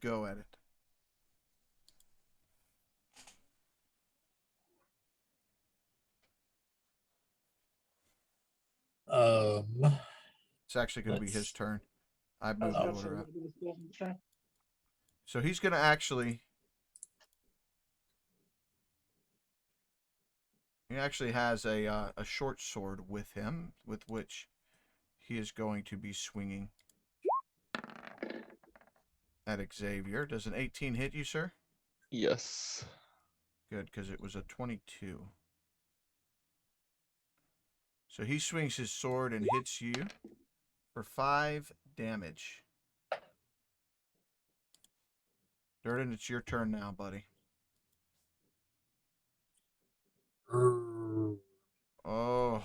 go at it. It's actually going to be his Let's- turn. I I was moved the about to say, order up. what did this do? So he's going to actually... He actually has a short sword with him, with which he is going to be swinging at Xavier. Does an 18 hit you, sir? Yes. Good, because it was a 22. So he swings his sword and hits you for 5 damage. Durden, it's your turn now, buddy. Oh.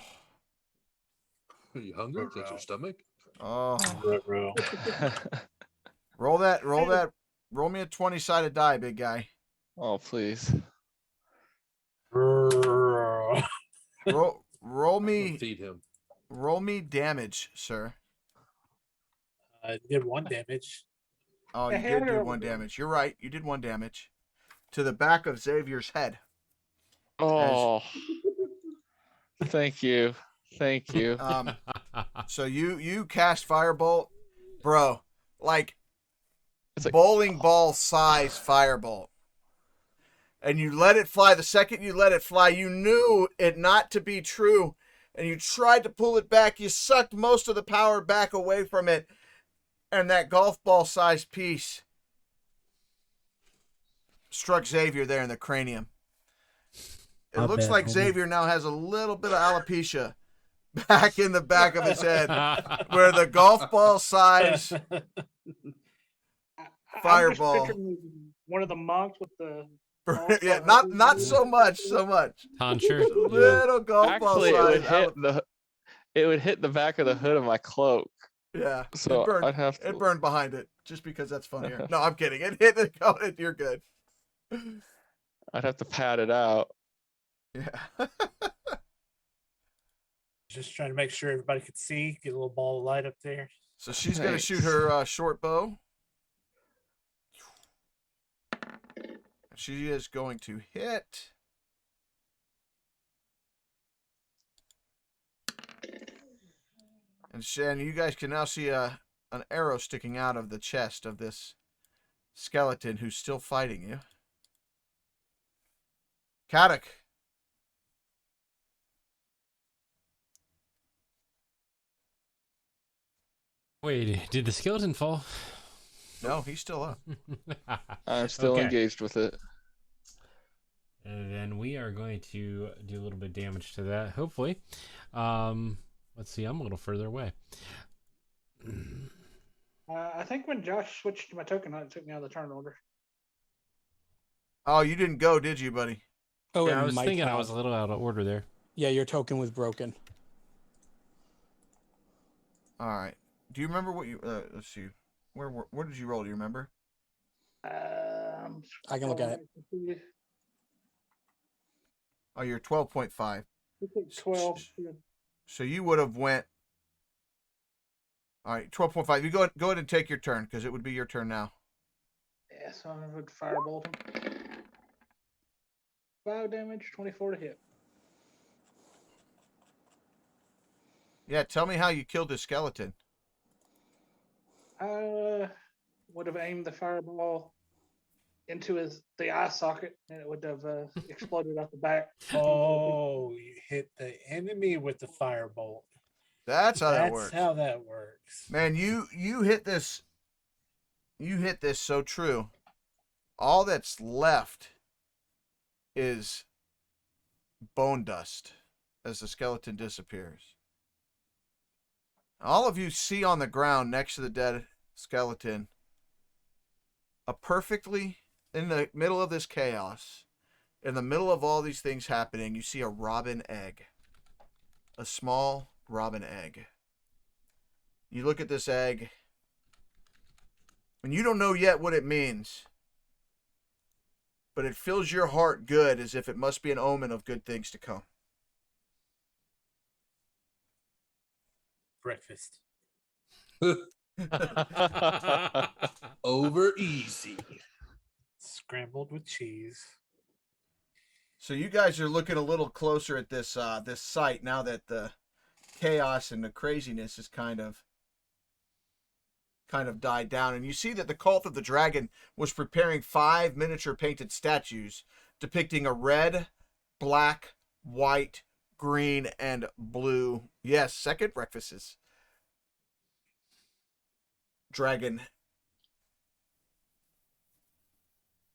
Are you hungry? Is that your stomach? Oh. Ruh-roh. Roll me a 20-sided die, big guy. Oh, please. Ruh-roh. Roll I'm gonna me feed him. damage, sir. Did 1 damage. Oh, you did do 1 damage. You're right. You did 1 damage to the back of Xavier's head. Oh. Thank you. Thank you. So you cast Firebolt, bro, like It's like- bowling ball size Firebolt. And you let it fly. The second you let it fly, you knew it not to be true. And you tried to pull it back. You sucked most of the power back away from it. And that golf ball sized piece struck Xavier there in the cranium. It My looks bad, like homie. Xavier now has a little bit of alopecia back in the back of his head, where the golf ball size I'm just Fireball. picturing one of the monks with the yeah, not so much. Tonsure. Little golf ball Actually, size. it would hit the back of the hood of my cloak. Yeah, So it burned. I'd have to. It burned behind it, just because that's funnier. No, I'm kidding. It hit it. Oh, you're good. I'd have to pat it out. Yeah. Just trying to make sure everybody could see. Get a little ball of light up there. So she's gonna Thanks. shoot her short bow. She is going to hit. And you guys can now see an arrow sticking out of the chest of this skeleton who's still fighting you. Kadok. Wait, did the skeleton fall? No, he's still up. I'm still Okay. engaged with it. And then we are going to do a little bit of damage to that, hopefully. Let's see, I'm a little further away. I think when Josh switched to my token, it took me out of the turn order. Oh, you didn't go, did you, buddy? Oh, Yeah, it I was might thinking I have. was a little out of order there. Yeah, your token was broken. All right. Do you remember what you? Let's see. Where did you roll? Do you remember? I can look at it. Oh, you're 12.5. I think 12. So you would have went. All right, 12.5. You go ahead and take your turn, because it would be your turn now. Yeah, so I would firebolt him. 5 damage, 24 to hit. Yeah, tell me how you killed this skeleton. I would have aimed the fireball into the eye socket, and it would have exploded out the back. Oh, you hit the enemy with the firebolt. That's how that That's works. how that works. Man, you hit this. You hit this so true. All that's left is bone dust as the skeleton disappears. All of you see on the ground next to the dead skeleton a perfectly, in the middle of this chaos, in the middle of all these things happening, you see a robin egg. A small robin egg. You look at this egg, and you don't know yet what it means, but it fills your heart good, as if it must be an omen of good things to come. Breakfast. Over easy. Scrambled with cheese. So you guys are looking a little closer at this this site now that the chaos and the craziness is kind of died down. And you see that the cult of the dragon was preparing 5 miniature painted statues depicting a red, black, white, green, and blue. Yes, second breakfasts. Dragon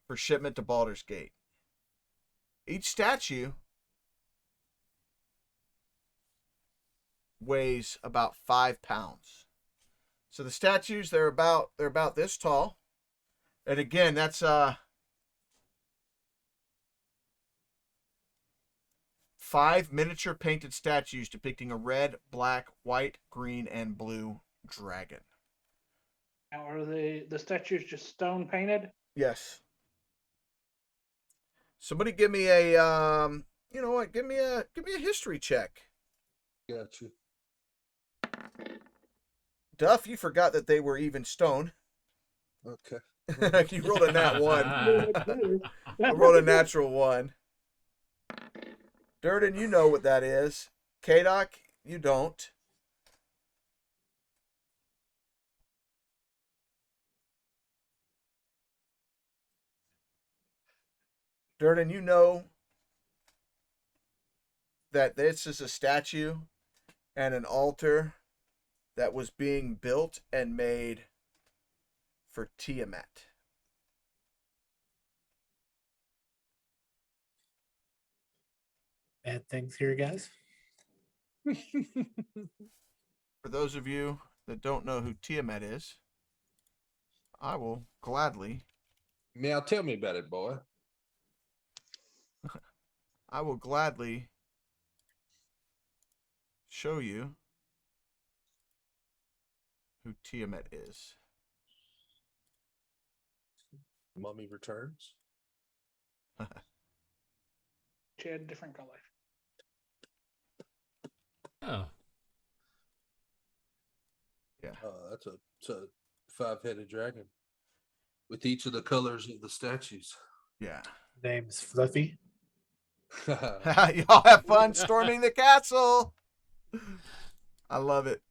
for shipment to Baldur's Gate. Each statue weighs about 5 pounds. So the statues, they're about this tall. And again, that's 5 miniature painted statues depicting a red, black, white, green, and blue dragon. Now, are the statues just stone painted? Yes. Somebody give me a you know what? Give me a history check. Got you. Duff, you forgot that they were even stone. Okay. You rolled a nat 1. I rolled a natural 1. Durden, you know what that is. K-Doc, you don't. Durden, you know that this is a statue and an altar that was being built and made for Tiamat. Bad things here, guys. For those of you that don't know who Tiamat is, I will gladly Meow, tell me about it, boy. show you who Tiamat is. Mummy Returns. She had a different color. Oh. Yeah. It's a 5-headed dragon with each of the colors of the statues. Yeah. Name's Fluffy. Y'all have fun storming the castle. I love it.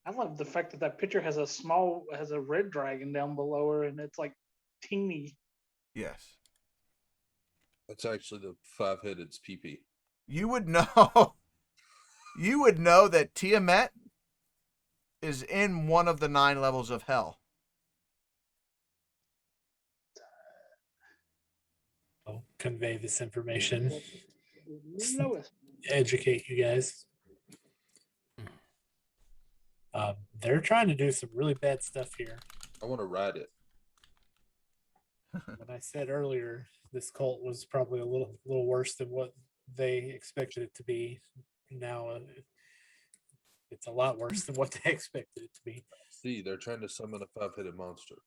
I love the fact that that picture has a red dragon down below her, and it's like teeny. Yes. That's actually the 5-headed's pee-pee. You would know. You would know that Tiamat is in one of the 9 levels of hell. I'll convey this information. Lowest. Educate you guys. They're trying to do some really bad stuff here. I want to ride it. When I said earlier, this cult was probably a little worse than what they expected it to be. Now it's a lot worse than what they expected it to be. See, they're trying to summon a 5-headed monster.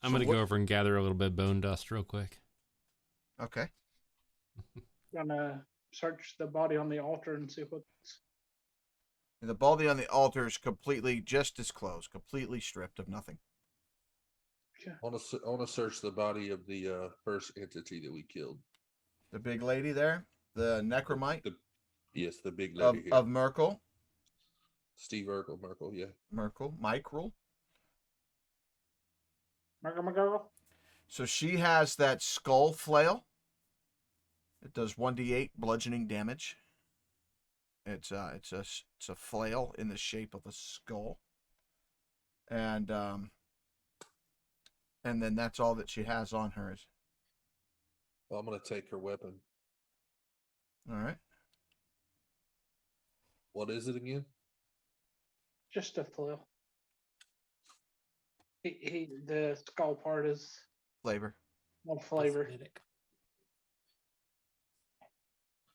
I'm going to go over and gather a little bit of bone dust real quick. Okay. Gonna search the body on the altar and see what's. And the body on the altar is completely just disclosed, completely stripped of nothing. Yeah. I want to search the body of the first entity that we killed. The big lady there, the necromite Yes, the big lady here. of Merkel. Steve Merkel, yeah. Merkel. Margo. So she has that skull flail. It does 1d8 bludgeoning damage. It's a flail in the shape of a skull. And then that's all that she has on her. Well, I'm going to take her weapon. All right. What is it again? Just a flail. The skull part is Flavor. one flavor. Cosmetic.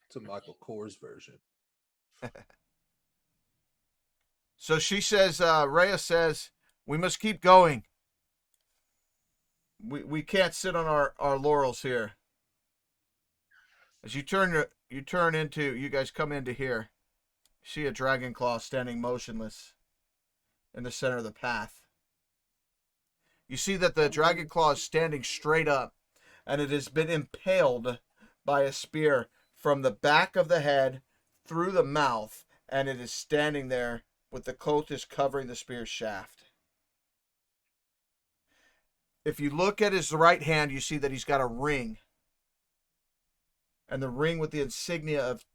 It's a Michael Kors version. So she says, Rhea says, we must keep going. We can't sit on our laurels here. As you guys come into here, see a dragon claw standing motionless in the center of the path. You see that the dragon claw is standing straight up, and it has been impaled by a spear from the back of the head through the mouth, and it is standing there with the cultist covering the spear's shaft. If you look at his right hand, you see that he's got a ring. And the ring with the insignia of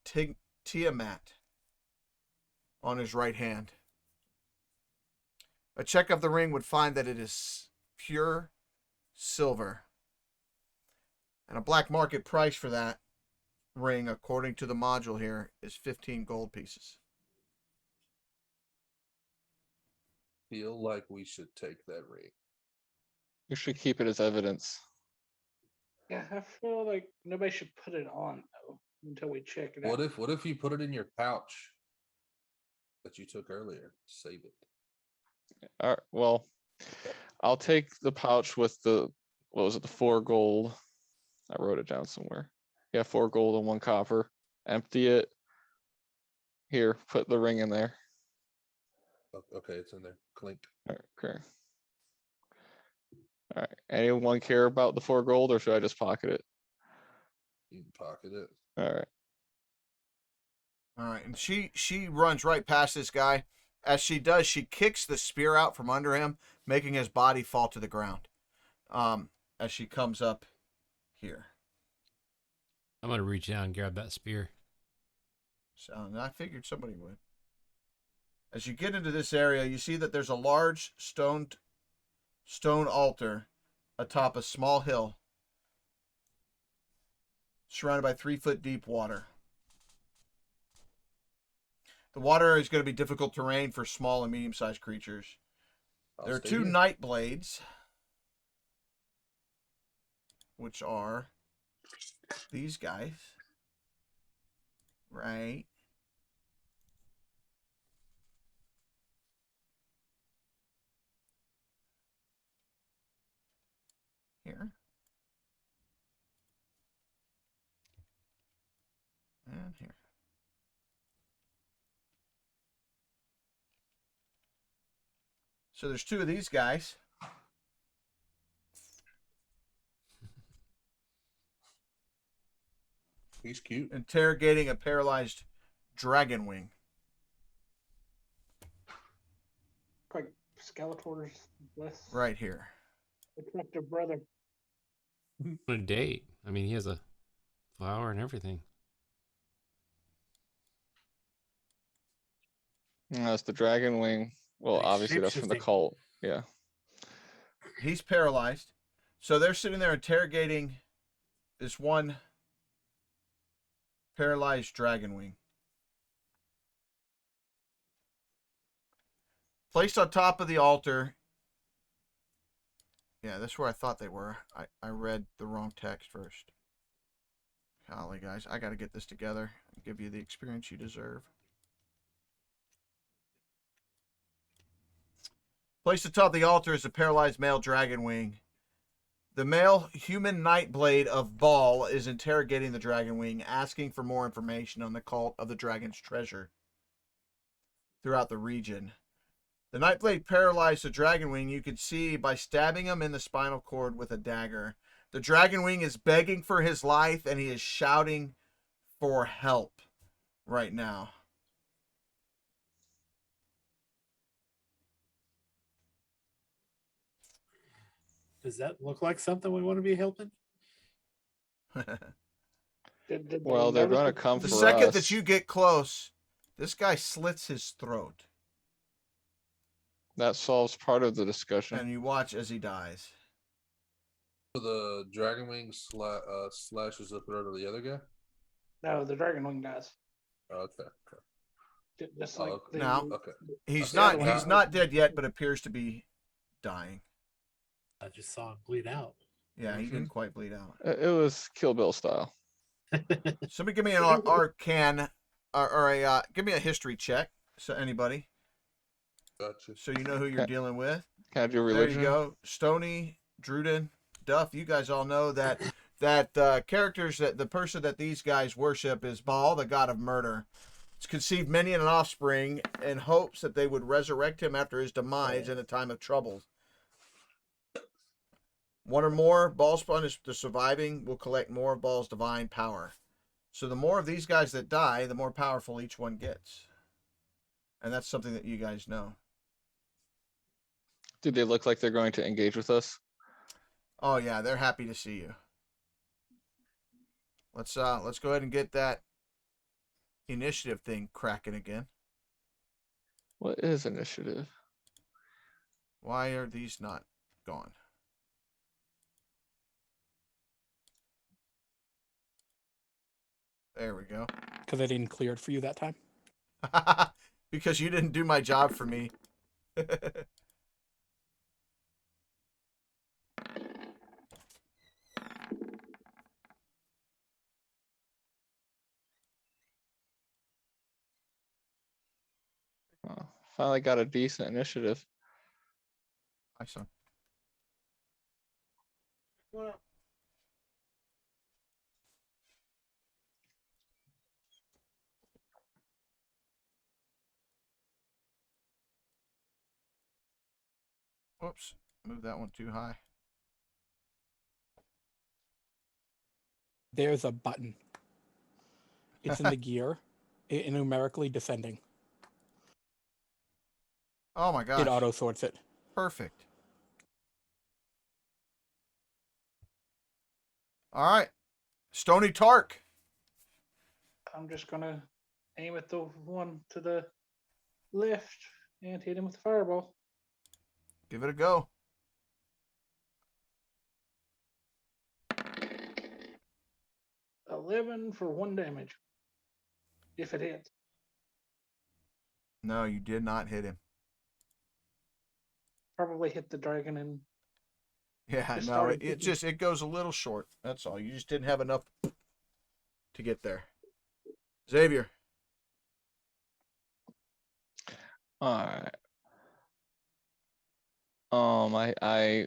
Tiamat on his right hand. A check of the ring would find that it is pure silver. And a black market price for that ring, according to the module here, is 15 gold pieces. Feel like we should take that ring. You should keep it as evidence. Yeah, I feel like nobody should put it on though until we check it out. What if you put it in your pouch that you took earlier? Save it. All right, well, I'll take the pouch with the, what was it, the 4 gold. I wrote it down somewhere. Yeah, 4 gold and 1 copper. Empty it. Here, put the ring in there. Okay, it's in there. Clink. All right, okay. All right. Anyone care about the 4 gold, or should I just pocket it? You can pocket it. All right. All right, and she runs right past this guy. As she does, she kicks the spear out from under him, making his body fall to the ground. As she comes up here. I'm gonna reach out and grab that spear. So I figured somebody would. As you get into this area, you see that there's a large stone altar atop a small hill, surrounded by 3-foot deep water. The water is going to be difficult terrain for small and medium-sized creatures. There are 2 night blades, which are these guys, right? Here. And here. So there's 2 of these guys. He's cute. Interrogating a paralyzed dragon wing. Like Skeletor's bliss. Right here. Attractive brother. What a date. I mean, he has a flower and everything. That's the dragon wing. Well, Like obviously that's from the shape-shifting. cult. Yeah. He's paralyzed. So they're sitting there interrogating this one paralyzed dragon wing. Placed on top of the altar. Yeah, that's where I thought they were. I read the wrong text first. Golly, guys, I got to get this together and give you the experience you deserve. Placed atop the altar is a paralyzed male dragon wing. The male human nightblade of Baal is interrogating the dragon wing, asking for more information on the cult of the dragon's treasure throughout the region. The nightblade paralyzed the dragon wing, you could see, by stabbing him in the spinal cord with a dagger. The dragon wing is begging for his life, and he is shouting for help right now. Does that look like something we want to be helping? Did Well, they they're notice going to it? come The for second us. that you get close, this guy slits his throat, That solves part of the discussion. and you watch as he dies. So the dragon wing slashes the throat of the other guy. No, the dragon wing does. Okay. Just like okay. the, Now- Okay. He's Okay, not well- dead yet, but appears to be dying. I just saw him bleed out. Yeah, he didn't quite bleed out. It was Kill Bill style. Somebody give me an arcane or give me a history check. So anybody, Gotcha. so you know who you're dealing with. Can I do There religion? you go. Stony, Druden, Duff. You guys all know that characters that the person that these guys worship is Baal, the god of murder. It's conceived many an offspring in hopes that they would resurrect him after his demise in a time of trouble. One or more Baal's punished the surviving will collect more of Baal's divine power. So the more of these guys that die, the more powerful each one gets. And that's something that you guys know. Do they look like they're going to engage with us? Oh yeah, they're happy to see you. Let's go ahead and get that initiative thing cracking again. What is initiative? Why are these not gone? There we go. Because I didn't clear it for you that time. Because you didn't do my job for me. Oh, finally got a decent initiative. Hi, son. Whoops. Move that one too high. There's a button. It's in the gear, numerically descending. Oh my gosh. It auto sorts it. Perfect. All right. Stony Tark. I'm just gonna aim at the one to the left and hit him with the fireball. Give it a go. $11 for 1 damage. If it hits. No, you did not hit him. Probably hit the dragon and Yeah, Just no, started it goes a little short. That's all. You just didn't have enough to get there. Xavier. All right. I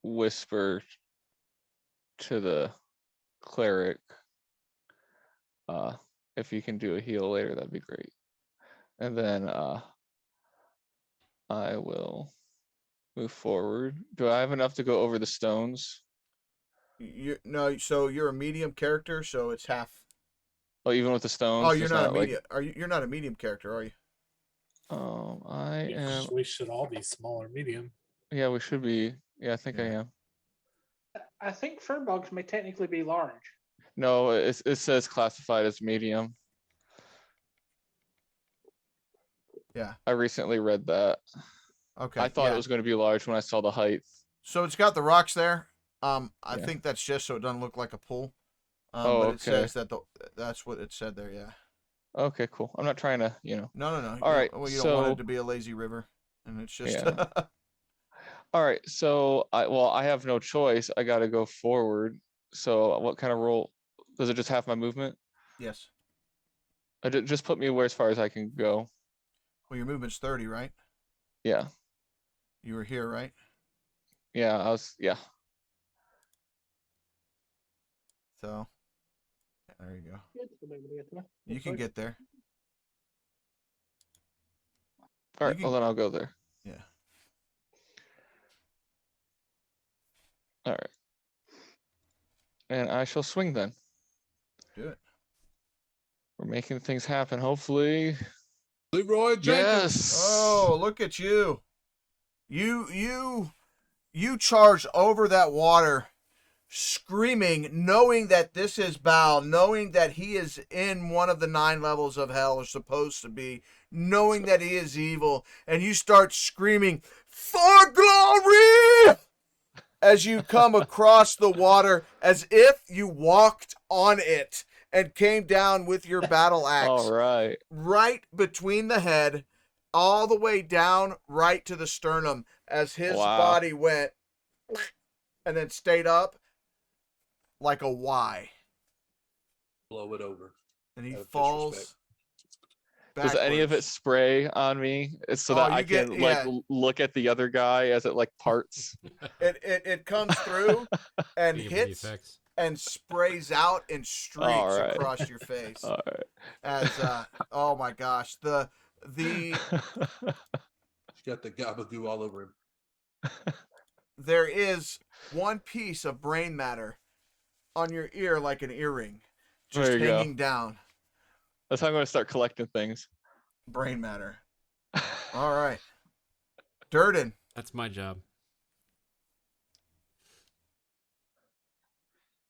whisper to the cleric, if you can do a heal later, that'd be great. And then I will move forward. Do I have enough to go over the stones? So you're a medium character, so it's half. Oh, even with the stones? Oh, you're it's not a like- medium. You're not a medium character, are you? I am. We should all be small or medium. Yeah, we should be. Yeah, I think I Yeah. am. I think furbugs may technically be large. No, it says classified as medium. Yeah. I recently read that. Okay. I thought yeah. it was going to be large when I saw the height. So it's got the rocks there. I Yeah. think that's just so it doesn't look like a pool. Oh, but it okay. says that that's what it said there. Yeah. Okay, cool. I'm not trying to, No. All right, Well, you don't want so- it to be a lazy river, and it's just. Yeah. All right, so I have no choice. I got to go forward. So what kind of roll? Does it just have my movement? Yes. Just put me where as far as I can go. Well, your movement's 30, right? Yeah. You were here, right? Yeah, yeah. So. There you go. You You can get there. All right, can- well then I'll go there. Yeah. All right. And I shall swing then. Do it. We're making things happen, hopefully. Leroy Jenkins. Yes. Oh, look at you. You charge over that water, screaming, knowing that this is Baal, knowing that he is in one of the 9 levels of hell, or supposed to be, knowing that he is evil, and you start screaming, "For glory!" as you come across the water as if you walked on it and came down with your battle axe. All right. Right between the head, all the way down right to the sternum, as his Wow. body went and then stayed up like a Y. Blow it over. And he Out of falls disrespect. Does any of it backwards. spray on me? It's so Oh, that you I get- can yeah. look at the other guy as it like parts. It comes through and Favorite hits effects. and sprays out in streaks All right. across your face. All right. As oh my gosh, the He's got the gabagoo all over him. there is one piece of brain matter on your ear like an earring, just There you go. hanging down. That's how I'm going to start collecting things. Brain matter. All right. Durden. That's my job.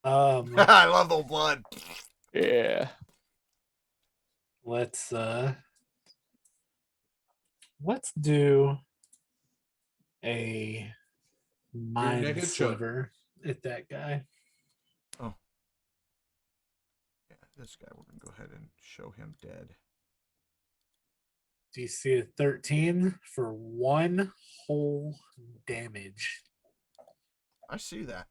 I love the blood. Yeah. Let's do a mind naked sliver at that guy. Oh. Yeah, this guy, we're going to go ahead and show him dead. Do you see a 13 for 1 whole damage? I see that.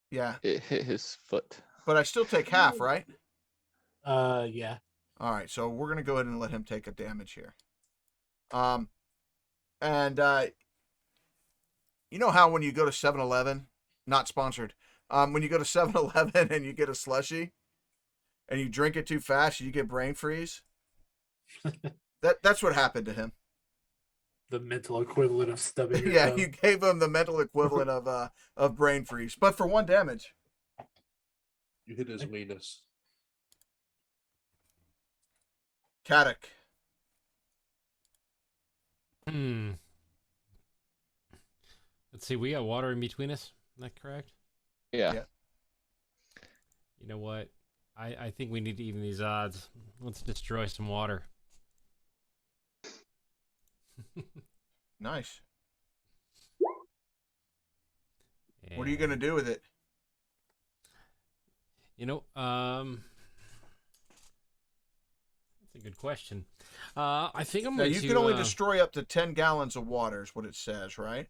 Yeah, It hit his foot. but I still take half, right? Yeah. All right, so we're going to go ahead and let him take a damage here. And you know how when you go to 7-Eleven, not sponsored, when you go to 7-Eleven and you get a slushie and you drink it too fast, you get brain freeze? That's what happened to him. The mental equivalent of stubbing your Yeah, toe. you gave him the mental equivalent of brain freeze, but for 1 damage. You hit his weenus. Kadok. Let's see. We got water in between us. Is that correct? Yeah. Yeah. You know what? I think we need to even these odds. Let's destroy some water. Nice. What are you going to do with it? You know, that's a good question. I think I'm Now, going you to... can only destroy up to 10 gallons of water is what it says, right?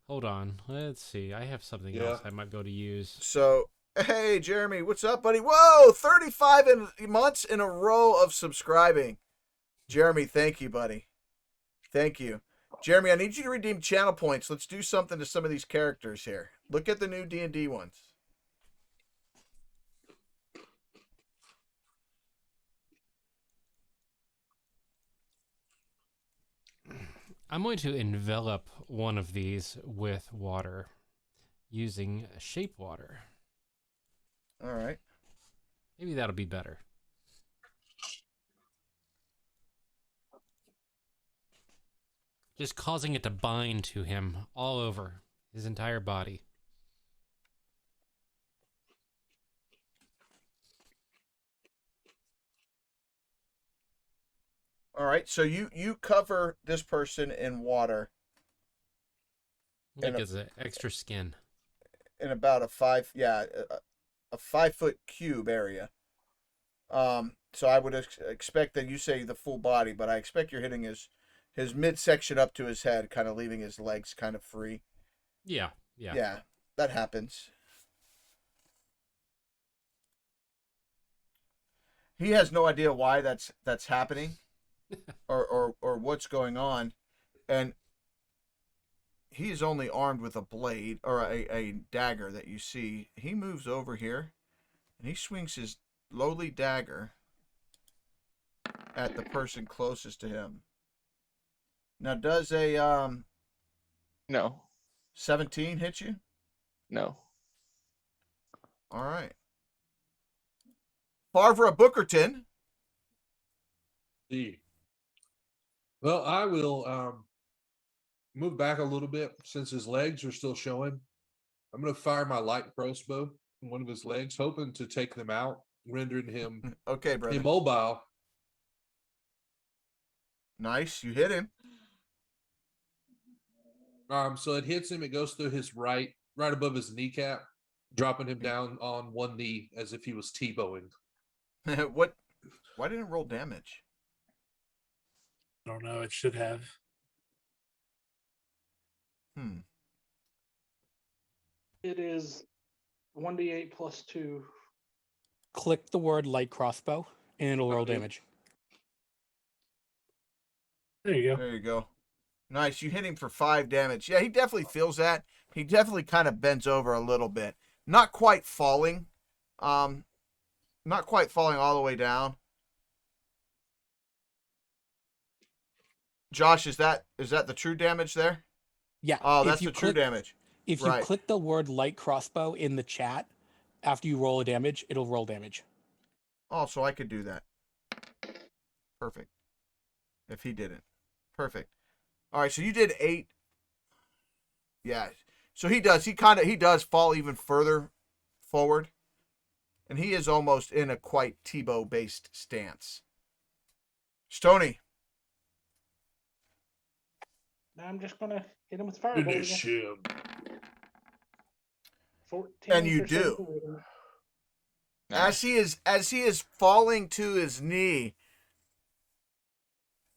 Hold on. Let's see. I have something else I might be able to use. So, hey, Jeremy, what's up, buddy? Whoa, 35 months in a row of subscribing. Jeremy, thank you, buddy. Thank you. Jeremy, I need you to redeem channel points. Let's do something to some of these characters here. Look at the new D&D ones. I'm going to envelop one of these with water using shape water. All right. Maybe that'll be better. Just causing it to bind to him all over his entire body. All right, so you cover this person in water. Like it's an extra skin. In about a 5-foot cube area. So I would expect that you say the full body, but I expect you're hitting his midsection up to his head, kind of leaving his legs kind of free. Yeah. Yeah, that happens. He has no idea why that's happening. or what's going on, and he is only armed with a blade or a dagger that you see. He moves over here and he swings his lowly dagger at the person closest to him. Now, does a No. 17 hit you? No. All right. Barbara Bookerton. Well, I will move back a little bit since his legs are still showing. I'm going to fire my light crossbow in one of his legs, hoping to take them out, rendering him Okay, brother. immobile. Nice. You hit him. So it hits him. It goes through his right above his kneecap, dropping him down on one knee as if he was T-bowing. What? Why didn't it roll damage? I don't know. It should have. It is 1d8 plus 2. Click the word light crossbow, and it'll roll Okay. damage. There you go. There you go. Nice. You hit him for 5 damage. Yeah, he definitely feels that. He definitely kind of bends over a little bit. Not quite falling. Not quite falling all the way down. Josh, is that the true damage there? Yeah. Oh, if that's you the true click, damage. If Right. you click the word light crossbow in the chat after you roll a damage, it'll roll damage. Oh, so I could do that. Perfect. If he didn't. Perfect. All right, so you did 8. Yeah. So he does fall even further forward. And he is almost in a quite Tebow-based stance. Stony. Now I'm just gonna hit him with firebolt Finish again. him. 14 And you for do. single. As he is falling to his knee,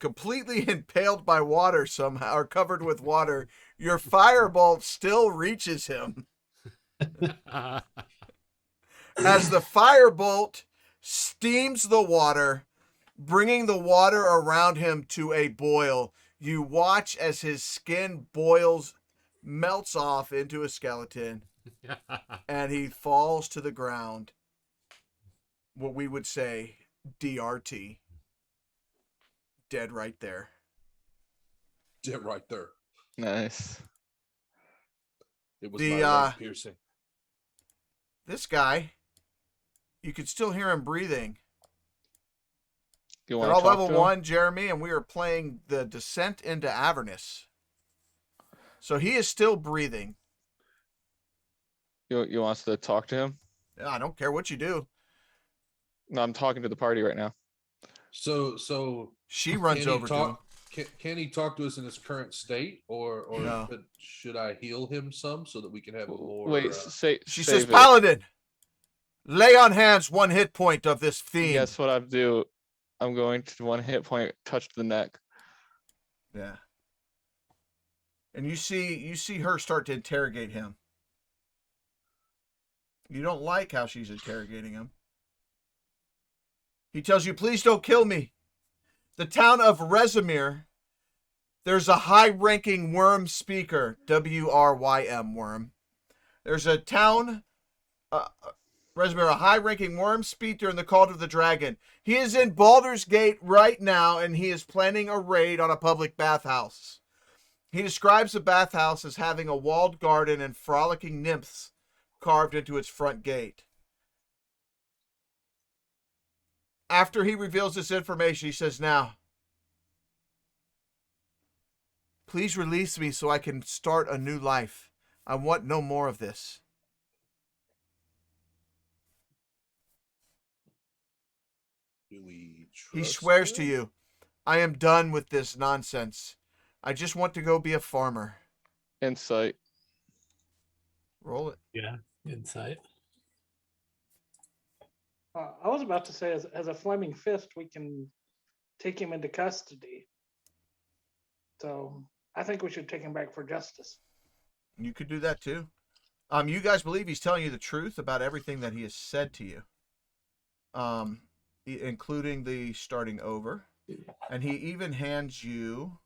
completely impaled by water somehow, or covered with water, your firebolt still reaches him. As the firebolt steams the water, bringing the water around him to a boil, you watch as his skin boils, melts off into a skeleton, and he falls to the ground. What we would say, DRT. Dead right there. Dead right there. Nice. It was The, my leg piercing. This guy, you can still hear him breathing. You They're want all to talk level to him? 1, Jeremy, and we are playing the Descent into Avernus. So he is still breathing. You want us to talk to him? I don't care what you do. No, I'm talking to the party right now. So She runs can he over to him. talk? Can he talk to us in his current state, or No. should I heal him some so that we can have a more? Wait, She save says, it. Paladin, lay on hands 1 hit point of this fiend. Guess what I do? I'm going to 1 hit point, touch the neck. Yeah. And you see her start to interrogate him. You don't like how she's interrogating him. He tells you, please don't kill me. The town of Rezimir, there's a high-ranking worm speaker, W-R-Y-M, worm. There's a town, Rezimir, a high-ranking worm speaker in the Cult of the Dragon. He is in Baldur's Gate right now, and he is planning a raid on a public bathhouse. He describes the bathhouse as having a walled garden and frolicking nymphs carved into its front gate. After he reveals this information, he says, now, please release me so I can start a new life. I want no more of this. Do we He trust swears to him? you, I am done with this nonsense. I just want to go be a farmer. Insight. Roll it. Yeah, insight. I was about to say, as a flaming fist, we can take him into custody. So I think we should take him back for justice. You could do that too. You guys believe he's telling you the truth about everything that he has said to you, including the starting over, and he even hands you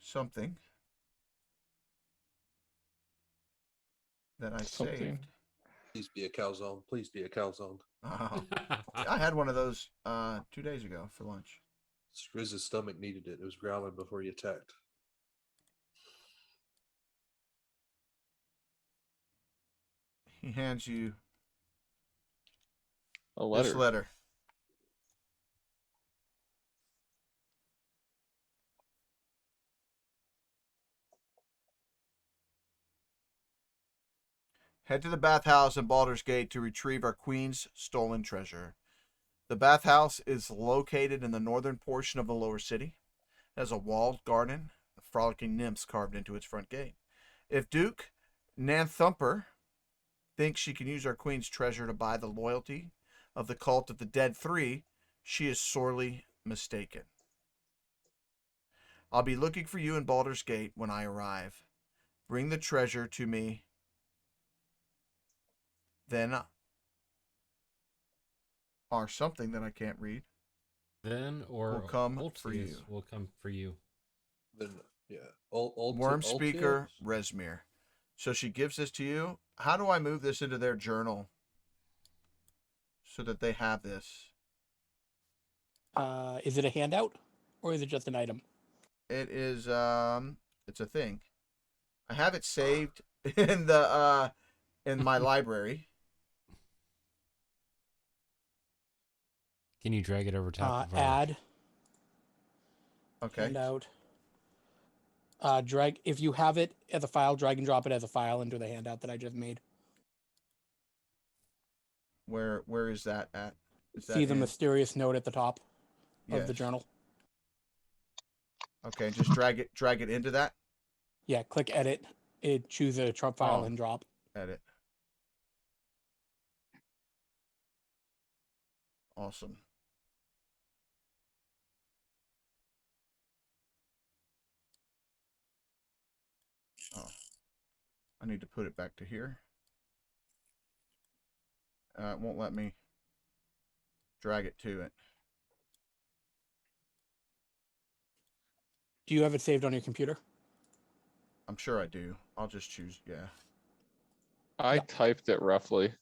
something that I saved. Please be a calzone. Please be a calzone. I had one of those 2 days ago for lunch. Riz's stomach needed it. It was growling before he attacked. He hands you A letter. this letter. Head to the bathhouse in Baldur's Gate to retrieve our queen's stolen treasure. The bathhouse is located in the northern portion of the lower city. It has a walled garden, with frolicking nymphs carved into its front gate. If Duke Nanthumper thinks she can use our queen's treasure to buy the loyalty of the cult of the Dead Three, she is sorely mistaken. I'll be looking for you in Baldur's Gate when I arrive. Bring the treasure to me. Then, or something that I can't read. Then or Will come for Ultius you. will come for you. Then yeah, old Worm Speaker, Rezmir. So she gives this to you. How do I move this into their journal so that they have this? Is it a handout or is it just an item? It is it's a thing. I have it saved in the in my library. Can you drag it over top of our... Add Okay. handout. Drag if you have it as a file, drag and drop it as a file into the handout that I just made. Where is that at? Is that See the in? mysterious note at the top of the Yes. journal. Okay, just drag it into that. Yeah, click edit. Choose a Trump file Oh. and drop. Edit. Awesome. Oh, I need to put it back to here. It won't let me drag it to it. Do you have it saved on your computer? I'm sure I do. I'll just choose, yeah. I typed it roughly.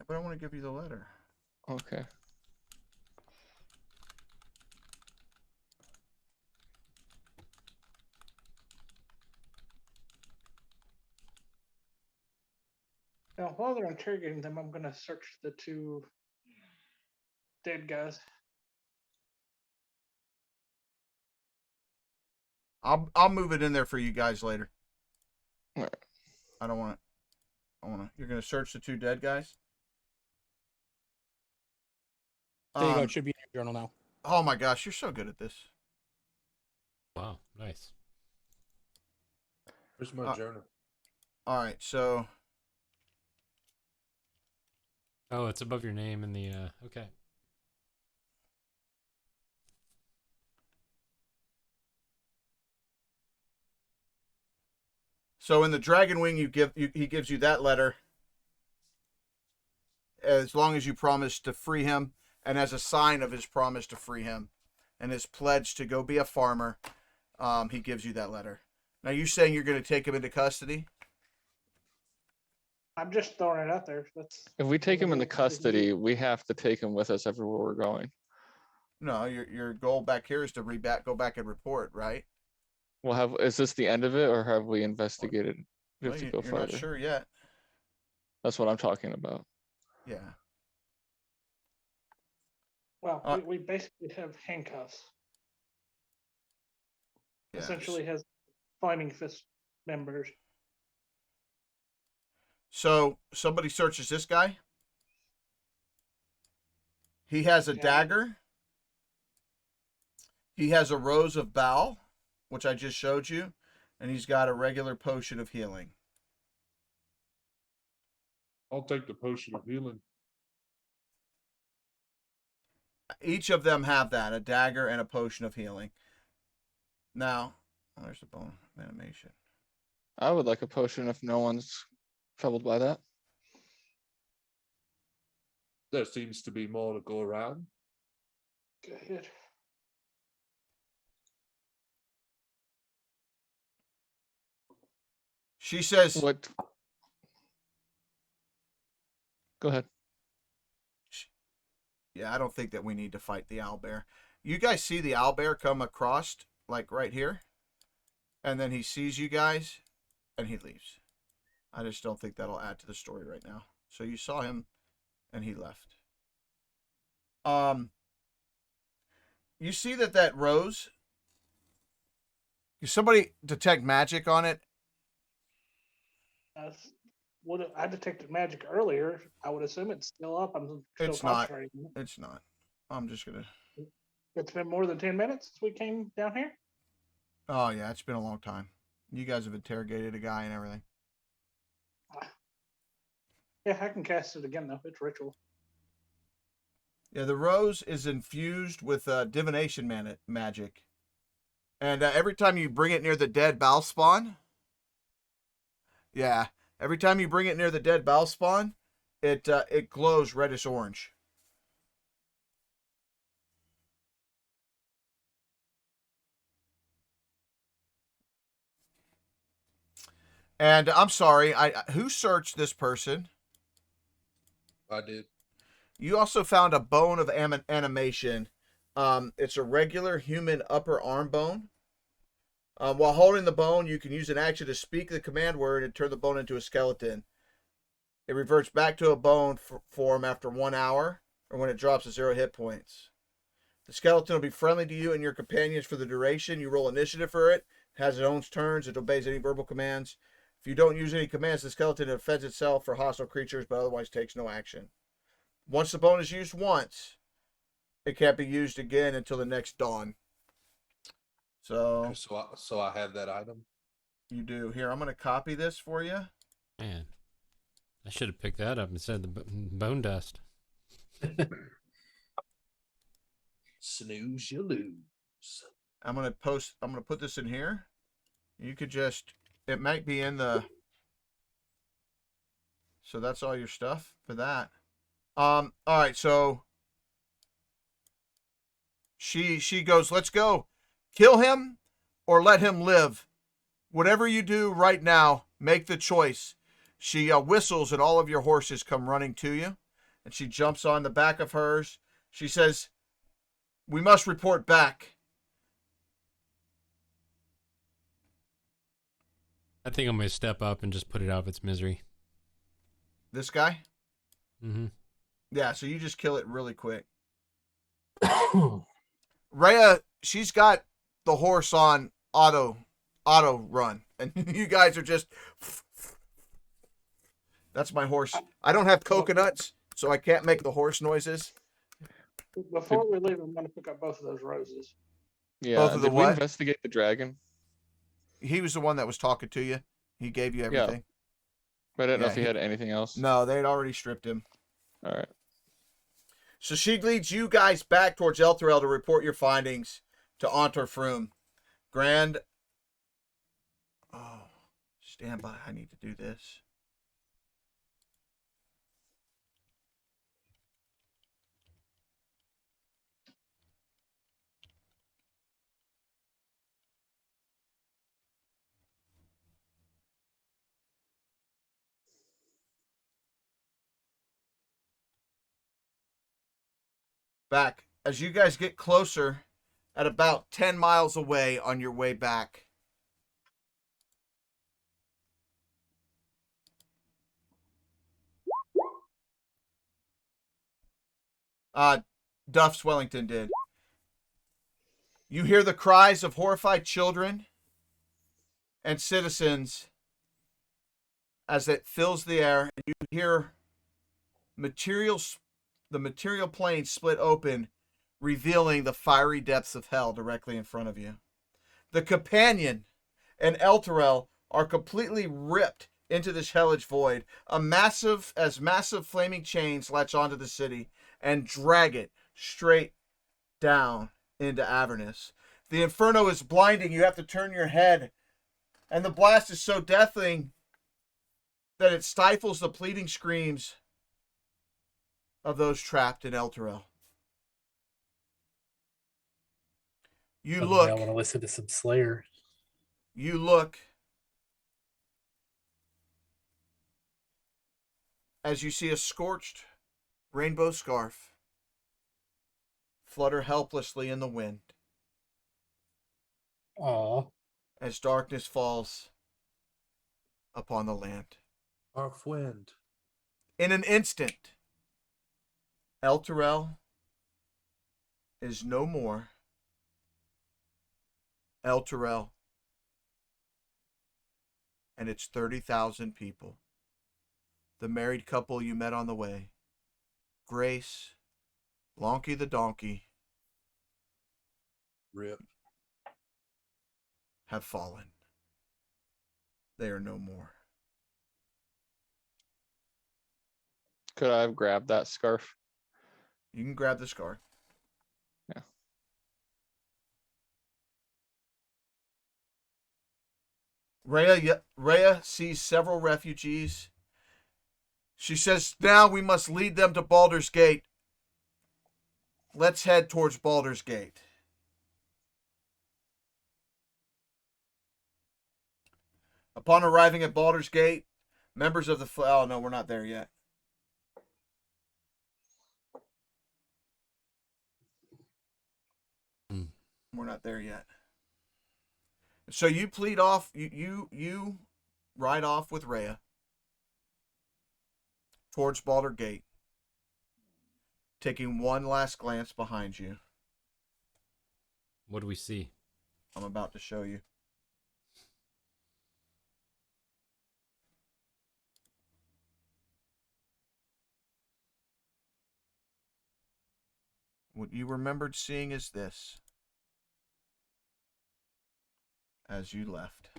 But I want to give you the letter. Okay. Now, while they're interrogating them, I'm going to search the two dead guys. I'll move it in there for you guys later. All right. I don't want it. You're gonna search the two dead guys. There you go. It should be in your journal now. Oh my gosh, you're so good at this. Wow, nice. Where's my journal? All right, so Oh, it's above your name in the... okay. in the Dragon Wing, he gives you that letter. As long as you promise to free him, and as a sign of his promise to free him, and his pledge to go be a farmer, he gives you that letter. Now, you saying you're going to take him into custody? I'm just throwing it out there. That's If we take him into custody, we have to take him with us everywhere we're going. No, your goal back here is to go back and report, right? Well, is this the end of it, or have we investigated? We have Well, to go you're further. not sure yet. That's what I'm talking about. Yeah. well, we basically have handcuffs. Yeah. Essentially, has flaming fist members. So somebody searches this guy. He has a dagger. He has a rose of bow, which I just showed you, and he's got a regular potion of healing. I'll take the potion of healing. Each of them have that, a dagger and a potion of healing. Now, there's the bone animation. I would like a potion if no one's troubled by that. There seems to be more to go around. Go ahead. She says, What? Go ahead. yeah, I don't think that we need to fight the owlbear. You guys see the owlbear come across, like right here? And then he sees you guys, and he leaves. I just don't think that'll add to the story right now. So you saw him, and he left. You see that rose? Can somebody detect magic on it? I detected magic earlier. I would assume it's still up. I'm still It's not. concentrating. It's not. I'm just gonna. It's been more than 10 minutes since we came down here. Oh yeah, it's been a long time. You guys have interrogated a guy and everything. Yeah, I can cast it again though. It's ritual. Yeah, the rose is infused with divination magic, and every time you bring it near the dead bow spawn, every time you bring it near the dead bow spawn, it glows reddish orange. And I'm sorry, who searched this person? I did. You also found a bone of animation. It's a regular human upper arm bone. While holding the bone, you can use an action to speak the command word and turn the bone into a skeleton. It reverts back to a bone form after 1 hour, or when it drops to 0 hit points. The skeleton will be friendly to you and your companions for the duration. You roll initiative for it. It has its own turns. It obeys any verbal commands. If you don't use any commands, the skeleton defends itself for hostile creatures, but otherwise takes no action. Once the bone is used once, it can't be used again until the next dawn. So I have that item. you do. Here, I'm going to copy this for you. Man, I should have picked that up instead of the bone dust. Snooze, you lose. I'm going to put this in here. You could just, it might be in the, so that's all your stuff for that. All right, so she goes, let's go. Kill him or let him live. Whatever you do right now, make the choice. She whistles and all of your horses come running to you. And she jumps on the back of hers. She says, we must report back. I think I'm going to step up and just put it out of its misery. This guy? Mm-hmm. Yeah, so you just kill it really quick. Rhea, she's got the horse on auto run. And you guys are just... That's my horse. I don't have coconuts, so I can't make the horse noises. Before we leave, I'm going to pick up both of those roses. Yeah. Both of the Did we what? investigate the dragon? He was the one that was talking to you. He gave you everything. But I didn't know Yeah, if he had anything else. No, they'd already stripped him. All right. So she leads you guys back towards Elturel to report your findings to Unterfrum. Grand... Oh, stand by. I need to do this. Back. As you guys get closer, at about 10 miles away on your way back, Duff Swellington did. You hear the cries of horrified children and citizens as it fills the air, and you hear the material plane split open, revealing the fiery depths of hell directly in front of you. The companion and Elturel are completely ripped into this hellish void. Massive flaming chains latch onto the city and drag it straight down into Avernus. The inferno is blinding. You have to turn your head, and the blast is so deafening that it stifles the pleading screams of those trapped in Elturel. You Suddenly look. I want to listen to some Slayer. You look as you see a scorched rainbow scarf flutter helplessly in the wind Aw. as darkness falls upon the land. Half wind. In an instant, Elturel is no more. Elturel and its 30,000 people. The married couple you met on the way, Grace, Lonky the donkey, Rip. have fallen. They are no more. Could I have grabbed that scarf? You can grab the scarf. Yeah. Rhea sees several refugees. She says, now we must lead them to Baldur's Gate. Let's head towards Baldur's Gate. Upon arriving at Baldur's Gate, members of the... Oh, no, we're not there yet. We're not there yet. So you plead off. You ride off with Rhea towards Baldur Gate, taking one last glance behind you. What do we see? I'm about to show you. What you remembered seeing is this as you left.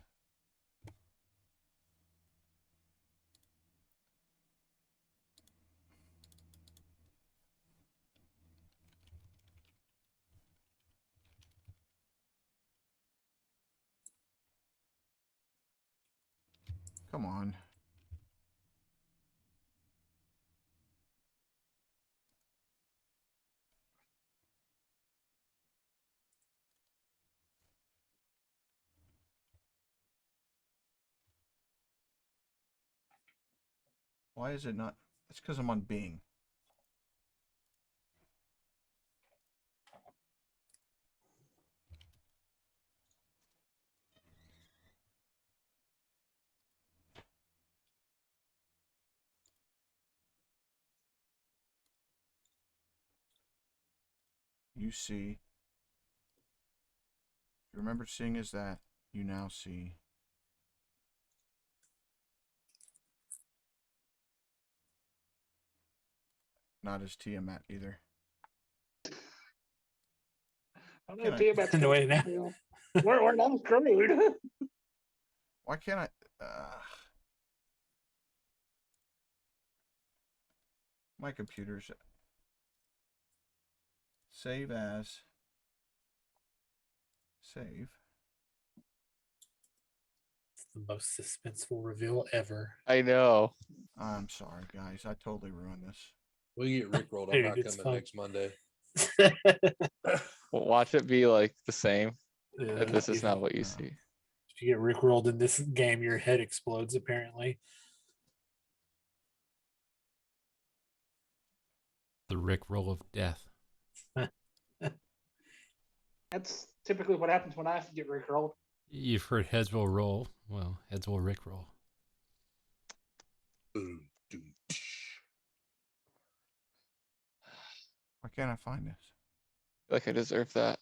Come on. Why is it not? It's because I'm on Bing. You see. You remember seeing is that you now see. Not as Tiamat either. I don't know Can I- if Tiamat's No, gonna- wait, now. you know, we're not screwed. Why can't I? My computer's save as. Save. It's the most suspenseful reveal ever. I know. I'm sorry, guys. I totally ruined this. We'll get Rickrolled. I'm Dude, not it's coming fun. next Monday. Watch it be like the same. If this is If not what you see. you get rickrolled in this game, your head explodes, apparently. The Rick roll of death. That's typically what happens when I get rickrolled. You've heard heads will roll. Well, heads will Rick roll. Boom, doom, tsh. Why can't I find this? Like I deserve that.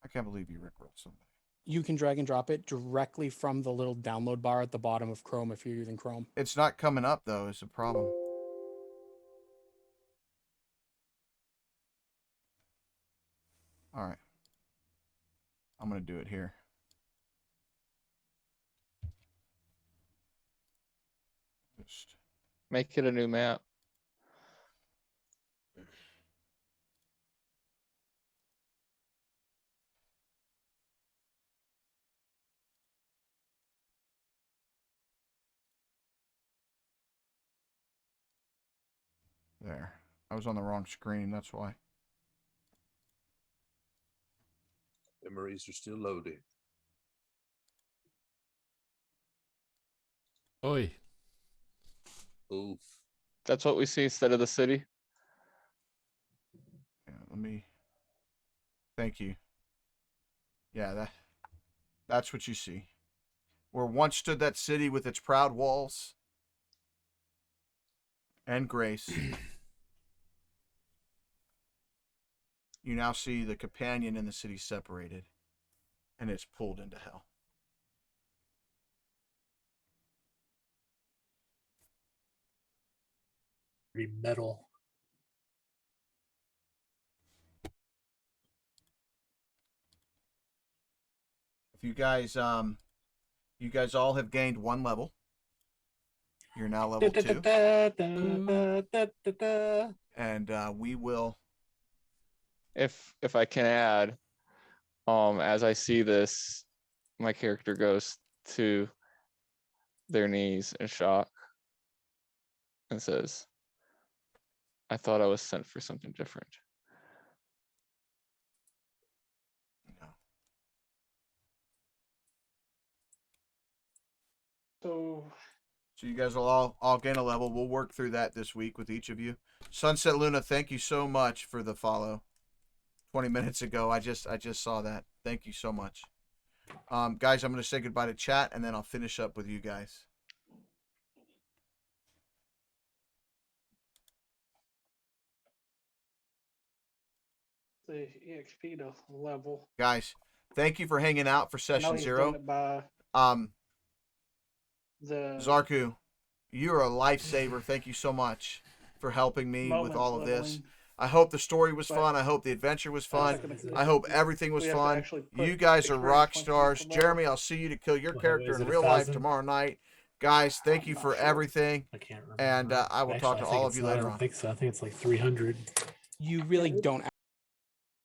I can't believe you rickrolled somebody. You can drag and drop it directly from the little download bar at the bottom of Chrome if you're using Chrome. It's not coming up though. Is the problem? All right. I'm gonna do it here. Just Make it a new map. there. I was on the wrong screen. That's why. Memories are still loading. Oi. Oof. That's what we see instead of the city. Yeah, let me. Thank you. Yeah, that's what you see. Where once stood that city with its proud walls and grace, you now see the companion and the city separated, and it's pulled into hell. Pretty metal. If you guys all have gained one level. You're now level 2. And we will. If I can add, as I see this, my character goes to their knees in shock and says, I thought I was sent for something different. So you guys will all gain a level. We'll work through that this week with each of you. Sunset Luna, thank you so much for the follow. 20 minutes ago. I just saw that. Thank you so much. Guys, I'm going to say goodbye to chat, and then I'll finish up with you guys. The EXP to level. Guys, thank you for hanging out for I know session he's 0. doing it by the Zarku, you're a lifesaver. Thank you so much for helping me with moment all of this. leveling. I hope the story was But- fun. I hope the adventure was fun. Technically, I hope everything was we have to fun. actually put You guys are experience rock points stars. into level. Jeremy, I'll see you to kill your What, character is in it real life 1,000? tomorrow night. Guys, thank you I'm for not sure. everything. I can't remember. And I will talk to Actually, I think all of you it's- I later don't on. think so. I think it's like 300. You really don't